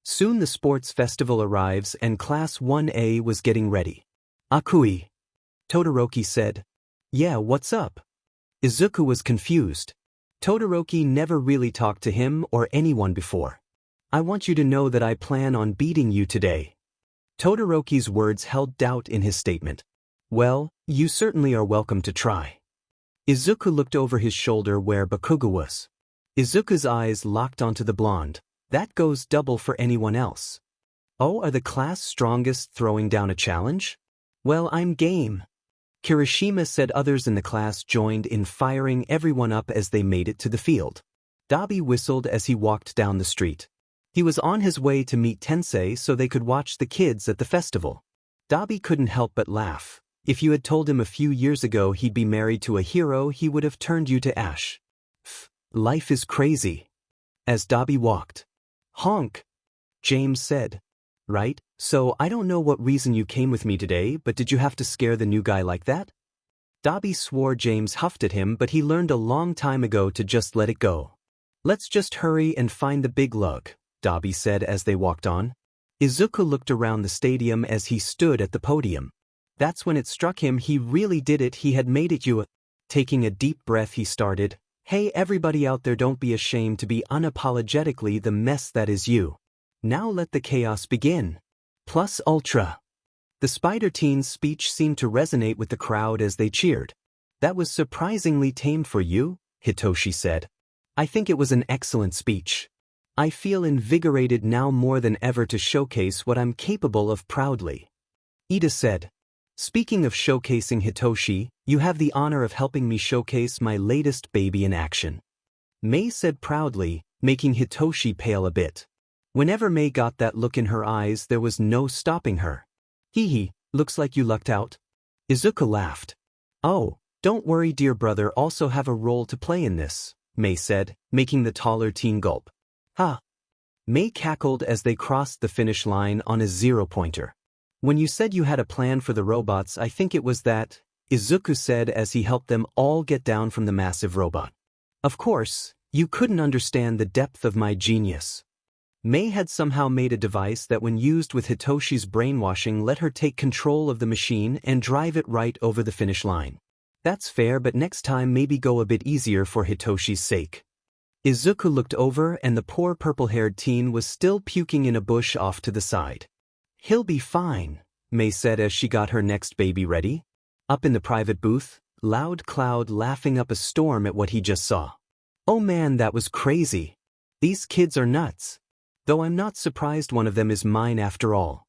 Soon the sports festival arrives and Class 1A was getting ready. Akui. Todoroki said. Yeah, what's up? Izuku was confused. Todoroki never really talked to him or anyone before. I want you to know that I plan on beating you today. Todoroki's words held doubt in his statement. Well, you certainly are welcome to try. Izuku looked over his shoulder where Bakugu was. Izuku's eyes locked onto the blonde. That goes double for anyone else. Oh, are the class strongest throwing down a challenge? Well, I'm game. Kirishima said. Others in the class joined in firing everyone up as they made it to the field. Dobby whistled as he walked down the street. He was on his way to meet Tensei so they could watch the kids at the festival. Dobby couldn't help but laugh. If you had told him a few years ago he'd be married to a hero, he would have turned you to ash. Life is crazy. As Dobby walked. Honk. James said. Right, so I don't know what reason you came with me today, but did you have to scare the new guy like that? Dobby swore James huffed at him, but he learned a long time ago to just let it go. Let's just hurry and find the big lug, Dobby said as they walked on. Izuku looked around the stadium as he stood at the podium. That's when it struck him he really did it. He had made it. Taking a deep breath he started. Hey everybody out there, don't be ashamed to be unapologetically the mess that is you. Now let the chaos begin. Plus ultra. The Spider Teen's speech seemed to resonate with the crowd as they cheered. That was surprisingly tame for you, Hitoshi said. I think it was an excellent speech. I feel invigorated now more than ever to showcase what I'm capable of proudly. Ida said. Speaking of showcasing Hitoshi, you have the honor of helping me showcase my latest baby in action. Mei said proudly, making Hitoshi pale a bit. Whenever Mei got that look in her eyes, there was no stopping her. Hee, looks like you lucked out. Izuku laughed. Oh, don't worry dear brother, also have a role to play in this, Mei said, making the taller teen gulp. Ha! Mei cackled as they crossed the finish line on a 0-pointer. When you said you had a plan for the robots, I think it was that, Izuku said as he helped them all get down from the massive robot. Of course, you couldn't understand the depth of my genius. Mei had somehow made a device that when used with Hitoshi's brainwashing let her take control of the machine and drive it right over the finish line. That's fair, but next time maybe go a bit easier for Hitoshi's sake. Izuku looked over and the poor purple-haired teen was still puking in a bush off to the side. He'll be fine, Mei said as she got her next baby ready. Up in the private booth, Loud Cloud laughing up a storm at what he just saw. Oh man, that was crazy. These kids are nuts. Though I'm not surprised one of them is mine after all.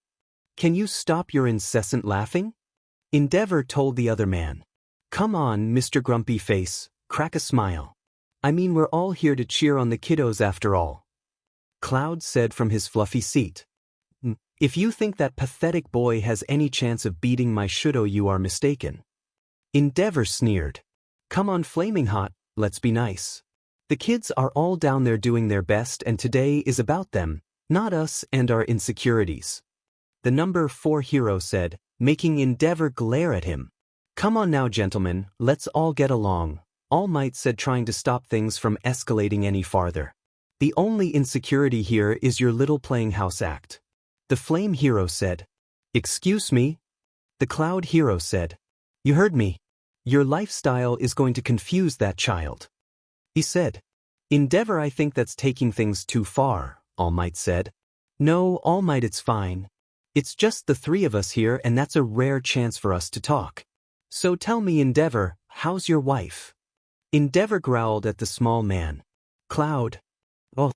Can you stop your incessant laughing? Endeavor told the other man. Come on, Mr. Grumpy Face, crack a smile. I mean, we're all here to cheer on the kiddos after all. Cloud said from his fluffy seat. If you think that pathetic boy has any chance of beating my Shudo, you are mistaken. Endeavor sneered. Come on, Flaming Hot, let's be nice. The kids are all down there doing their best and today is about them, not us and our insecurities. The number 4 hero said, making Endeavor glare at him. Come on now gentlemen, let's all get along, All Might said, trying to stop things from escalating any farther. The only insecurity here is your little playing house act. The Flame Hero said. Excuse me? The Cloud Hero said. You heard me. Your lifestyle is going to confuse that child. He said. Endeavor, I think that's taking things too far, All Might said. No, All Might, it's fine. It's just the 3 of us here and that's a rare chance for us to talk. So tell me, Endeavor, how's your wife? Endeavor growled at the small man. Cloud. Oh,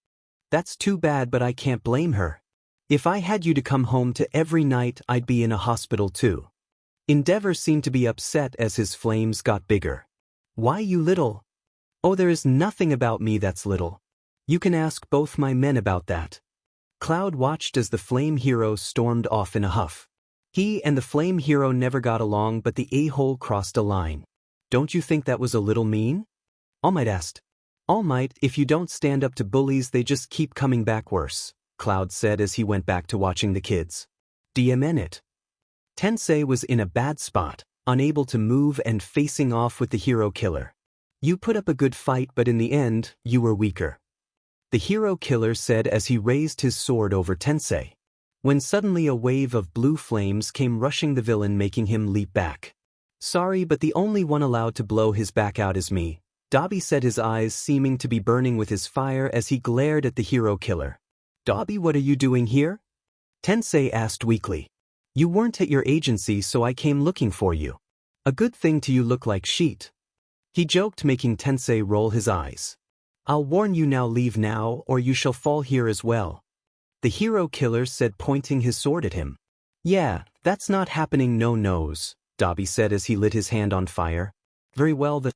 that's too bad, but I can't blame her. If I had you to come home to every night, I'd be in a hospital too. Endeavor seemed to be upset as his flames got bigger. Why, you little? Oh, there is nothing about me that's little. You can ask both my men about that. Cloud watched as the Flame Hero stormed off in a huff. He and the Flame Hero never got along, but the a-hole crossed a line. Don't you think that was a little mean? All Might asked. All Might, if you don't stand up to bullies, they just keep coming back worse, Cloud said as he went back to watching the kids. DMN it. Tensei was in a bad spot, unable to move and facing off with the hero killer. You put up a good fight, but in the end, you were weaker. The hero killer said as he raised his sword over Tensei. When suddenly a wave of blue flames came rushing the villain, making him leap back. Sorry, but the only one allowed to blow his back out is me, Dobby said, his eyes seeming to be burning with his fire as he glared at the hero killer. Dobby, what are you doing here? Tensei asked weakly. You weren't at your agency, so I came looking for you. A good thing to you look like sheet. He joked, making Tensei roll his eyes. I'll warn you now, leave now or you shall fall here as well. The hero killer said, pointing his sword at him. Yeah, that's not happening, no nose, Dobby said as he lit his hand on fire. Very well, the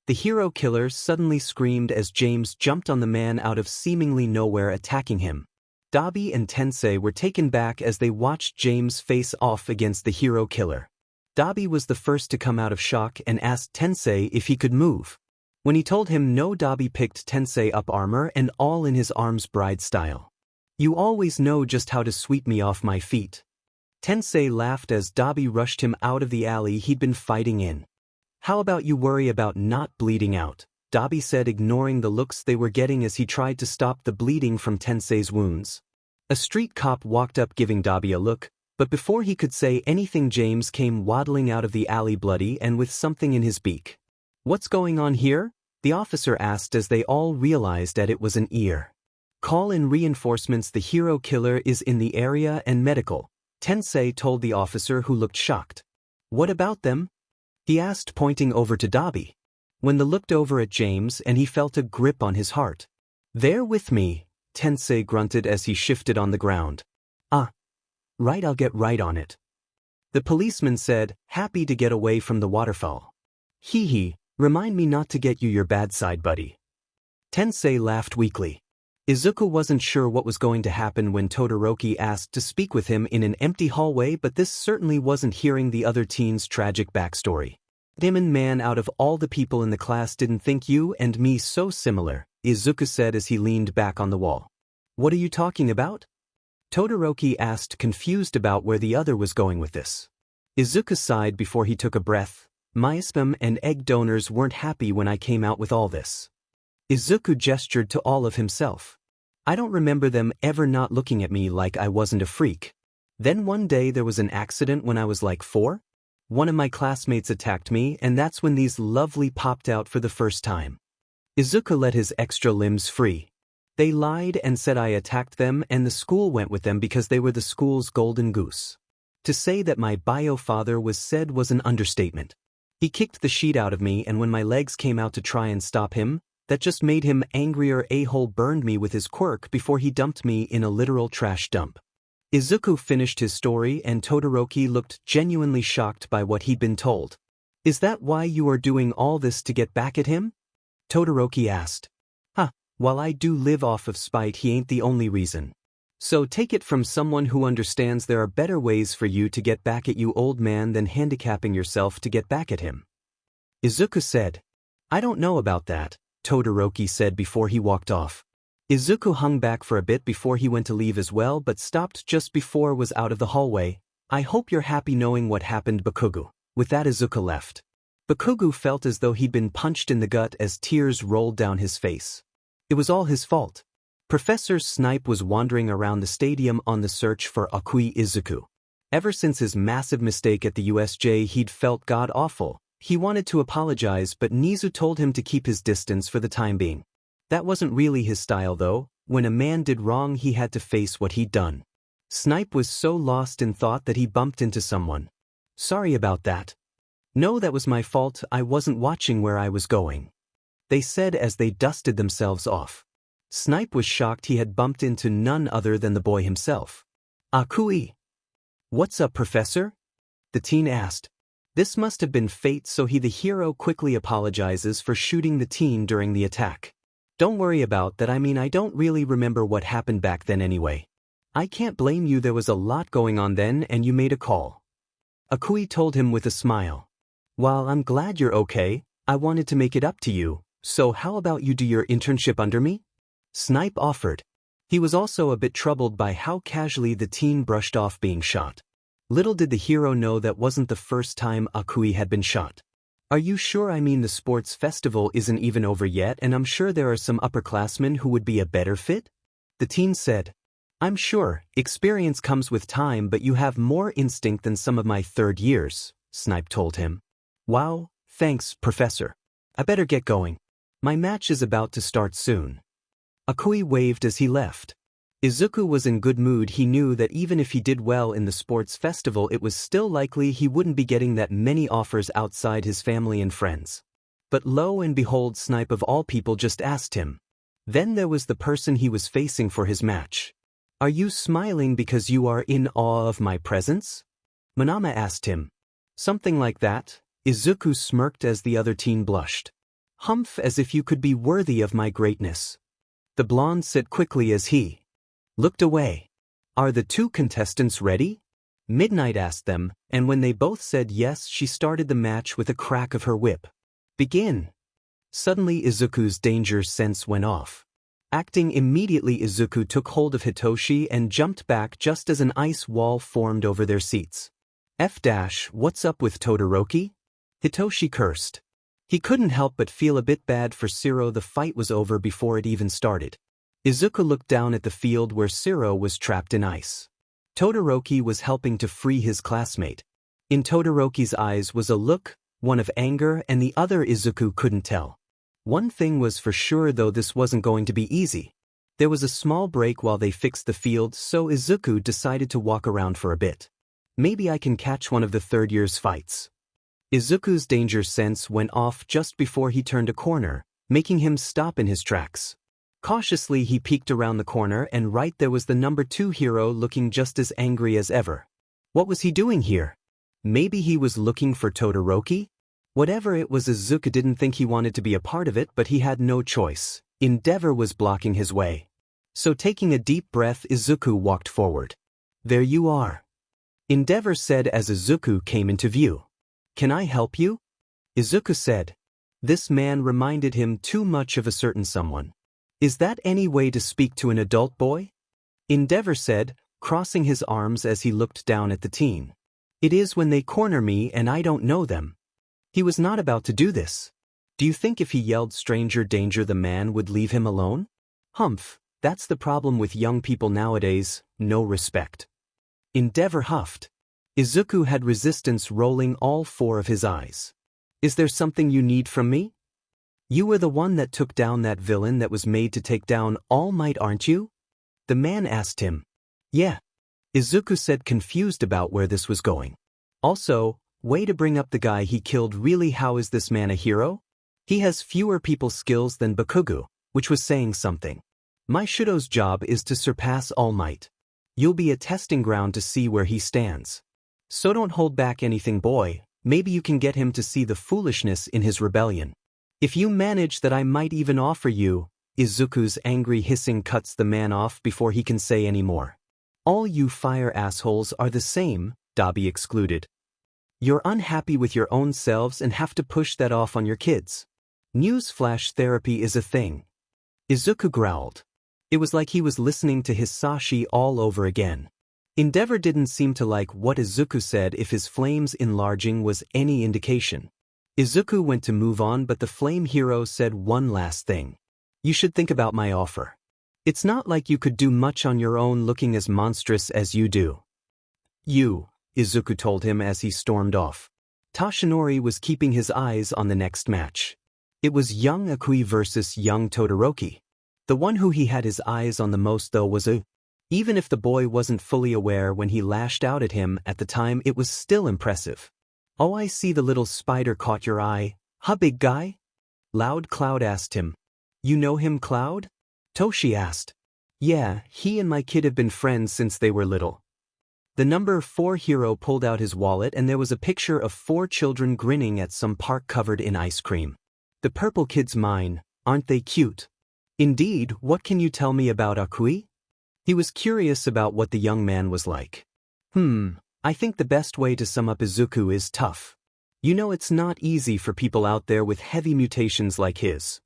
hero killer suddenly screamed as James jumped on the man out of seemingly nowhere, attacking him. Dobby and Tensei were taken back as they watched James face off against the hero killer. Dobby was the first to come out of shock and asked Tensei if he could move. When he told him no, Dobby picked Tensei up, armor and all, in his arms, bride style. You always know just how to sweep me off my feet. Tensei laughed as Dobby rushed him out of the alley he'd been fighting in. How about you worry about not bleeding out, Dobby said, ignoring the looks they were getting as he tried to stop the bleeding from Tensei's wounds. A street cop walked up, giving Dobby a look, but before he could say anything, James came waddling out of the alley, bloody and with something in his beak. What's going on here? The officer asked as they all realized that it was an ear. Call in reinforcements, the hero killer is in the area and medical, Tensei told the officer, who looked shocked. What about them? He asked, pointing over to Dobby. When the looked over at James and he felt a grip on his heart. They're with me, Tensei grunted as he shifted on the ground. Ah. Right, I'll get right on it. The policeman said, happy to get away from the waterfall. Hee hee, remind me not to get you your bad side, buddy. Tensei laughed weakly. Izuku wasn't sure what was going to happen when Todoroki asked to speak with him in an empty hallway, but this certainly wasn't hearing the other teen's tragic backstory. Demon man, out of all the people in the class didn't think you and me so similar, Izuku said as he leaned back on the wall. What are you talking about? Todoroki asked, confused about where the other was going with this. Izuku sighed before he took a breath. My sperm and egg donors weren't happy when I came out with all this. Izuku gestured to all of himself. I don't remember them ever not looking at me like I wasn't a freak. Then one day there was an accident when I was like 4. One of my classmates attacked me, and that's when these lovely popped out for the first time. Izuku let his extra limbs free. They lied and said I attacked them, and the school went with them because they were the school's golden goose. To say that my bio father was said was an understatement. He kicked the shit out of me, and when my legs came out to try and stop him, that just made him angrier. A-hole burned me with his quirk before he dumped me in a literal trash dump. Izuku finished his story, and Todoroki looked genuinely shocked by what he'd been told. Is that why you are doing all this, to get back at him? Todoroki asked. While I do live off of spite, he ain't the only reason. So take it from someone who understands there are better ways for you to get back at you, old man, than handicapping yourself to get back at him. Izuku said. I don't know about that, Todoroki said before he walked off. Izuku hung back for a bit before he went to leave as well, but stopped just before was out of the hallway. I hope you're happy knowing what happened, Bakugu. With that, Izuku left. Bakugu felt as though he'd been punched in the gut as tears rolled down his face. It was all his fault. Professor Snipe was wandering around the stadium on the search for Akui Izuku. Ever since his massive mistake at the USJ, he'd felt god-awful. He wanted to apologize, but Nizu told him to keep his distance for the time being. That wasn't really his style though. When a man did wrong, he had to face what he'd done. Snipe was so lost in thought that he bumped into someone. Sorry about that. No, that was my fault. I wasn't watching where I was going, they said as they dusted themselves off. Snipe was shocked he had bumped into none other than the boy himself. Akui. What's up, Professor? The teen asked. This must have been fate, so the hero quickly apologizes for shooting the teen during the attack. Don't worry about that. I mean, I don't really remember what happened back then anyway. I can't blame you, there was a lot going on then and you made a call. Akui told him with a smile. While I'm glad you're okay, I wanted to make it up to you, so how about you do your internship under me? Snipe offered. He was also a bit troubled by how casually the teen brushed off being shot. Little did the hero know that wasn't the first time Akui had been shot. Are you sure? I mean, the sports festival isn't even over yet, and I'm sure there are some upperclassmen who would be a better fit? The teen said. I'm sure, experience comes with time, but you have more instinct than some of my third years, Snipe told him. Wow, thanks, Professor. I better get going. My match is about to start soon. Akui waved as he left. Izuku was in good mood. He knew that even if he did well in the sports festival, it was still likely he wouldn't be getting that many offers outside his family and friends. But lo and behold, Snipe of all people just asked him. Then there was the person he was facing for his match. Are you smiling because you are in awe of my presence? Manama asked him. Something like that. Izuku smirked as the other teen blushed. Humph, as if you could be worthy of my greatness. The blonde said quickly as he looked away. Are the two contestants ready? Midnight asked them, and when they both said yes, she started the match with a crack of her whip. Begin. Suddenly Izuku's danger sense went off. Acting immediately, Izuku took hold of Hitoshi and jumped back just as an ice wall formed over their seats. What's up with Todoroki? Hitoshi cursed. He couldn't help but feel a bit bad for Shiro. The fight was over before it even started. Izuku looked down at the field where Shiro was trapped in ice. Todoroki was helping to free his classmate. In Todoroki's eyes was a look, one of anger and the other Izuku couldn't tell. One thing was for sure though, this wasn't going to be easy. There was a small break while they fixed the field, so Izuku decided to walk around for a bit. Maybe I can catch one of the third year's fights. Izuku's danger sense went off just before he turned a corner, making him stop in his tracks. Cautiously he peeked around the corner, and right there was the number 2 hero looking just as angry as ever. What was he doing here? Maybe he was looking for Todoroki? Whatever it was, Izuku didn't think he wanted to be a part of it, but he had no choice. Endeavor was blocking his way. So taking a deep breath, Izuku walked forward. There you are. Endeavor said as Izuku came into view. Can I help you? Izuku said. This man reminded him too much of a certain someone. Is that any way to speak to an adult boy? Endeavor said, crossing his arms as he looked down at the teen. It is when they corner me and I don't know them. He was not about to do this. Do you think if he yelled stranger danger the man would leave him alone? Humph, that's the problem with young people nowadays, no respect. Endeavor huffed. Izuku had resistance rolling all four of his eyes. Is there something you need from me? You were the one that took down that villain that was made to take down All Might, aren't you? The man asked him. Yeah. Izuku said, confused about where this was going. Also, way to bring up the guy he killed. Really, how is this man a hero? He has fewer people skills than Bakugu, which was saying something. My Shudo's job is to surpass All Might. You'll be a testing ground to see where he stands. So don't hold back anything, boy. Maybe you can get him to see the foolishness in his rebellion. If you manage that, I might even offer you. Izuku's angry hissing cuts the man off before he can say any more. All you fire assholes are the same, Dobby excluded. You're unhappy with your own selves and have to push that off on your kids. Newsflash, therapy is a thing. Izuku growled. It was like he was listening to Hisashi all over again. Endeavor didn't seem to like what Izuku said if his flames enlarging was any indication. Izuku went to move on, but the flame hero said one last thing. You should think about my offer. It's not like you could do much on your own looking as monstrous as you do. You, Izuku told him as he stormed off. Tashanori was keeping his eyes on the next match. It was young Akui versus young Todoroki. The one who he had his eyes on the most though was even if the boy wasn't fully aware when he lashed out at him at the time, it was still impressive. Oh, I see the little spider caught your eye. Huh, big guy? Loud Cloud asked him. You know him, Cloud? Toshi asked. Yeah, he and my kid have been friends since they were little. The number 4 hero pulled out his wallet and there was a picture of 4 children grinning at some park covered in ice cream. The purple kid's mine, aren't they cute? Indeed, what can you tell me about Akui? He was curious about what the young man was like. I think the best way to sum up Izuku is tough. You know, it's not easy for people out there with heavy mutations like his.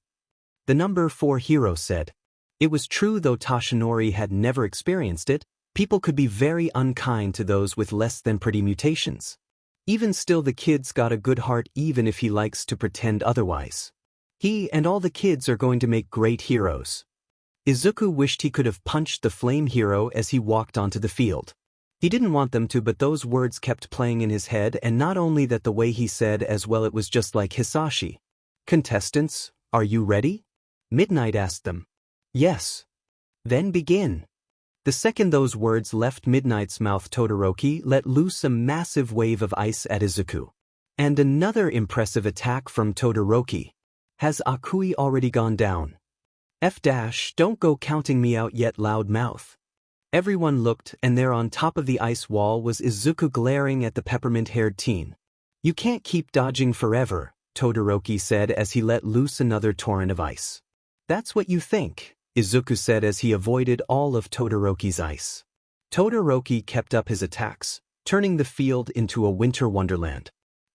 The number 4 hero said. It was true, though Tashanori had never experienced it. People could be very unkind to those with less than pretty mutations. Even still, the kid's got a good heart even if he likes to pretend otherwise. He and all the kids are going to make great heroes. Izuku wished he could have punched the flame hero as he walked onto the field. He didn't want them to, but those words kept playing in his head, and not only that, the way he said as well, it was just like Hisashi. Contestants, are you ready? Midnight asked them. Yes. Then begin. The second those words left Midnight's mouth, Todoroki let loose a massive wave of ice at Izuku. And another impressive attack from Todoroki. Has Akui already gone down? Don't go counting me out yet, loudmouth. Everyone looked, and there on top of the ice wall was Izuku glaring at the peppermint-haired teen. You can't keep dodging forever, Todoroki said as he let loose another torrent of ice. That's what you think, Izuku said as he avoided all of Todoroki's ice. Todoroki kept up his attacks, turning the field into a winter wonderland.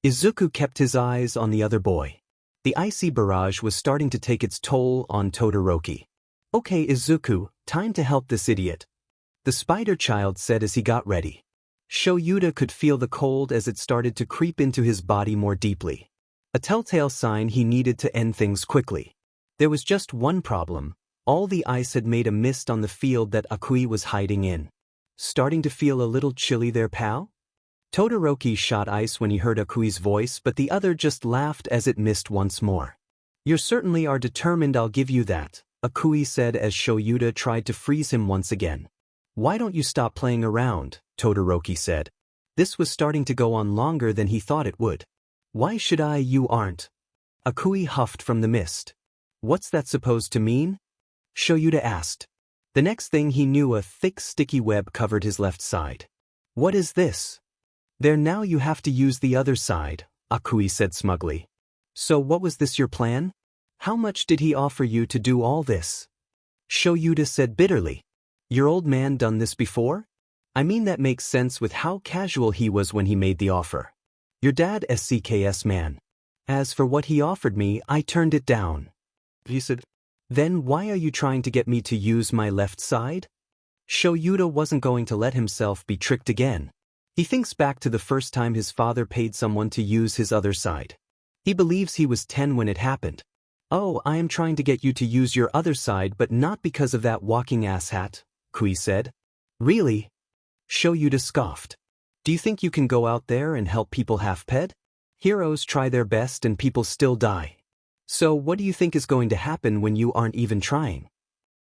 Izuku kept his eyes on the other boy. The icy barrage was starting to take its toll on Todoroki. Okay, Izuku, time to help this idiot. The spider child said as he got ready. Shoyuta could feel the cold as it started to creep into his body more deeply. A telltale sign he needed to end things quickly. There was just one problem. All the ice had made a mist on the field that Akui was hiding in. Starting to feel a little chilly there, pal? Todoroki shot ice when he heard Akui's voice, but the other just laughed as it missed once more. You certainly are determined, I'll give you that, Akui said as Shoyuta tried to freeze him once again. Why don't you stop playing around, Todoroki said. This was starting to go on longer than he thought it would. Why should I? You aren't. Akui huffed from the mist. What's that supposed to mean? Shoyuta asked. The next thing he knew, a thick sticky web covered his left side. What is this? There, now you have to use the other side, Akui said smugly. So what was this your plan? How much did he offer you to do all this? Shoyuta said bitterly. Your old man done this before? I mean, that makes sense with how casual he was when he made the offer. Your dad SCKS man. As for what he offered me, I turned it down. He said. Then why are you trying to get me to use my left side? Shoyuta wasn't going to let himself be tricked again. He thinks back to the first time his father paid someone to use his other side. He believes he was 10 when it happened. Oh, I am trying to get you to use your other side, but not because of that walking asshat, Kui said. Really? Shoyuta scoffed. Do you think you can go out there and help people half-ped? Heroes try their best and people still die. So what do you think is going to happen when you aren't even trying?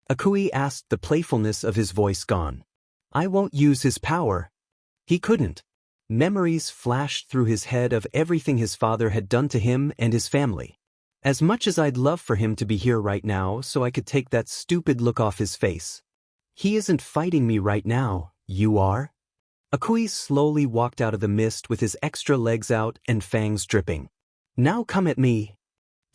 Akui asked, the playfulness of his voice gone. I won't use his power. He couldn't. Memories flashed through his head of everything his father had done to him and his family. As much as I'd love for him to be here right now so I could take that stupid look off his face. He isn't fighting me right now, you are? Akui slowly walked out of the mist with his extra legs out and fangs dripping. Now come at me.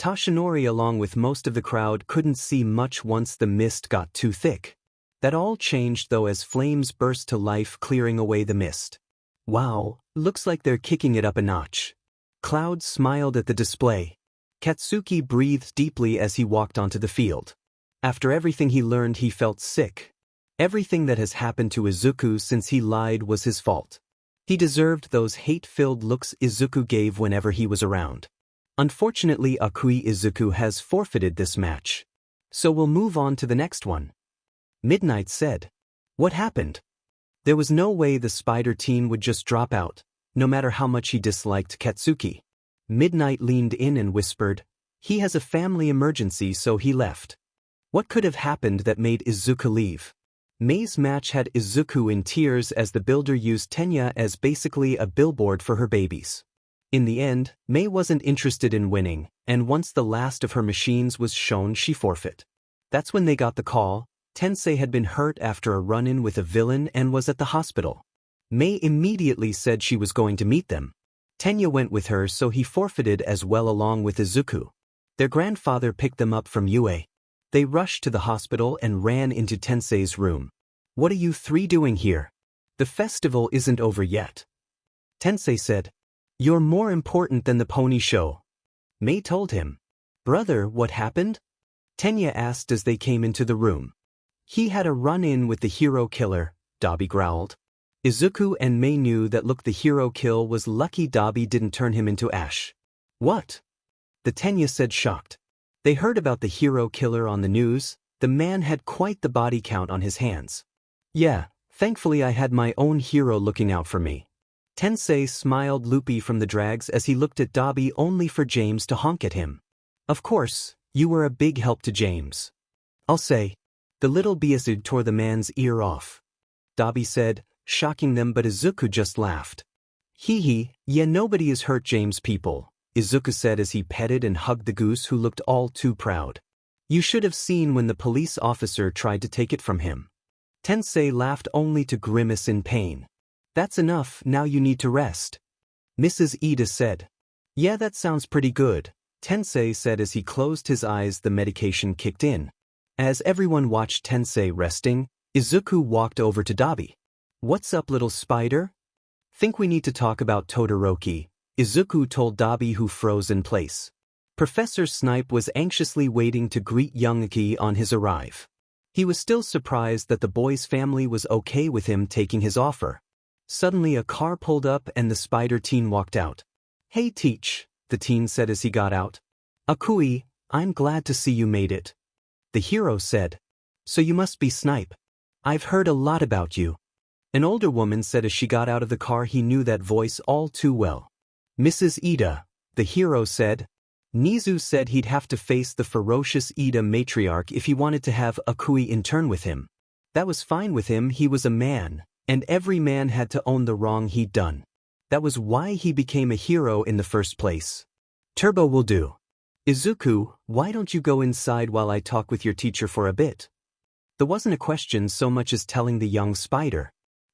Tashanori along with most of the crowd couldn't see much once the mist got too thick. That all changed though as flames burst to life, clearing away the mist. Wow, looks like they're kicking it up a notch. Cloud smiled at the display. Katsuki breathed deeply as he walked onto the field. After everything he learned, he felt sick. Everything that has happened to Izuku since he lied was his fault. He deserved those hate-filled looks Izuku gave whenever he was around. Unfortunately, Akui Izuku has forfeited this match. So we'll move on to the next one. Midnight said. What happened? There was no way the spider teen would just drop out, no matter how much he disliked Katsuki. Midnight leaned in and whispered, he has a family emergency, so he left. What could have happened that made Izuku leave? Mei's match had Izuku in tears as the builder used Tenya as basically a billboard for her babies. In the end, Mei wasn't interested in winning, and once the last of her machines was shown, she forfeit. That's when they got the call. Tensei had been hurt after a run-in with a villain and was at the hospital. Mei immediately said she was going to meet them. Tenya went with her, so he forfeited as well along with Izuku. Their grandfather picked them up from UA. They rushed to the hospital and ran into Tensei's room. What are you three doing here? The festival isn't over yet. Tensei said. You're more important than the pony show. Mei told him. Brother, what happened? Tenya asked as they came into the room. He had a run-in with the hero killer, Dobby growled. Izuku and Mei knew that the hero kill was lucky Dobby didn't turn him into ash. What? The Tenya said, shocked. They heard about the hero killer on the news. The man had quite the body count on his hands. Yeah, thankfully I had my own hero looking out for me. Tensei smiled loopy from the drags as he looked at Dobby, only for James to honk at him. Of course, you were a big help to James. I'll say. The little Biasud tore the man's ear off. Dobby said, shocking them, but Izuku just laughed. Hee, yeah, nobody is hurt James people, Izuku said as he petted and hugged the goose who looked all too proud. You should have seen when the police officer tried to take it from him. Tensei laughed only to grimace in pain. That's enough, now you need to rest. Mrs. Ida said. Yeah, that sounds pretty good, Tensei said as he closed his eyes. The medication kicked in. As everyone watched Tensei resting, Izuku walked over to Dobby. What's up, little spider? Think we need to talk about Todoroki, Izuku told Dobby, who froze in place. Professor Snipe was anxiously waiting to greet young Aki on his arrival. He was still surprised that the boy's family was okay with him taking his offer. Suddenly a car pulled up and the spider teen walked out. Hey Teach, the teen said as he got out. Akui, I'm glad to see you made it. The hero said. So you must be Snipe. I've heard a lot about you. An older woman said as she got out of the car. He knew that voice all too well. Mrs. Ida, the hero said. Nizu said he'd have to face the ferocious Ida matriarch if he wanted to have Akui intern with him. That was fine with him, he was a man. And every man had to own the wrong he'd done. That was why he became a hero in the first place. Turbo will do. Izuku, why don't you go inside while I talk with your teacher for a bit? There wasn't a question so much as telling the young spider.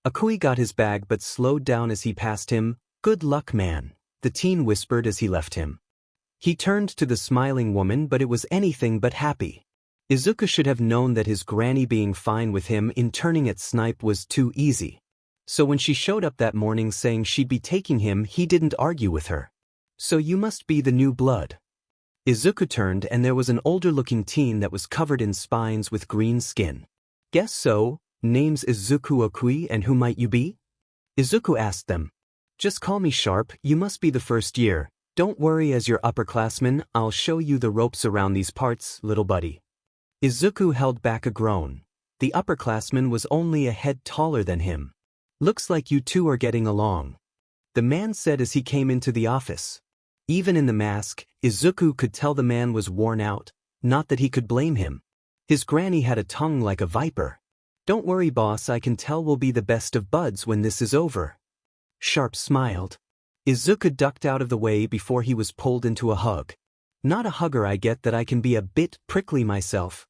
Akui got his bag but slowed down as he passed him. "Good luck, man," the teen whispered as he left him. He turned to the smiling woman, but it was anything but happy. Izuku should have known that his granny being fine with him interning at Snipe was too easy. So when she showed up that morning saying she'd be taking him, he didn't argue with her. "So you must be the new blood." Izuku turned and there was an older-looking teen that was covered in spines with green skin. "Guess so. Name's Izuku Akui, and who might you be?" Izuku asked them. "Just call me Sharp, you must be the first year. Don't worry, as your upperclassman, I'll show you the ropes around these parts, little buddy." Izuku held back a groan. The upperclassman was only a head taller than him. "Looks like you two are getting along," the man said as he came into the office. Even in the mask, Izuku could tell the man was worn out, not that he could blame him. His granny had a tongue like a viper. "Don't worry, boss, I can tell we'll be the best of buds when this is over." Sharp smiled. Izuku ducked out of the way before he was pulled into a hug. "Not a hugger, I get that I can be a bit prickly myself."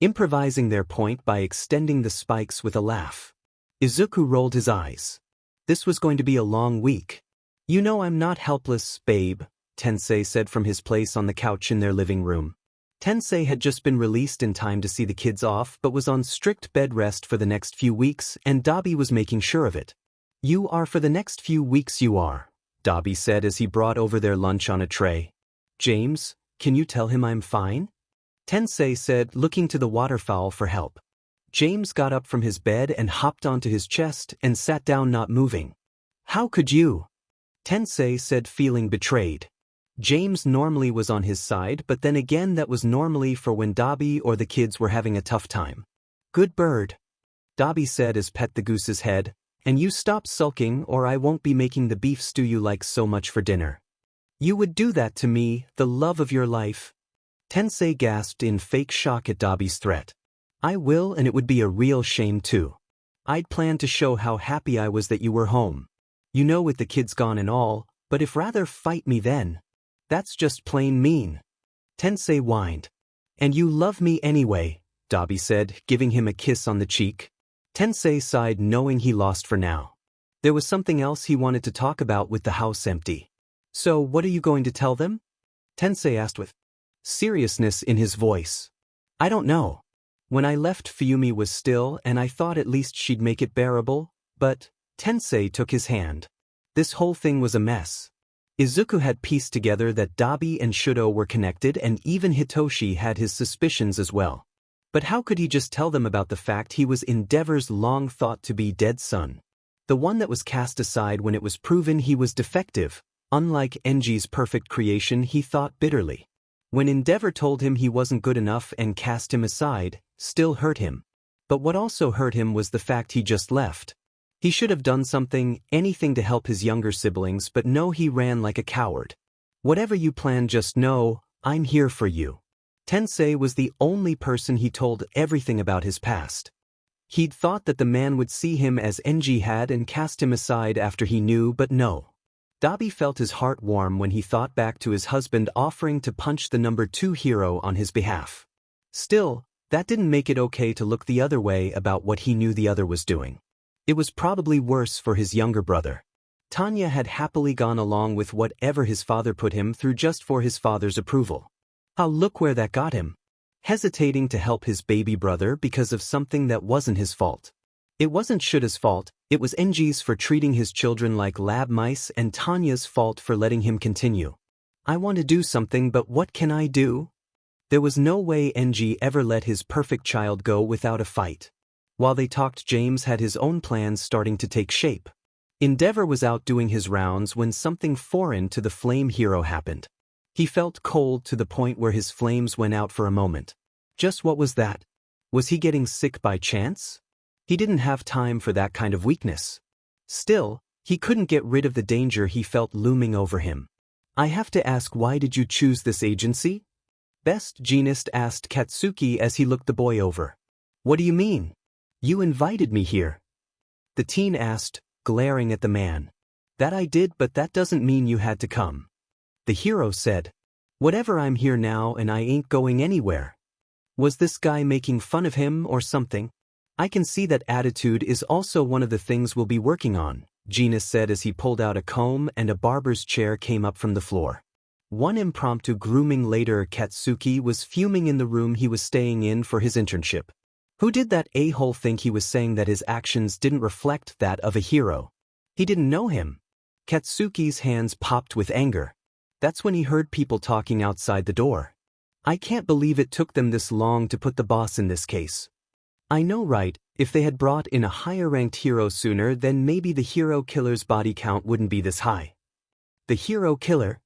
Improvising their point by extending the spikes with a laugh. Izuku rolled his eyes. This was going to be a long week. "You know I'm not helpless, babe," Tensei said from his place on the couch in their living room. Tensei had just been released in time to see the kids off but was on strict bed rest for the next few weeks, and Dobby was making sure of it. "You are for the next few weeks, you are," Dobby said as he brought over their lunch on a tray. "James, can you tell him I'm fine?" Tensei said, looking to the waterfowl for help. James got up from his bed and hopped onto his chest and sat down, not moving. "How could you?" Tensei said, feeling betrayed. James normally was on his side, but then again that was normally for when Dobby or the kids were having a tough time. "Good bird," Dobby said as pet the goose's head, "and you stop sulking or I won't be making the beef stew you like so much for dinner." "You would do that to me, the love of your life?" Tensei gasped in fake shock at Dobby's threat. "I will, and it would be a real shame too. I'd planned to show how happy I was that you were home. You know, with the kids gone and all, but if rather fight me then. That's just plain mean." Tensei whined. "And you love me anyway," Dobby said, giving him a kiss on the cheek. Tensei sighed, knowing he lost for now. There was something else he wanted to talk about with the house empty. "So what are you going to tell them?" Tensei asked with seriousness in his voice. "I don't know. When I left, Fumi was still and I thought at least she'd make it bearable, but..." Tensei took his hand. This whole thing was a mess. Izuku had pieced together that Dobby and Shudo were connected, and even Hitoshi had his suspicions as well. But how could he just tell them about the fact he was Endeavor's long-thought-to-be dead son? The one that was cast aside when it was proven he was defective, unlike Enji's perfect creation, he thought bitterly. When Endeavor told him he wasn't good enough and cast him aside, still hurt him. But what also hurt him was the fact he just left. He should have done something, anything to help his younger siblings, but no, he ran like a coward. "Whatever you plan, just know, I'm here for you." Tensei was the only person he told everything about his past. He'd thought that the man would see him as Enji had and cast him aside after he knew, but no. Dobby felt his heart warm when he thought back to his husband offering to punch the number 2 hero on his behalf. Still, that didn't make it okay to look the other way about what he knew the other was doing. It was probably worse for his younger brother. Tanya had happily gone along with whatever his father put him through just for his father's approval. Look where that got him. Hesitating to help his baby brother because of something that wasn't his fault. It wasn't Shuda's fault, it was Enji's for treating his children like lab mice, and Tanya's fault for letting him continue. "I want to do something, but what can I do?" There was no way Enji ever let his perfect child go without a fight. While they talked, James had his own plans starting to take shape. Endeavor was out doing his rounds when something foreign to the flame hero happened. He felt cold to the point where his flames went out for a moment. Just what was that? Was he getting sick by chance? He didn't have time for that kind of weakness. Still, he couldn't get rid of the danger he felt looming over him. "I have to ask, why did you choose this agency?" Best Jeanist asked Katsuki as he looked the boy over. "What do you mean? You invited me here." The teen asked, glaring at the man. "That I did, but that doesn't mean you had to come." The hero said, "Whatever, I'm here now and I ain't going anywhere." Was this guy making fun of him or something? I can see that attitude is also one of the things we'll be working on, Genius said as he pulled out a comb and a barber's chair came up from the floor. One impromptu grooming later, Katsuki was fuming in the room he was staying in for his internship. Who did that a-hole think he was saying that his actions didn't reflect that of a hero? He didn't know him. Katsuki's hands popped with anger. That's when he heard people talking outside the door. I can't believe it took them this long to put the boss in this case. I know, right? If they had brought in a higher-ranked hero sooner, then maybe the hero killer's body count wouldn't be this high. The hero killer?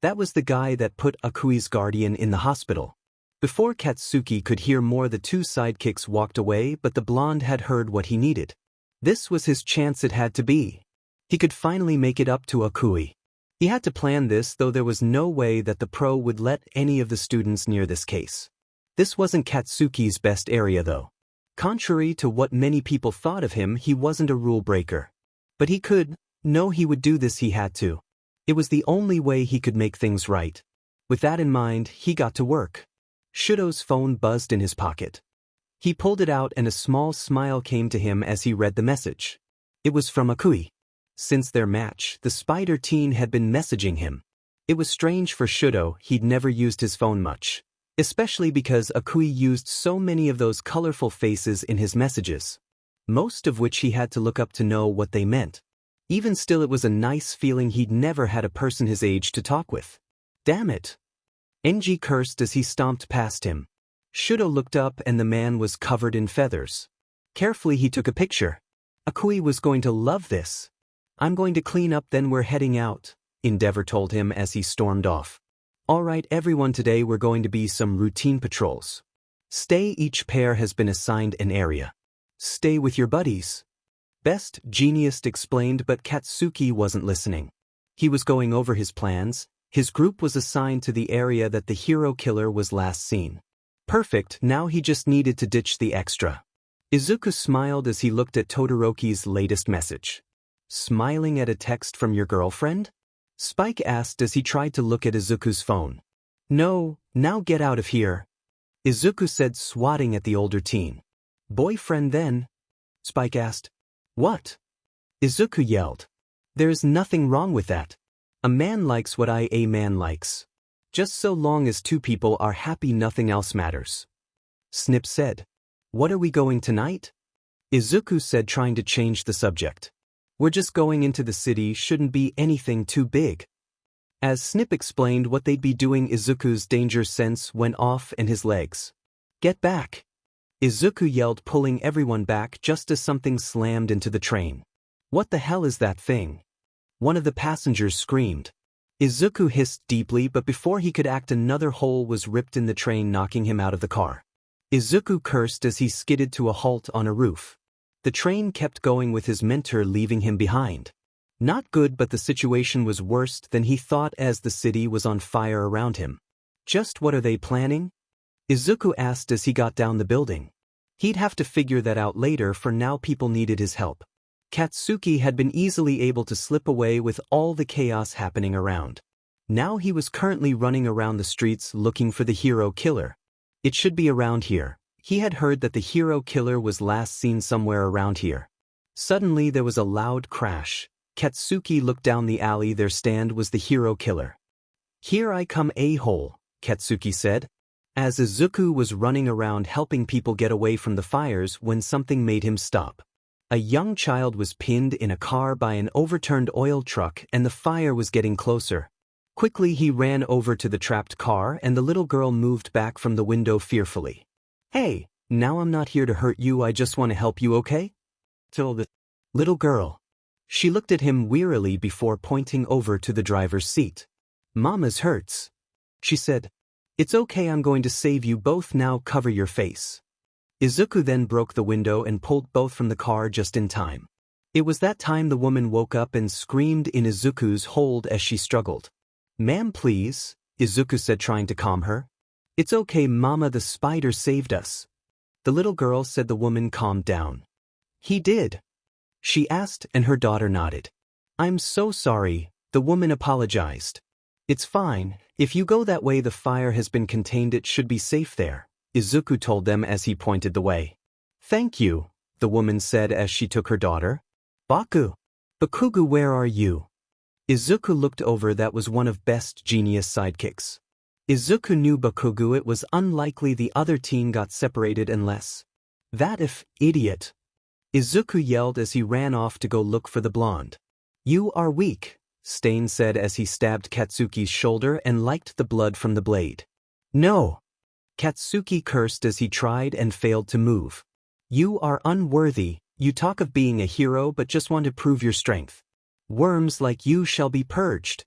That was the guy that put Akui's guardian in the hospital. Before Katsuki could hear more, the two sidekicks walked away, but the blonde had heard what he needed. This was his chance, it had to be. He could finally make it up to Akui. He had to plan this, though there was no way that the pro would let any of the students near this case. This wasn't Katsuki's best area, though. Contrary to what many people thought of him, he wasn't a rule breaker. But he could. No, he would do this, he had to. It was the only way he could make things right. With that in mind, he got to work. Shudo's phone buzzed in his pocket. He pulled it out and a small smile came to him as he read the message. It was from Akui. Since their match, the spider teen had been messaging him. It was strange for Shudo, he'd never used his phone much. Especially because Akui used so many of those colorful faces in his messages. Most of which he had to look up to know what they meant. Even still, it was a nice feeling he'd never had a person his age to talk with. Damn it. NG cursed as he stomped past him. Shudo looked up and the man was covered in feathers. Carefully he took a picture. Akui was going to love this. I'm going to clean up, then we're heading out, Endeavor told him as he stormed off. Alright everyone, today we're going to be some routine patrols. Stay, each pair has been assigned an area. Stay with your buddies. Best, Genius explained, but Katsuki wasn't listening. He was going over his plans. His group was assigned to the area that the hero killer was last seen. Perfect, now he just needed to ditch the extra. Izuku smiled as he looked at Todoroki's latest message. Smiling at a text from your girlfriend? Spike asked as he tried to look at Izuku's phone. No, now get out of here, Izuku said, swatting at the older teen. Boyfriend then? Spike asked. What? Izuku yelled. There's nothing wrong with that. A man likes what a man likes. Just so long as two people are happy, nothing else matters. Snip said. What are we going tonight? Izuku said, trying to change the subject. We're just going into the city, shouldn't be anything too big. As Snip explained what they'd be doing, Izuku's danger sense went off and his legs. Get back! Izuku yelled, pulling everyone back just as something slammed into the train. What the hell is that thing? One of the passengers screamed. Izuku hissed deeply, but before he could act, another hole was ripped in the train, knocking him out of the car. Izuku cursed as he skidded to a halt on a roof. The train kept going with his mentor leaving him behind. Not good, but the situation was worse than he thought as the city was on fire around him. Just what are they planning? Izuku asked as he got down the building. He'd have to figure that out later, for now people needed his help. Katsuki had been easily able to slip away with all the chaos happening around. Now he was currently running around the streets looking for the hero killer. It should be around here. He had heard that the hero killer was last seen somewhere around here. Suddenly there was a loud crash. Katsuki looked down the alley. Their stand was the hero killer. Here I come, a-hole, Katsuki said. As Izuku was running around helping people get away from the fires when something made him stop. A young child was pinned in a car by an overturned oil truck and the fire was getting closer. Quickly he ran over to the trapped car and the little girl moved back from the window fearfully. Hey, now I'm not here to hurt you, I just want to help you, okay? Told the little girl. She looked at him wearily before pointing over to the driver's seat. Mama's hurts, she said. It's okay, I'm going to save you both, now cover your face. Izuku then broke the window and pulled both from the car just in time. It was that time the woman woke up and screamed in Izuku's hold as she struggled. Ma'am, please, Izuku said, trying to calm her. It's okay, Mama, the spider saved us. The little girl said. The woman calmed down. He did? She asked, and her daughter nodded. I'm so sorry, the woman apologized. It's fine, if you go that way the fire has been contained, it should be safe there, Izuku told them as he pointed the way. Thank you, the woman said as she took her daughter. Bakugu, where are you? Izuku looked over. That was one of Best Genius sidekicks. Izuku knew Bakugu. It was unlikely the other teen got separated unless. That if, idiot. Izuku yelled as he ran off to go look for the blonde. You are weak, Stain said as he stabbed Katsuki's shoulder and liked the blood from the blade. No. Katsuki cursed as he tried and failed to move. You are unworthy. You talk of being a hero but just want to prove your strength. Worms like you shall be purged.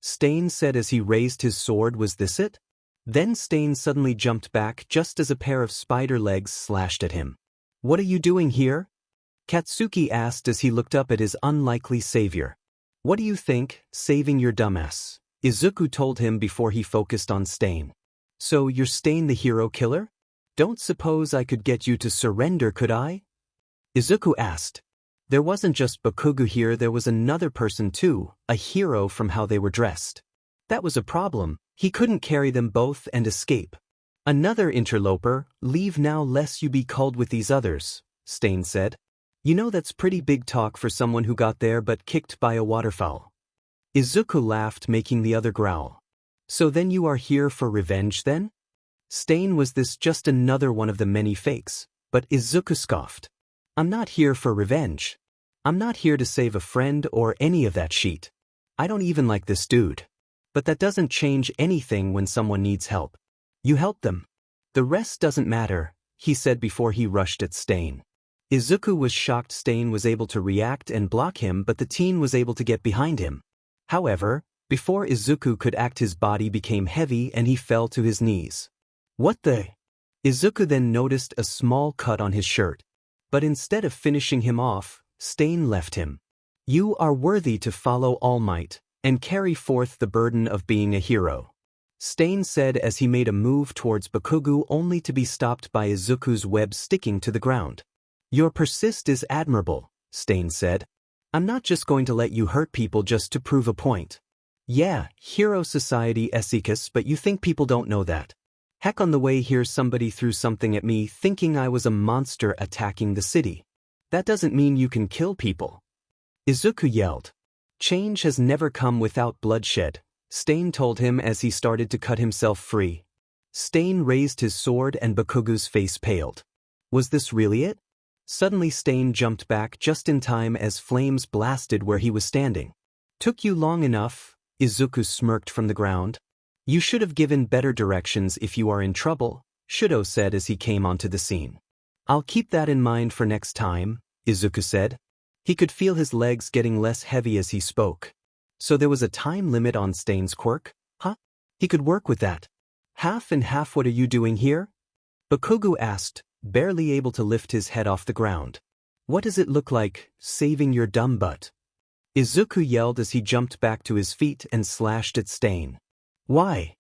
Stain said as he raised his sword. Was this it? Then Stain suddenly jumped back just as a pair of spider legs slashed at him. What are you doing here? Katsuki asked as he looked up at his unlikely savior. What do you think, saving your dumbass? Izuku told him before he focused on Stain. So you're Stain the hero killer? Don't suppose I could get you to surrender, could I? Izuku asked. There wasn't just Bakugu here, there was another person too, a hero from how they were dressed. That was a problem, he couldn't carry them both and escape. Another interloper, leave now lest you be called with these others, Stain said. You know that's pretty big talk for someone who got there but kicked by a waterfowl. Izuku laughed, making the other growl. So then you are here for revenge then? Stain, was this just another one of the many fakes? But Izuku scoffed. I'm not here for revenge. I'm not here to save a friend or any of that shit. I don't even like this dude. But that doesn't change anything when someone needs help. You help them. The rest doesn't matter, he said before he rushed at Stain. Izuku was shocked Stain was able to react and block him, but the teen was able to get behind him. However, before Izuku could act, his body became heavy and he fell to his knees. What the? Izuku then noticed a small cut on his shirt. But instead of finishing him off, Stain left him. You are worthy to follow All Might and carry forth the burden of being a hero, Stain said as he made a move towards Bakugu, only to be stopped by Izuku's web sticking to the ground. Your persist is admirable, Stain said. I'm not just going to let you hurt people just to prove a point. Yeah, hero society essikus, but you think people don't know that. Heck, on the way here somebody threw something at me thinking I was a monster attacking the city. That doesn't mean you can kill people. Izuku yelled. Change has never come without bloodshed, Stain told him as he started to cut himself free. Stain raised his sword and Bakugu's face paled. Was this really it? Suddenly Stain jumped back just in time as flames blasted where he was standing. Took you long enough, Izuku smirked from the ground. You should have given better directions if you are in trouble, Shudo said as he came onto the scene. I'll keep that in mind for next time, Izuku said. He could feel his legs getting less heavy as he spoke. So there was a time limit on Stain's quirk? Huh? He could work with that. Half and half. What are you doing here? Bakugu asked, barely able to lift his head off the ground. What does it look like, saving your dumb butt? Izuku yelled as he jumped back to his feet and slashed at Stain. Why?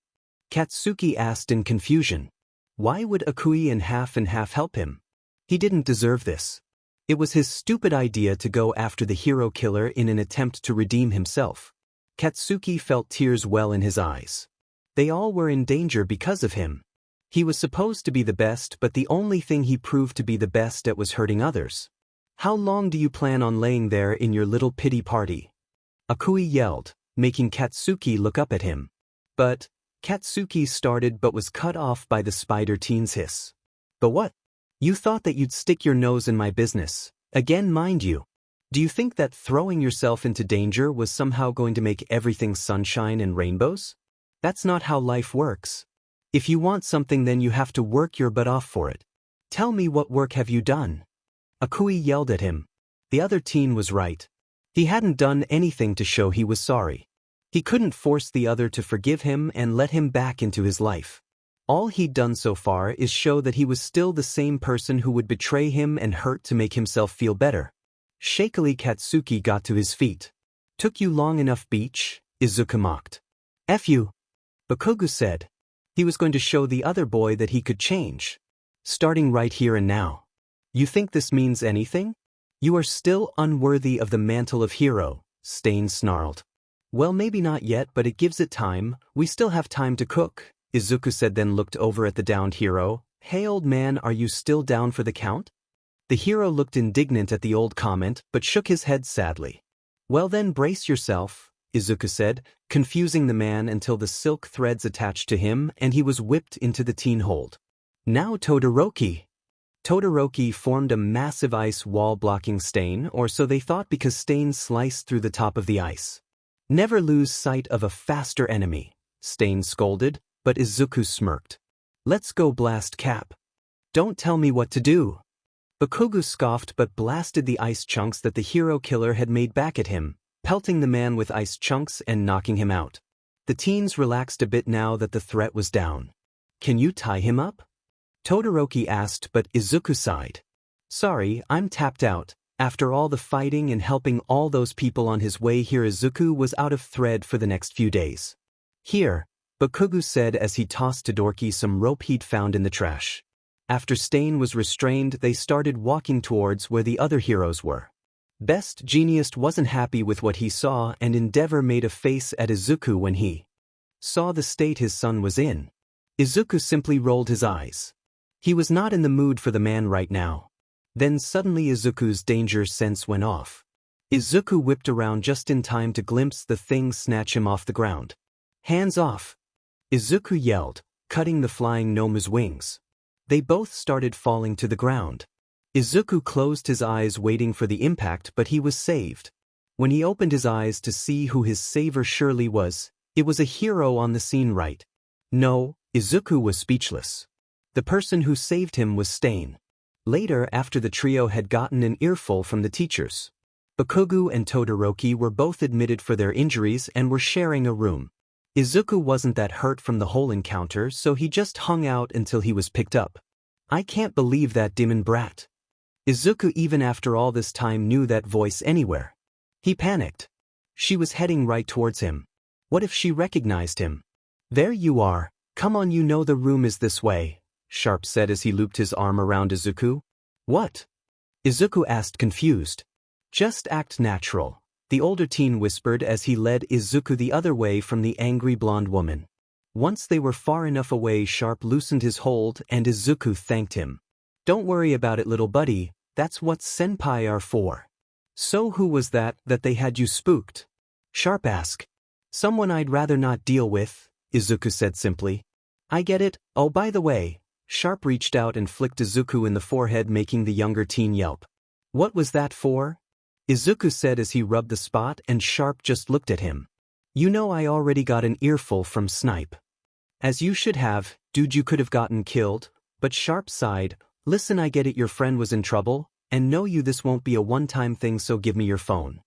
Katsuki asked in confusion. Why would Akui and half help him? He didn't deserve this. It was his stupid idea to go after the hero killer in an attempt to redeem himself. Katsuki felt tears well in his eyes. They all were in danger because of him. He was supposed to be the best, but the only thing he proved to be the best at was hurting others. How long do you plan on laying there in your little pity party? Akui yelled, making Katsuki look up at him. But, Katsuki started but was cut off by the spider teen's hiss. But what? You thought that you'd stick your nose in my business, again mind you. Do you think that throwing yourself into danger was somehow going to make everything sunshine and rainbows? That's not how life works. If you want something, then you have to work your butt off for it. Tell me, what work have you done? Akui yelled at him. The other teen was right. He hadn't done anything to show he was sorry. He couldn't force the other to forgive him and let him back into his life. All he'd done so far is show that he was still the same person who would betray him and hurt to make himself feel better. Shakily Katsuki got to his feet. Took you long enough, Beach, Izuku mocked. F you. Bakugu said. He was going to show the other boy that he could change. Starting right here and now. You think this means anything? You are still unworthy of the mantle of hero, Stain snarled. Well, maybe not yet, but it gives it time. We still have time to cook, Izuku said, then looked over at the downed hero. Hey old man, are you still down for the count? The hero looked indignant at the old comment but shook his head sadly. Well then brace yourself, Izuku said, confusing the man until the silk threads attached to him and he was whipped into the teen hold. Now Todoroki. Todoroki formed a massive ice wall blocking Stain, or so they thought, because Stain sliced through the top of the ice. Never lose sight of a faster enemy, Stain scolded, but Izuku smirked. Let's go blast Cap. Don't tell me what to do. Bakugu scoffed but blasted the ice chunks that the hero killer had made back at him, pelting the man with ice chunks and knocking him out. The teens relaxed a bit now that the threat was down. Can you tie him up? Todoroki asked, but Izuku sighed. Sorry, I'm tapped out. After all the fighting and helping all those people on his way here, Izuku was out of thread for the next few days. Here, Bakugu said as he tossed Todoroki some rope he'd found in the trash. After Stain was restrained, they started walking towards where the other heroes were. Best Genius wasn't happy with what he saw, and Endeavor made a face at Izuku when he saw the state his son was in. Izuku simply rolled his eyes. He was not in the mood for the man right now. Then suddenly Izuku's danger sense went off. Izuku whipped around just in time to glimpse the thing snatch him off the ground. Hands off! Izuku yelled, cutting the flying Noma's wings. They both started falling to the ground. Izuku closed his eyes waiting for the impact, but he was saved. When he opened his eyes to see who his saver surely was, it was a hero on the scene right. No, Izuku was speechless. The person who saved him was Stain. Later, after the trio had gotten an earful from the teachers, Bakugu and Todoroki were both admitted for their injuries and were sharing a room. Izuku wasn't that hurt from the whole encounter, so he just hung out until he was picked up. I can't believe that demon brat. Izuku, even after all this time, knew that voice anywhere. He panicked. She was heading right towards him. What if she recognized him? There you are. Come on, you know the room is this way, Sharp said as he looped his arm around Izuku. What? Izuku asked, confused. Just act natural, the older teen whispered as he led Izuku the other way from the angry blonde woman. Once they were far enough away, Sharp loosened his hold and Izuku thanked him. Don't worry about it, little buddy, that's what senpai are for. So who was that they had you spooked? Sharp asked. Someone I'd rather not deal with, Izuku said simply. I get it. Oh, by the way. Sharp reached out and flicked Izuku in the forehead, making the younger teen yelp. What was that for? Izuku said as he rubbed the spot, and Sharp just looked at him. You know, I already got an earful from Snipe. As you should have, dude, you could have gotten killed, but Sharp sighed. Listen, I get it, your friend was in trouble, and know you this won't be a one-time thing, so give me your phone.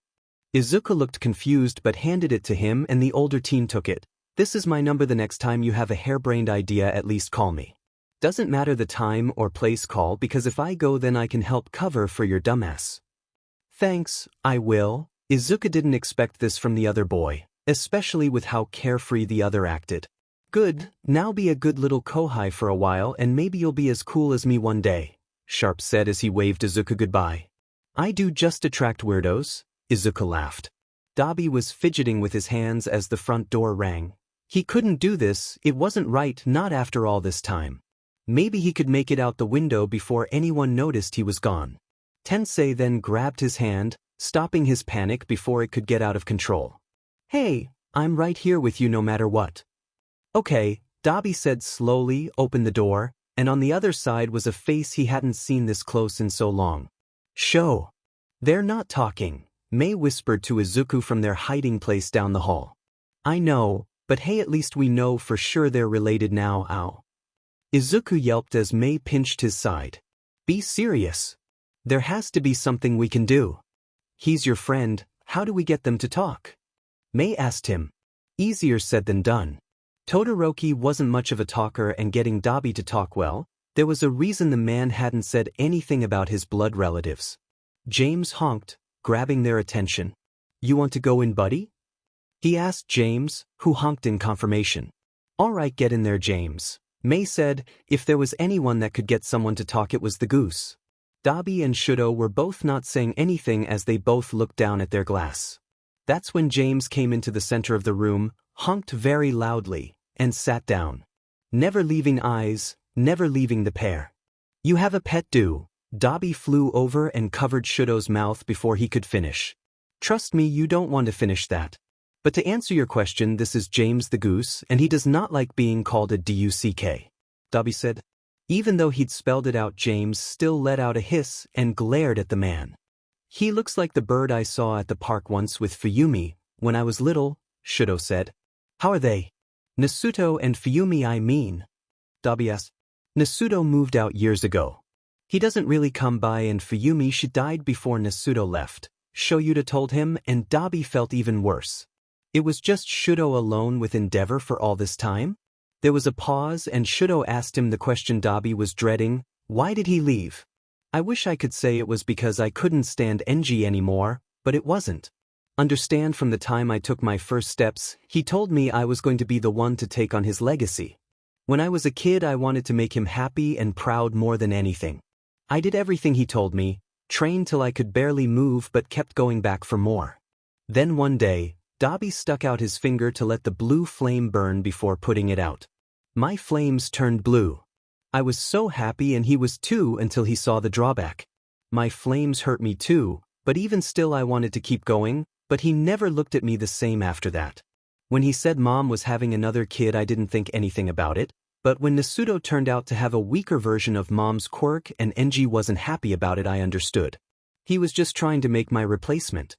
Izuku looked confused but handed it to him and the older teen took it. This is my number, the next time you have a harebrained idea at least call me. Doesn't matter the time or place, call, because if I go then I can help cover for your dumbass. Thanks, I will. Izuku didn't expect this from the other boy, especially with how carefree the other acted. Good, now be a good little kohai for a while and maybe you'll be as cool as me one day, Sharp said as he waved Izuku goodbye. I do just attract weirdos, Izuku laughed. Dobby was fidgeting with his hands as the front door rang. He couldn't do this, it wasn't right, not after all this time. Maybe he could make it out the window before anyone noticed he was gone. Tensei then grabbed his hand, stopping his panic before it could get out of control. Hey, I'm right here with you no matter what. Okay, Dobby said slowly, opened the door, and on the other side was a face he hadn't seen this close in so long. Show. They're not talking, Mei whispered to Izuku from their hiding place down the hall. I know, but hey, at least we know for sure they're related now, ow. Izuku yelped as Mei pinched his side. Be serious. There has to be something we can do. He's your friend, how do we get them to talk? Mei asked him. Easier said than done. Todoroki wasn't much of a talker, and getting Dobby to talk, well, there was a reason the man hadn't said anything about his blood relatives. James honked, grabbing their attention. You want to go in, buddy? He asked James, who honked in confirmation. All right, get in there, James. Mei said, if there was anyone that could get someone to talk it was the goose. Dobby and Shudo were both not saying anything as they both looked down at their glass. That's when James came into the center of the room, honked very loudly, and sat down. Never leaving eyes, never leaving the pair. You have a pet, do? Dobby flew over and covered Shudo's mouth before he could finish. Trust me, you don't want to finish that. But to answer your question, this is James the Goose, and he does not like being called a duck. Dobby said. Even though he'd spelled it out, James still let out a hiss and glared at the man. He looks like the bird I saw at the park once with Fumi, when I was little, Shudo said. How are they? Nasuto and Fumi, I mean. Dobby asked. Nasuto moved out years ago. He doesn't really come by, and Fumi, she died before Nasuto left, Shoyuta told him, and Dobby felt even worse. It was just Shudo alone with Endeavor for all this time? There was a pause, and Shudo asked him the question Dobby was dreading. Why did he leave? I wish I could say it was because I couldn't stand Enji anymore, but it wasn't. Understand, from the time I took my first steps, he told me I was going to be the one to take on his legacy. When I was a kid, I wanted to make him happy and proud more than anything. I did everything he told me, trained till I could barely move but kept going back for more. Then one day, Dobby stuck out his finger to let the blue flame burn before putting it out. My flames turned blue. I was so happy, and he was too, until he saw the drawback. My flames hurt me too, but even still I wanted to keep going, but he never looked at me the same after that. When he said Mom was having another kid, I didn't think anything about it, but when Nasuto turned out to have a weaker version of Mom's quirk and Enji wasn't happy about it, I understood. He was just trying to make my replacement.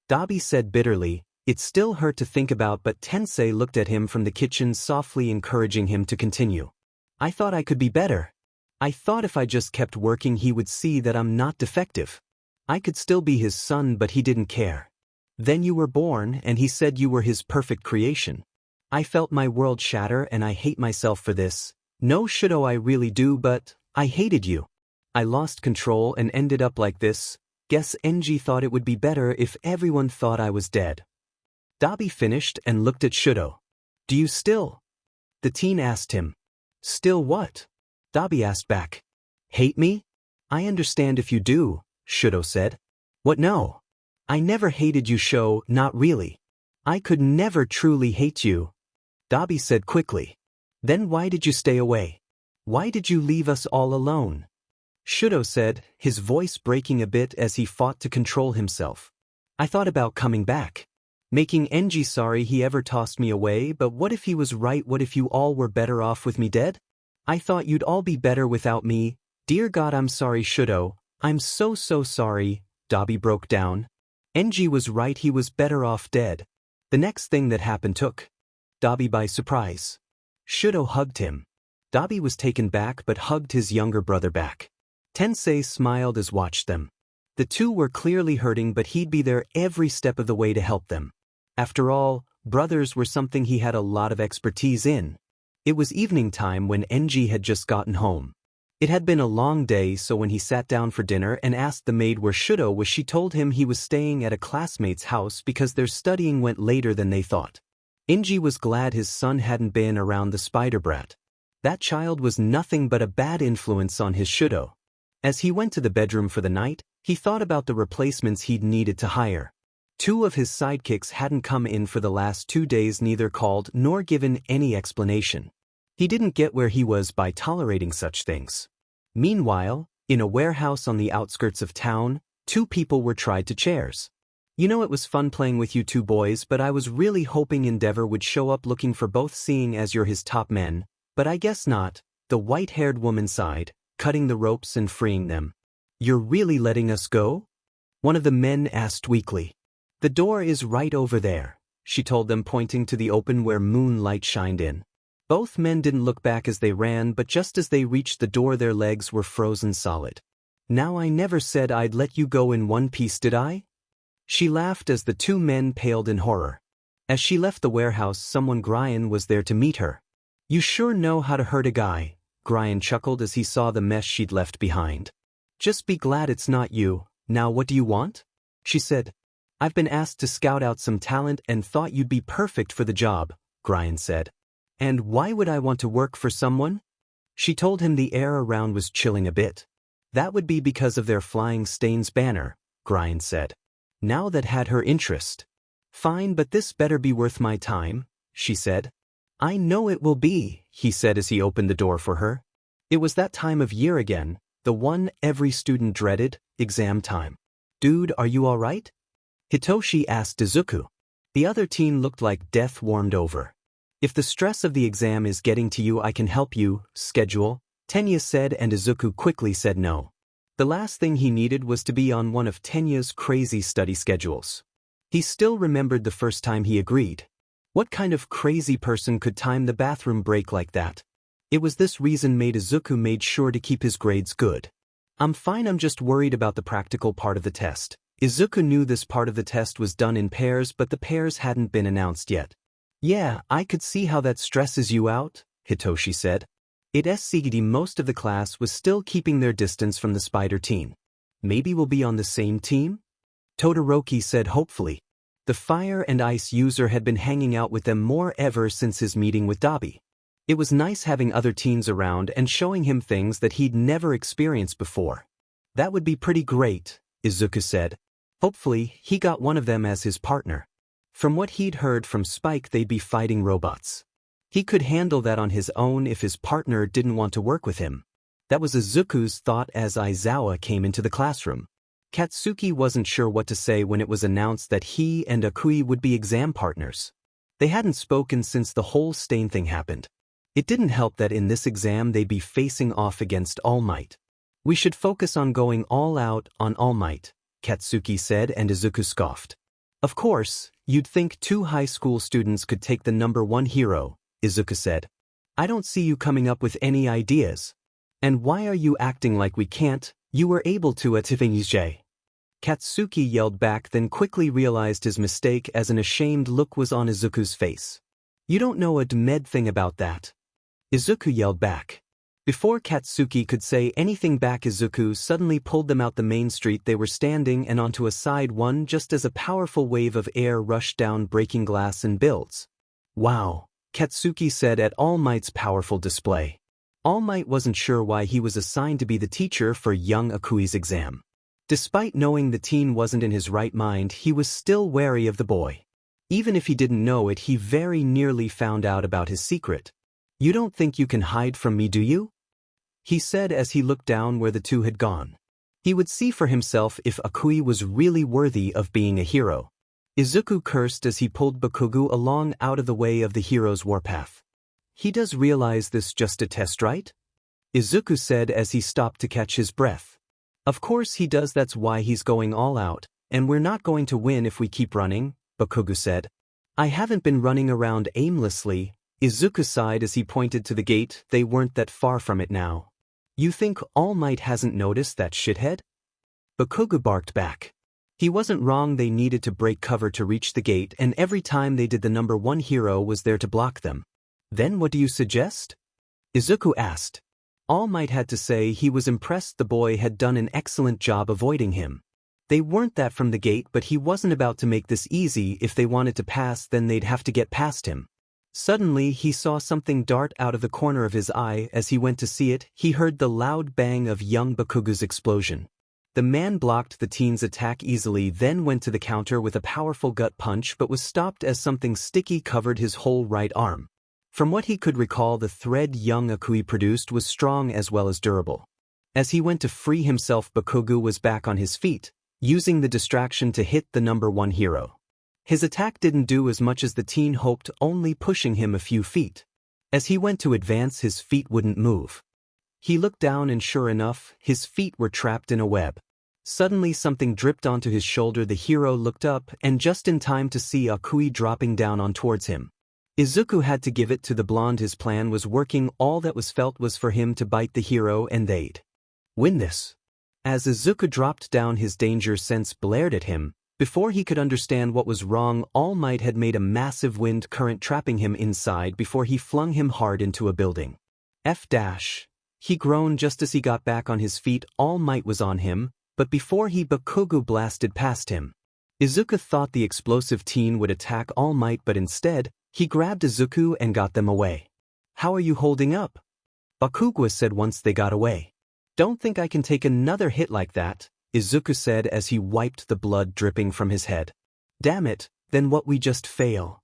Dobby said bitterly. It still hurt to think about, but Tensei looked at him from the kitchen, softly encouraging him to continue. I thought I could be better. I thought if I just kept working he would see that I'm not defective. I could still be his son, but he didn't care. Then you were born, and he said you were his perfect creation. I felt my world shatter, and I hate myself for this. No, Shudo, I really do, but I hated you. I lost control and ended up like this. Guess Enji thought it would be better if everyone thought I was dead. Dobby finished and looked at Shudo. Do you still? The teen asked him. Still what? Dobby asked back. Hate me? I understand if you do, Shudo said. What, no? I never hated you, Sho, not really. I could never truly hate you. Dobby said quickly. Then why did you stay away? Why did you leave us all alone? Shudo said, his voice breaking a bit as he fought to control himself. I thought about coming back. Making Enji sorry he ever tossed me away, but what if he was right? What if you all were better off with me dead? I thought you'd all be better without me. Dear God, I'm sorry, Shudo. I'm so sorry. Dobby broke down. Enji was right, he was better off dead. The next thing that happened took Dobby by surprise. Shudo hugged him. Dobby was taken back but hugged his younger brother back. Tensei smiled as watched them. The two were clearly hurting, but he'd be there every step of the way to help them. After all, brothers were something he had a lot of expertise in. It was evening time when Enji had just gotten home. It had been a long day, so when he sat down for dinner and asked the maid where Shudo was, she told him he was staying at a classmate's house because their studying went later than they thought. Enji was glad his son hadn't been around the spider brat. That child was nothing but a bad influence on his Shudo. As he went to the bedroom for the night, he thought about the replacements he'd needed to hire. 2 of his sidekicks hadn't come in for the last 2 days, neither called nor given any explanation. He didn't get where he was by tolerating such things. Meanwhile, in a warehouse on the outskirts of town, 2 people were tied to chairs. You know, it was fun playing with you 2 boys, but I was really hoping Endeavor would show up looking for both, seeing as you're his top men, but I guess not, the white-haired woman sighed, cutting the ropes and freeing them. You're really letting us go? One of the men asked weakly. The door is right over there, she told them, pointing to the open where moonlight shined in. Both men didn't look back as they ran, but just as they reached the door their legs were frozen solid. Now, I never said I'd let you go in one piece, did I? She laughed as the 2 men paled in horror. As she left the warehouse, someone, Grian, was there to meet her. You sure know how to hurt a guy, Grian chuckled as he saw the mess she'd left behind. Just be glad it's not you. Now what do you want? She said. I've been asked to scout out some talent and thought you'd be perfect for the job, Grian said. And why would I want to work for someone? She told him the air around was chilling a bit. That would be because of their Flying Stains banner, Grian said. Now that had her interest. Fine, but this better be worth my time, she said. I know it will be, he said as he opened the door for her. It was that time of year again. The one every student dreaded, exam time. Dude, are you alright? Hitoshi asked Izuku. The other teen looked like death warmed over. If the stress of the exam is getting to you, I can help you, schedule, Tenya said, and Izuku quickly said no. The last thing he needed was to be on one of Tenya's crazy study schedules. He still remembered the first time he agreed. What kind of crazy person could time the bathroom break like that? It was this reason Izuku made sure to keep his grades good. I'm fine, I'm just worried about the practical part of the test. Izuku knew this part of the test was done in pairs, but the pairs hadn't been announced yet. Yeah, I could see how that stresses you out, Hitoshi said. Most of the class was still keeping their distance from the spider teen. Maybe we'll be on the same team? Todoroki said hopefully. The fire and ice user had been hanging out with them more ever since his meeting with Dobby. It was nice having other teens around and showing him things that he'd never experienced before. That would be pretty great, Izuku said. Hopefully, he got one of them as his partner. From what he'd heard from Spike, they'd be fighting robots. He could handle that on his own if his partner didn't want to work with him. That was Izuku's thought as Aizawa came into the classroom. Katsuki wasn't sure what to say when it was announced that he and Akui would be exam partners. They hadn't spoken since the whole stain thing happened. It didn't help that in this exam they'd be facing off against All Might. We should focus on going all out on All Might, Katsuki said, and Izuku scoffed. Of course, you'd think two high school students could take the #1 hero, Izuku said. I don't see you coming up with any ideas. And why are you acting like we can't? You were able to at Tiffany's. Katsuki yelled back, then quickly realized his mistake as an ashamed look was on Izuku's face. You don't know a med thing about that. Izuku yelled back. Before Katsuki could say anything back, Izuku suddenly pulled them out the main street they were standing and onto a side one just as a powerful wave of air rushed down, breaking glass and buildings. Wow, Katsuki said at All Might's powerful display. All Might wasn't sure why he was assigned to be the teacher for young Akui's exam. Despite knowing the teen wasn't in his right mind, he was still wary of the boy. Even if he didn't know it, he very nearly found out about his secret. You don't think you can hide from me, do you? He said as he looked down where the two had gone. He would see for himself if Akui was really worthy of being a hero. Izuku cursed as he pulled Bakugu along out of the way of the hero's warpath. He does realize this just a test, right? Izuku said as he stopped to catch his breath. Of course he does, that's why he's going all out, and we're not going to win if we keep running, Bakugu said. I haven't been running around aimlessly, Izuku sighed as he pointed to the gate. They weren't that far from it now. You think All Might hasn't noticed that shithead? Bakugu barked back. He wasn't wrong, they needed to break cover to reach the gate, and every time they did the #1 hero was there to block them. Then what do you suggest? Izuku asked. All Might had to say he was impressed the boy had done an excellent job avoiding him. They weren't that from the gate, but he wasn't about to make this easy. If they wanted to pass, then they'd have to get past him. Suddenly he saw something dart out of the corner of his eye. As he went to see it, he heard the loud bang of young Bakugu's explosion. The man blocked the teen's attack easily, then went to the counter with a powerful gut punch, but was stopped as something sticky covered his whole right arm. From what he could recall, the thread young Akui produced was strong as well as durable. As he went to free himself, Bakugu was back on his feet, using the distraction to hit the #1 hero. His attack didn't do as much as the teen hoped, only pushing him a few feet. As he went to advance, his feet wouldn't move. He looked down and sure enough, his feet were trapped in a web. Suddenly something dripped onto his shoulder. The hero looked up, and just in time to see Akui dropping down on towards him. Izuku had to give it to the blonde. His plan was working. All that was felt was for him to bite the hero and they'd win this. As Izuku dropped down, his danger sense blared at him. Before he could understand what was wrong, All Might had made a massive wind current trapping him inside before he flung him hard into a building. He groaned just as he got back on his feet. All Might was on him, but before Bakugu blasted past him. Izuku thought the explosive teen would attack All Might, but instead, he grabbed Izuku and got them away. How are you holding up? Bakugu said once they got away. Don't think I can take another hit like that, Izuku said as he wiped the blood dripping from his head. Damn it, then what, we just fail?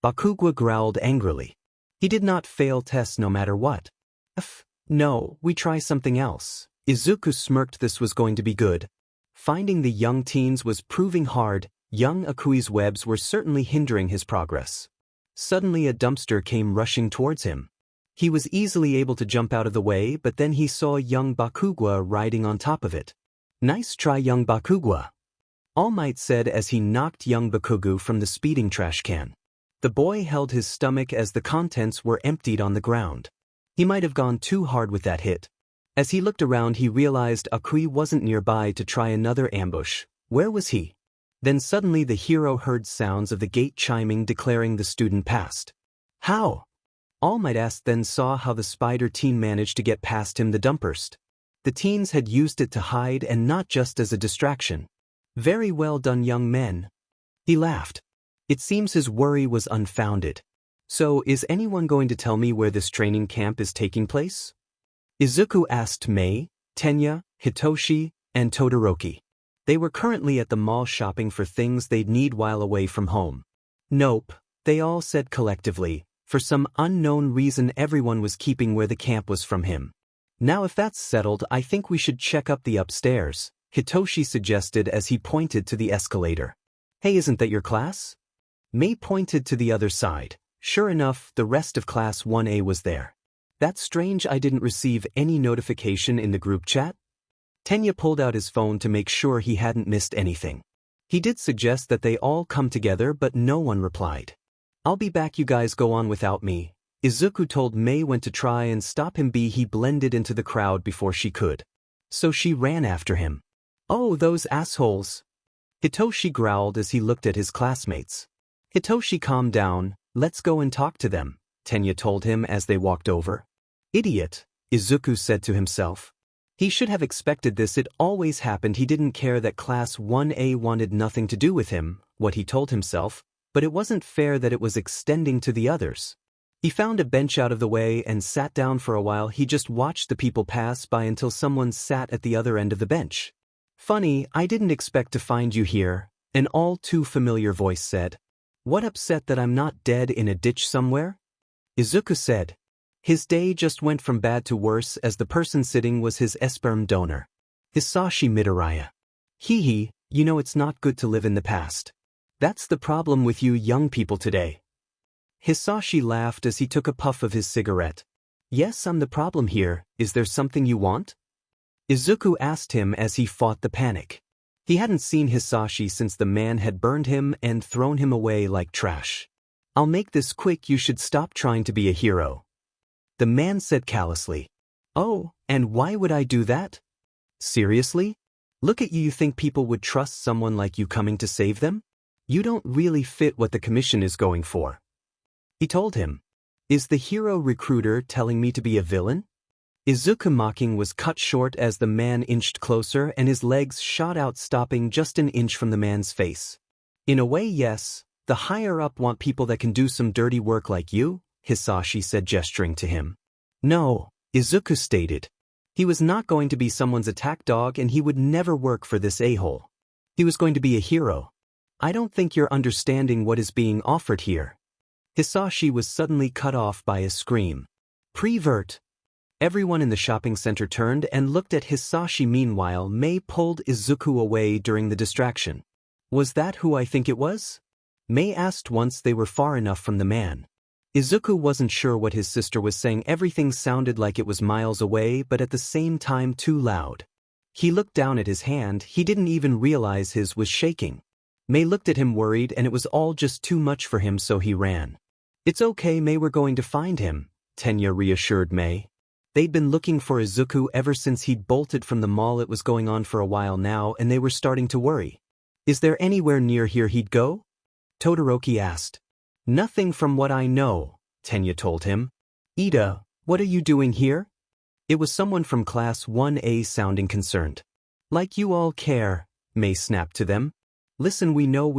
Bakugu growled angrily. He did not fail tests no matter what. No, we try something else, Izuku smirked. This was going to be good. Finding the young teens was proving hard. Young Akui's webs were certainly hindering his progress. Suddenly a dumpster came rushing towards him. He was easily able to jump out of the way, but then he saw young Bakugu riding on top of it. Nice try, young Bakugu, All Might said as he knocked young Bakugu from the speeding trash can. The boy held his stomach as the contents were emptied on the ground. He might have gone too hard with that hit. As he looked around, he realized Akui wasn't nearby to try another ambush. Where was he? Then suddenly the hero heard sounds of the gate chiming, declaring the student passed. How? All Might asked, then saw how the spider teen managed to get past him. The dumperst. The teens had used it to hide and not just as a distraction. Very well done, young men. He laughed. It seems his worry was unfounded. So, is anyone going to tell me where this training camp is taking place? Izuku asked Mei, Tenya, Hitoshi, and Todoroki. They were currently at the mall shopping for things they'd need while away from home. Nope, they all said collectively. For some unknown reason, everyone was keeping where the camp was from him. Now if that's settled, I think we should check up the upstairs, Hitoshi suggested as he pointed to the escalator. Hey, isn't that your class? Mei pointed to the other side. Sure enough, the rest of Class 1A was there. That's strange, I didn't receive any notification in the group chat. Tenya pulled out his phone to make sure he hadn't missed anything. He did suggest that they all come together, but no one replied. I'll be back, you guys go on without me. Izuku told Mei when to try and stop him. He blended into the crowd before she could. So she ran after him. Oh, those assholes. Hitoshi growled as he looked at his classmates. Hitoshi, calm down, let's go and talk to them, Tenya told him as they walked over. Idiot, Izuku said to himself. He should have expected this, it always happened. He didn't care that Class 1A wanted nothing to do with him, what he told himself, but it wasn't fair that it was extending to the others. He found a bench out of the way and sat down for a while. He just watched the people pass by until someone sat at the other end of the bench. Funny, I didn't expect to find you here, an all too familiar voice said. What, upset that I'm not dead in a ditch somewhere? Izuku said. His day just went from bad to worse as the person sitting was his sperm donor. Hisashi Midoriya. Hee, you know it's not good to live in the past. That's the problem with you young people today. Hisashi laughed as he took a puff of his cigarette. Yes, I'm the problem here. Is there something you want? Izuku asked him as he fought the panic. He hadn't seen Hisashi since the man had burned him and thrown him away like trash. I'll make this quick, you should stop trying to be a hero. The man said callously. Oh, and why would I do that? Seriously? Look at you, you think people would trust someone like you coming to save them? You don't really fit what the commission is going for. He told him. Is the hero recruiter telling me to be a villain? Izuku mocking was cut short as the man inched closer and his legs shot out, stopping just an inch from the man's face. In a way, yes, the higher up want people that can do some dirty work like you, Hisashi said, gesturing to him. No, Izuku stated. He was not going to be someone's attack dog and he would never work for this a-hole. He was going to be a hero. I don't think you're understanding what is being offered here. Hisashi was suddenly cut off by a scream. Prevert. Everyone in the shopping center turned and looked at Hisashi. Meanwhile, Mei pulled Izuku away during the distraction. Was that who I think it was? Mei asked once they were far enough from the man. Izuku wasn't sure what his sister was saying. Everything sounded like it was miles away, but at the same time too loud. He looked down at his hand. He didn't even realize his was shaking. Mei looked at him worried, and it was all just too much for him, so he ran. It's okay, Mei, we're going to find him, Tenya reassured Mei. They'd been looking for Izuku ever since he'd bolted from the mall. It was going on for a while now, and they were starting to worry. Is there anywhere near here he'd go? Todoroki asked. Nothing from what I know, Tenya told him. Ida, what are you doing here? It was someone from Class 1A sounding concerned. Like you all care, Mei snapped to them. Listen, we know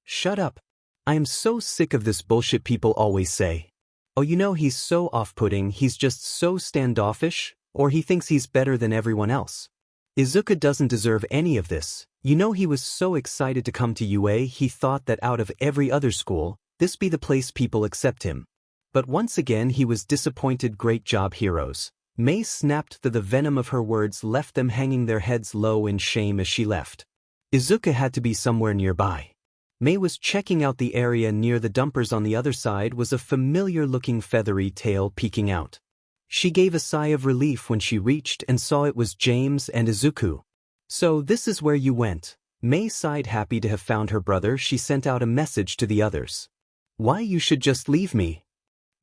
Shut up. I am so sick of this bullshit people always say. Oh, you know, he's so off-putting, he's just so standoffish, or he thinks he's better than everyone else. Izuku doesn't deserve any of this. You know, he was so excited to come to UA, he thought that out of every other school, this be the place people accept him. But once again he was disappointed. Great job, heroes. Mei snapped. The venom of her words left them hanging their heads low in shame as she left. Izuku had to be somewhere nearby. Mei was checking out the area near the dumpers. On the other side was a familiar-looking feathery tail peeking out. She gave a sigh of relief when she reached and saw it was James and Izuku. "So this is where you went." Mei sighed, happy to have found her brother. She sent out a message to the others. "Why, you should just leave me."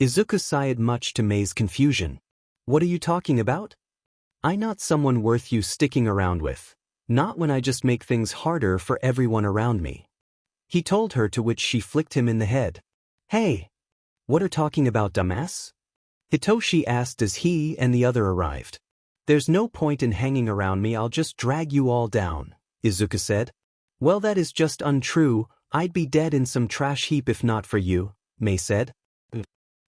Izuku sighed, much to Mei's confusion. "What are you talking about? I'm not someone worth you sticking around with. Not when I just make things harder for everyone around me," he told her, to which she flicked him in the head. "Hey! What are talking about, dumbass?" Hitoshi asked as he and the other arrived. "There's no point in hanging around me. I'll just drag you all down," Izuku said. "Well, that is just untrue. I'd be dead in some trash heap if not for you," Mei said.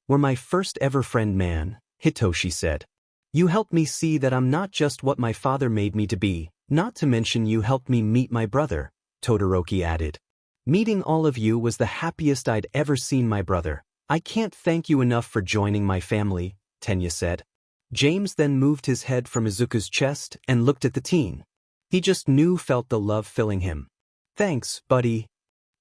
"Were my first ever friend, man," Hitoshi said. "You helped me see that I'm not just what my father made me to be, not to mention you helped me meet my brother," Todoroki added. "Meeting all of you was the happiest I'd ever seen my brother. I can't thank you enough for joining my family," Tenya said. James then moved his head from Izuku's chest and looked at the teen. He just felt the love filling him. "Thanks, buddy.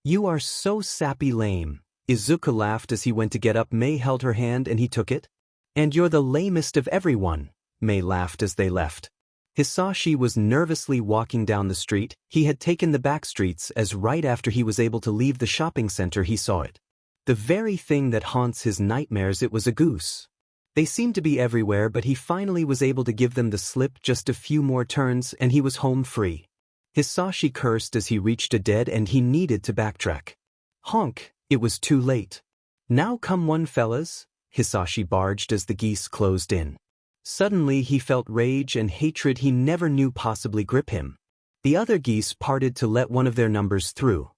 You are so sappy lame." Izuku laughed as he went to get up. Mei held her hand and he took it. "And you're the lamest of everyone," Mei laughed as they left. Hisashi was nervously walking down the street. He had taken the back streets as right after he was able to leave the shopping center he saw it. The very thing that haunts his nightmares. It was a goose. They seemed to be everywhere, but he finally was able to give them the slip. Just a few more turns and he was home free. Hisashi cursed as he reached a dead end. He needed to backtrack. Honk! It was too late. "Now come on, fellas," Hisashi barged as the geese closed in. Suddenly he felt rage and hatred he never knew possibly grip him. The other geese parted to let one of their numbers through.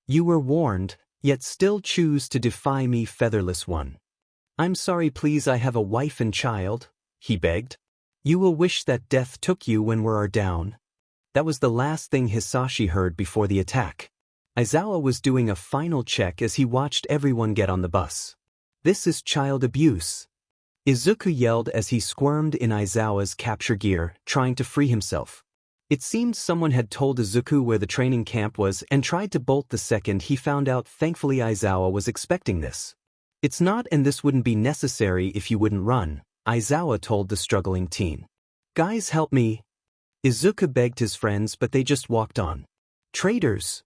"You were warned, yet still choose to defy me, featherless one." "I'm sorry, please, I have a wife and child," he begged. "You will wish that death took you when we are down." That was the last thing Hisashi heard before the attack. Aizawa was doing a final check as he watched everyone get on the bus. "This is child abuse," Izuku yelled as he squirmed in Aizawa's capture gear, trying to free himself. It seemed someone had told Izuku where the training camp was and tried to bolt the second he found out. Thankfully Aizawa was expecting this. "It's not, and this wouldn't be necessary if you wouldn't run," Aizawa told the struggling teen. "Guys, help me." Izuku begged his friends, but they just walked on. "Traitors!"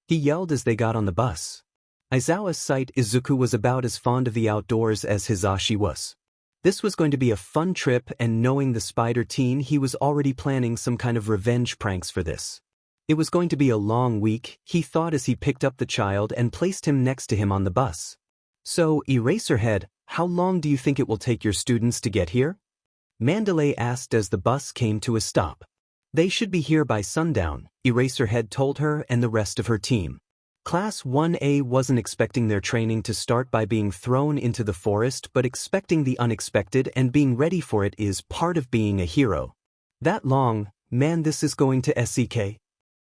he yelled as they got on the bus. Aizawa's sight. Izuku was about as fond of the outdoors as Hisashi was. This was going to be a fun trip, and knowing the spider teen, he was already planning some kind of revenge pranks for this. It was going to be a long week, he thought as he picked up the child and placed him next to him on the bus. "So, Eraserhead, how long do you think it will take your students to get here?" Mandalay asked as the bus came to a stop. "They should be here by sundown," Eraserhead told her and the rest of her team. Class 1A wasn't expecting their training to start by being thrown into the forest, but expecting the unexpected, and being ready for it is part of being a hero. "That long, man, this is going to SEK."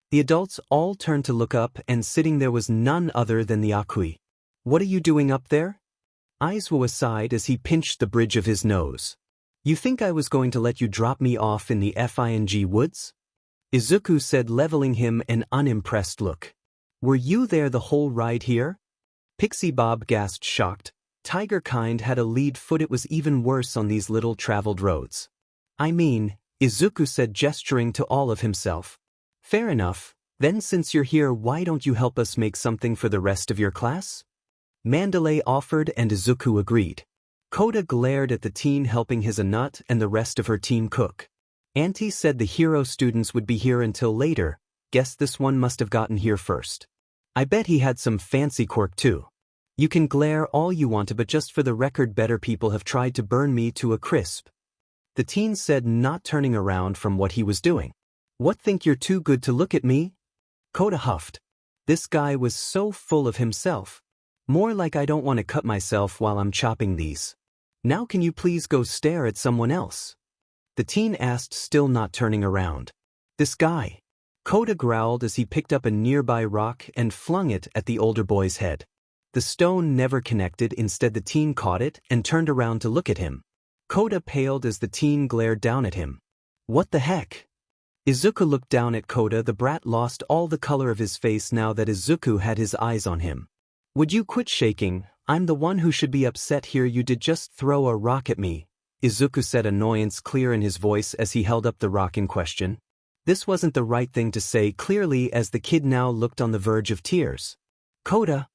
The adults all turned to look up, and sitting there was none other than the Akui. "What are you doing up there?" Aizawa sighed as he pinched the bridge of his nose. "You think I was going to let you drop me off in the Fing woods?" Izuku said, leveling him an unimpressed look. "Were you there the whole ride here?" Pixie Bob gasped, shocked. Tiger kind had a lead foot. It was even worse on these little traveled roads. "I mean," Izuku said, gesturing to all of himself. "Fair enough. Then since you're here, why don't you help us make something for the rest of your class?" Mandalay offered and Izuku agreed. Kota glared at the teen helping his Anut and the rest of her team cook. "Auntie said the hero students would be here until later. Guess this one must have gotten here first. I bet he had some fancy quirk too. You can glare all you want to, but just for the record, better people have tried to burn me to a crisp," the teen said, not turning around from what he was doing. "What, think you're too good to look at me?" Kota huffed. This guy was so full of himself. "More like I don't want to cut myself while I'm chopping these. Now can you please go stare at someone else?" the teen asked, still not turning around. "This guy," Kota growled as he picked up a nearby rock and flung it at the older boy's head. The stone never connected. Instead, the teen caught it and turned around to look at him. Kota paled as the teen glared down at him. What the heck? Izuku looked down at Kota. The brat lost all the color of his face now that Izuku had his eyes on him. Would you quit shaking? I'm the one who should be upset here. You did just throw a rock at me, Izuku said, annoyance clear in his voice as he held up the rock in question. This wasn't the right thing to say, clearly, as the kid now looked on the verge of tears. Kota?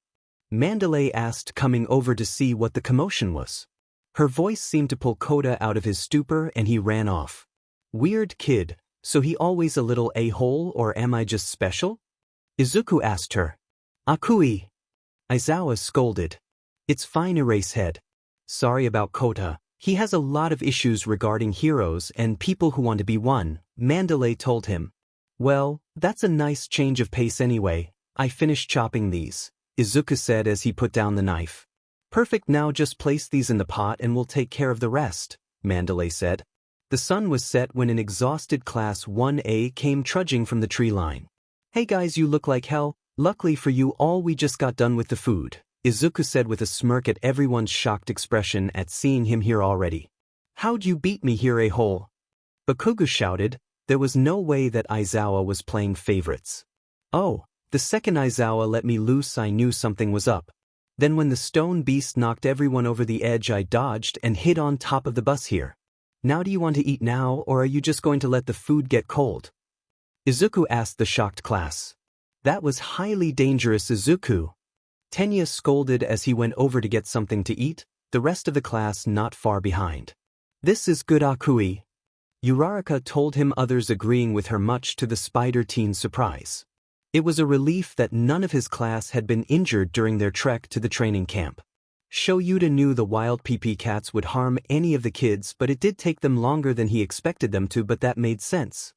Mandalay asked, coming over to see what the commotion was. Her voice seemed to pull Kota out of his stupor and he ran off. Weird kid, so he always a little a-hole, or am I just special? Izuku asked her. Akui. Aizawa scolded. It's fine, Erasehead. Sorry about Kota. He has a lot of issues regarding heroes and people who want to be one, Mandalay told him. Well, that's a nice change of pace anyway. I finished chopping these, Izuku said as he put down the knife. Perfect, now just place these in the pot and we'll take care of the rest, Mandalay said. The sun was set when an exhausted Class 1A came trudging from the tree line. Hey guys, you look like hell. Luckily for you all, we just got done with the food, Izuku said with a smirk at everyone's shocked expression at seeing him here already. How'd you beat me here, a-hole? Bakugu shouted. There was no way that Aizawa was playing favorites. Oh, the second Aizawa let me loose, I knew something was up. Then when the stone beast knocked everyone over the edge, I dodged and hid on top of the bus here. Now do you want to eat now, or are you just going to let the food get cold? Izuku asked the shocked class. That was highly dangerous, Izuku. Tenya scolded as he went over to get something to eat, the rest of the class not far behind. This is good, Akui. Uraraka told him, others agreeing with her, much to the spider teen's surprise. It was a relief that none of his class had been injured during their trek to the training camp. Shoyuta knew the wild PP cats would harm any of the kids, but it did take them longer than he expected them to, but that made sense.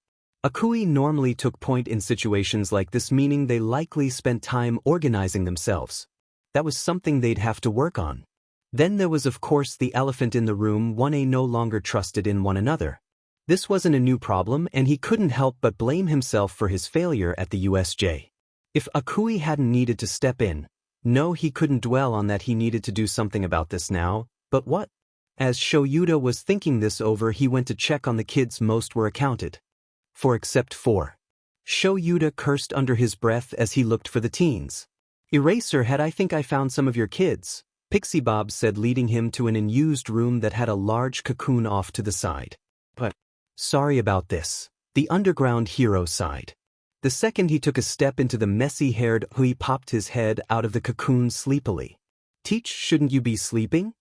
Akui normally took point in situations like this, meaning they likely spent time organizing themselves. That was something they'd have to work on. Then there was of course the elephant in the room, 1A no longer trusted in one another. This wasn't a new problem and he couldn't help but blame himself for his failure at the USJ. If Akui hadn't needed to step in, no, he couldn't dwell on that, he needed to do something about this now, but what? As Shoyuta was thinking this over, he went to check on the kids. Most were accounted for except 4. Shoyuta cursed under his breath as he looked for the teens. Eraserhead, I think I found some of your kids, Pixie Bob said, leading him to an unused room that had a large cocoon off to the side. But sorry about this, the underground hero sighed. The second he took a step into the messy-haired Hui popped his head out of the cocoon sleepily. Teach, shouldn't you be sleeping?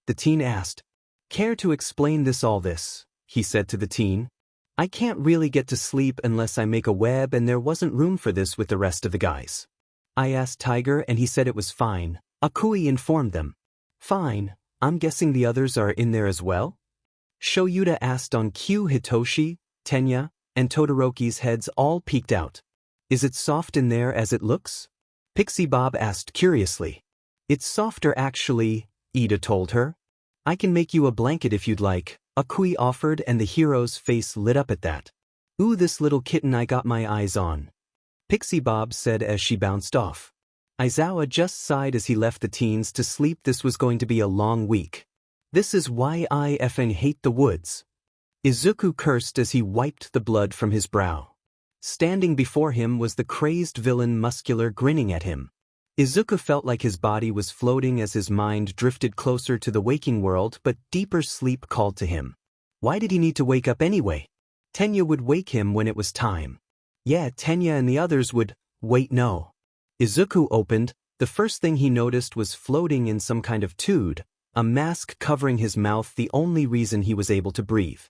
The teen asked. Care to explain all this, he said to the teen. I can't really get to sleep unless I make a web, and there wasn't room for this with the rest of the guys. I asked Tiger and he said it was fine, Akui informed them. Fine, I'm guessing the others are in there as well? Shoyuta asked on cue. Hitoshi, Tenya, and Todoroki's heads all peeked out. Is it soft in there as it looks? Pixie Bob asked curiously. It's softer actually, Ida told her. I can make you a blanket if you'd like, Akui offered, and the hero's face lit up at that. Ooh, this little kitten I got my eyes on, Pixie Bob said as she bounced off. Aizawa just sighed as he left the teens to sleep. This was going to be a long week. This is why I effing hate the woods. Izuku cursed as he wiped the blood from his brow. Standing before him was the crazed villain, Muscular, grinning at him. Izuku felt like his body was floating as his mind drifted closer to the waking world, but deeper sleep called to him. Why did he need to wake up anyway? Tenya would wake him when it was time. Yeah, Tenya and the others would. Wait, no. Izuku opened. The first thing he noticed was floating in some kind of tube, a mask covering his mouth, the only reason he was able to breathe.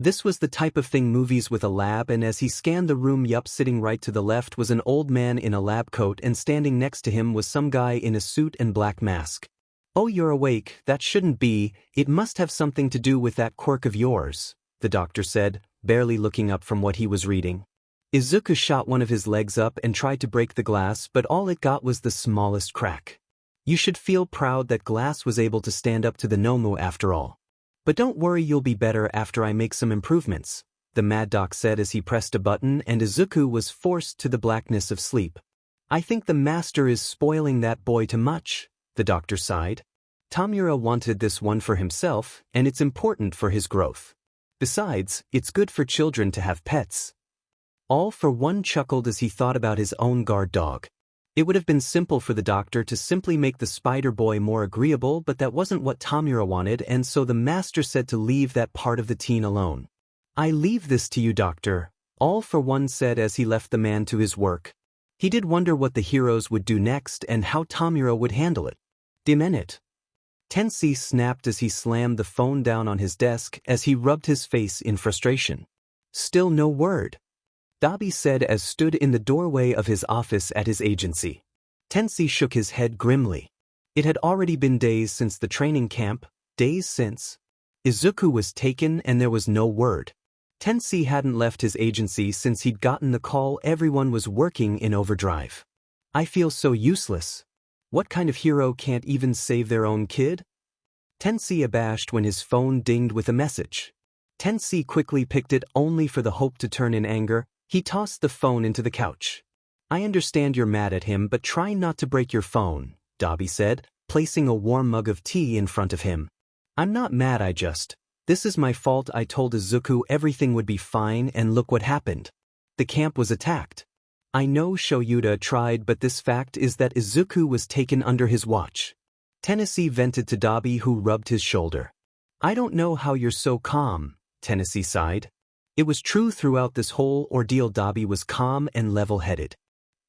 This was the type of thing movies with a lab, and as he scanned the room, sitting right to the left was an old man in a lab coat, and standing next to him was some guy in a suit and black mask. Oh, you're awake, that shouldn't be, it must have something to do with that quirk of yours, the doctor said, barely looking up from what he was reading. Izuku shot one of his legs up and tried to break the glass, but all it got was the smallest crack. You should feel proud that glass was able to stand up to the Nomu after all. But don't worry, you'll be better after I make some improvements, the Mad Doc said as he pressed a button, and Izuku was forced to the blackness of sleep. I think the master is spoiling that boy too much, the doctor sighed. Tamura wanted this one for himself, and it's important for his growth. Besides, it's good for children to have pets. All for one chuckled as he thought about his own guard dog. It would have been simple for the doctor to simply make the spider boy more agreeable, but that wasn't what Tamura wanted, and so the master said to leave that part of the teen alone. I leave this to you, doctor, All for One said as he left the man to his work. He did wonder what the heroes would do next and how Tamura would handle it. Demenit. Tensei snapped as he slammed the phone down on his desk as he rubbed his face in frustration. Still no word. Dobby said as stood in the doorway of his office at his agency. Tensei shook his head grimly. It had already been days since the training camp, days since Izuku was taken and there was no word. Tensei hadn't left his agency since he'd gotten the call everyone was working in overdrive. I feel so useless. What kind of hero can't even save their own kid? Tensei abashed when his phone dinged with a message. Tensei quickly picked it only for the hope to turn in anger. He tossed the phone into the couch. I understand you're mad at him, but try not to break your phone, Dobby said, placing a warm mug of tea in front of him. I'm not mad, this is my fault. I told Izuku everything would be fine and look what happened. The camp was attacked. I know Shoyuta tried, but this fact is that Izuku was taken under his watch. Tennessee vented to Dobby, who rubbed his shoulder. I don't know how you're so calm, Tennessee sighed. It was true throughout this whole ordeal. Dobby was calm and level-headed.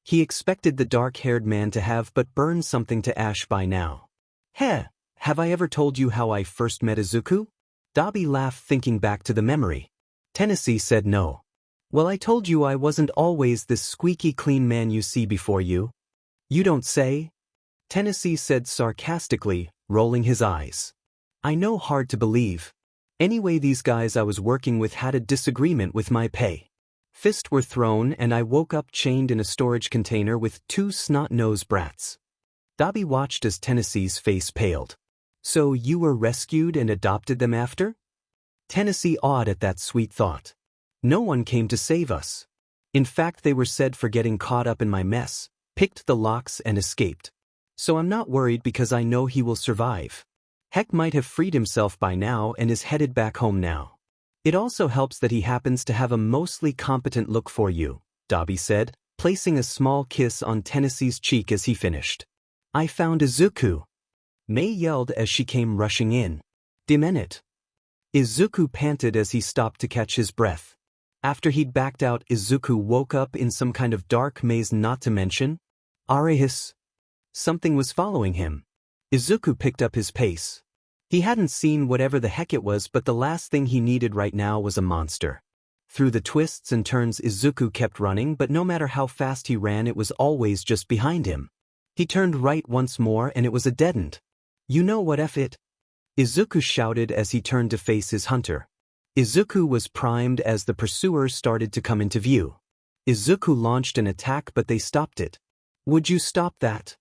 He expected the dark-haired man to have but burned something to ash by now. Heh, have I ever told you how I first met Izuku? Dobby laughed, thinking back to the memory. Tennessee said no. Well, I told you I wasn't always this squeaky clean man you see before you. You don't say? Tennessee said sarcastically, rolling his eyes. I know, hard to believe. Anyway, these guys I was working with had a disagreement with my pay. Fists were thrown and I woke up chained in a storage container with two snot-nosed brats. Dobby watched as Tennessee's face paled. So you were rescued and adopted them after? Tennessee awed at that sweet thought. No one came to save us. In fact, they were said for getting caught up in my mess, picked the locks and escaped. So I'm not worried because I know he will survive. Heck, might have freed himself by now and is headed back home now. It also helps that he happens to have a mostly competent look for you, Dobby said, placing a small kiss on Tennessee's cheek as he finished. I found Izuku. Mei yelled as she came rushing in. Demenit. Izuku panted as he stopped to catch his breath. After he'd backed out, Izuku woke up in some kind of dark maze, not to mention Arahis. Something was following him. Izuku picked up his pace. He hadn't seen whatever the heck it was, but the last thing he needed right now was a monster. Through the twists and turns, Izuku kept running, but no matter how fast he ran, it was always just behind him. He turned right once more and it was a dead end. You know what F it? Izuku shouted as he turned to face his hunter. Izuku was primed as the pursuers started to come into view. Izuku launched an attack, but they stopped it. Would you stop that?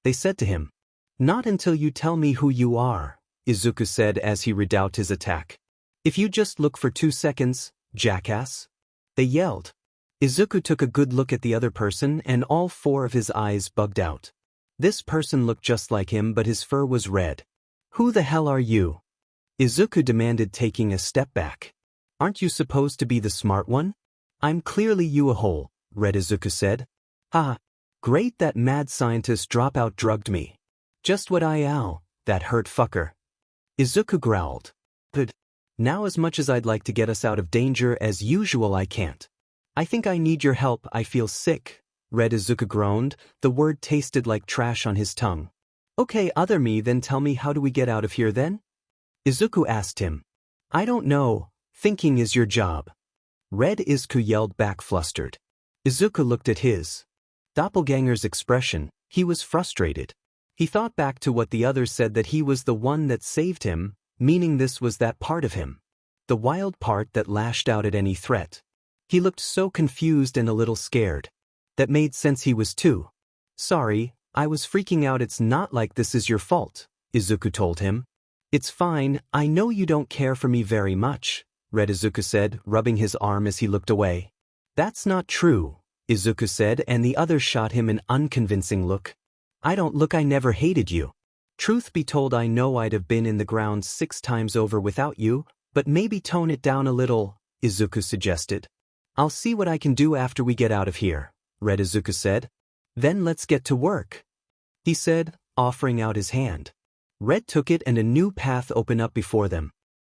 They said to him. Not until you tell me who you are, Izuku said as he redoubted his attack. If you just look for 2 seconds, jackass. They yelled. Izuku took a good look at the other person and all 4 of his eyes bugged out. This person looked just like him, but his fur was red. Who the hell are you? Izuku demanded, taking a step back. Aren't you supposed to be the smart one? I'm clearly you a hole, Red Izuku said. Ah, great, that mad scientist dropout drugged me. Just what that hurt fucker. Izuku growled. But now, as much as I'd like to get us out of danger, as usual I can't. I think I need your help. I feel sick, Red Izuku groaned, the word tasted like trash on his tongue. Okay, other me, then tell me, how do we get out of here then? Izuku asked him. I don't know, thinking is your job. Red Izuku yelled back, flustered. Izuku looked at his doppelganger's expression. He was frustrated. He thought back to what the others said, that he was the one that saved him, meaning this was that part of him. The wild part that lashed out at any threat. He looked so confused and a little scared. That made sense, he was too. Sorry, I was freaking out. It's not like this is your fault, Izuku told him. It's fine, I know you don't care for me very much, Red Izuku said, rubbing his arm as he looked away. That's not true, Izuku said, and the others shot him an unconvincing look. I don't look, I never hated you. Truth be told, I know I'd have been in the ground 6 times over without you, but maybe tone it down a little, Izuku suggested. I'll see what I can do after we get out of here, Red Izuku said. Then let's get to work, he said, offering out his hand. Red took it and a new path opened up before them.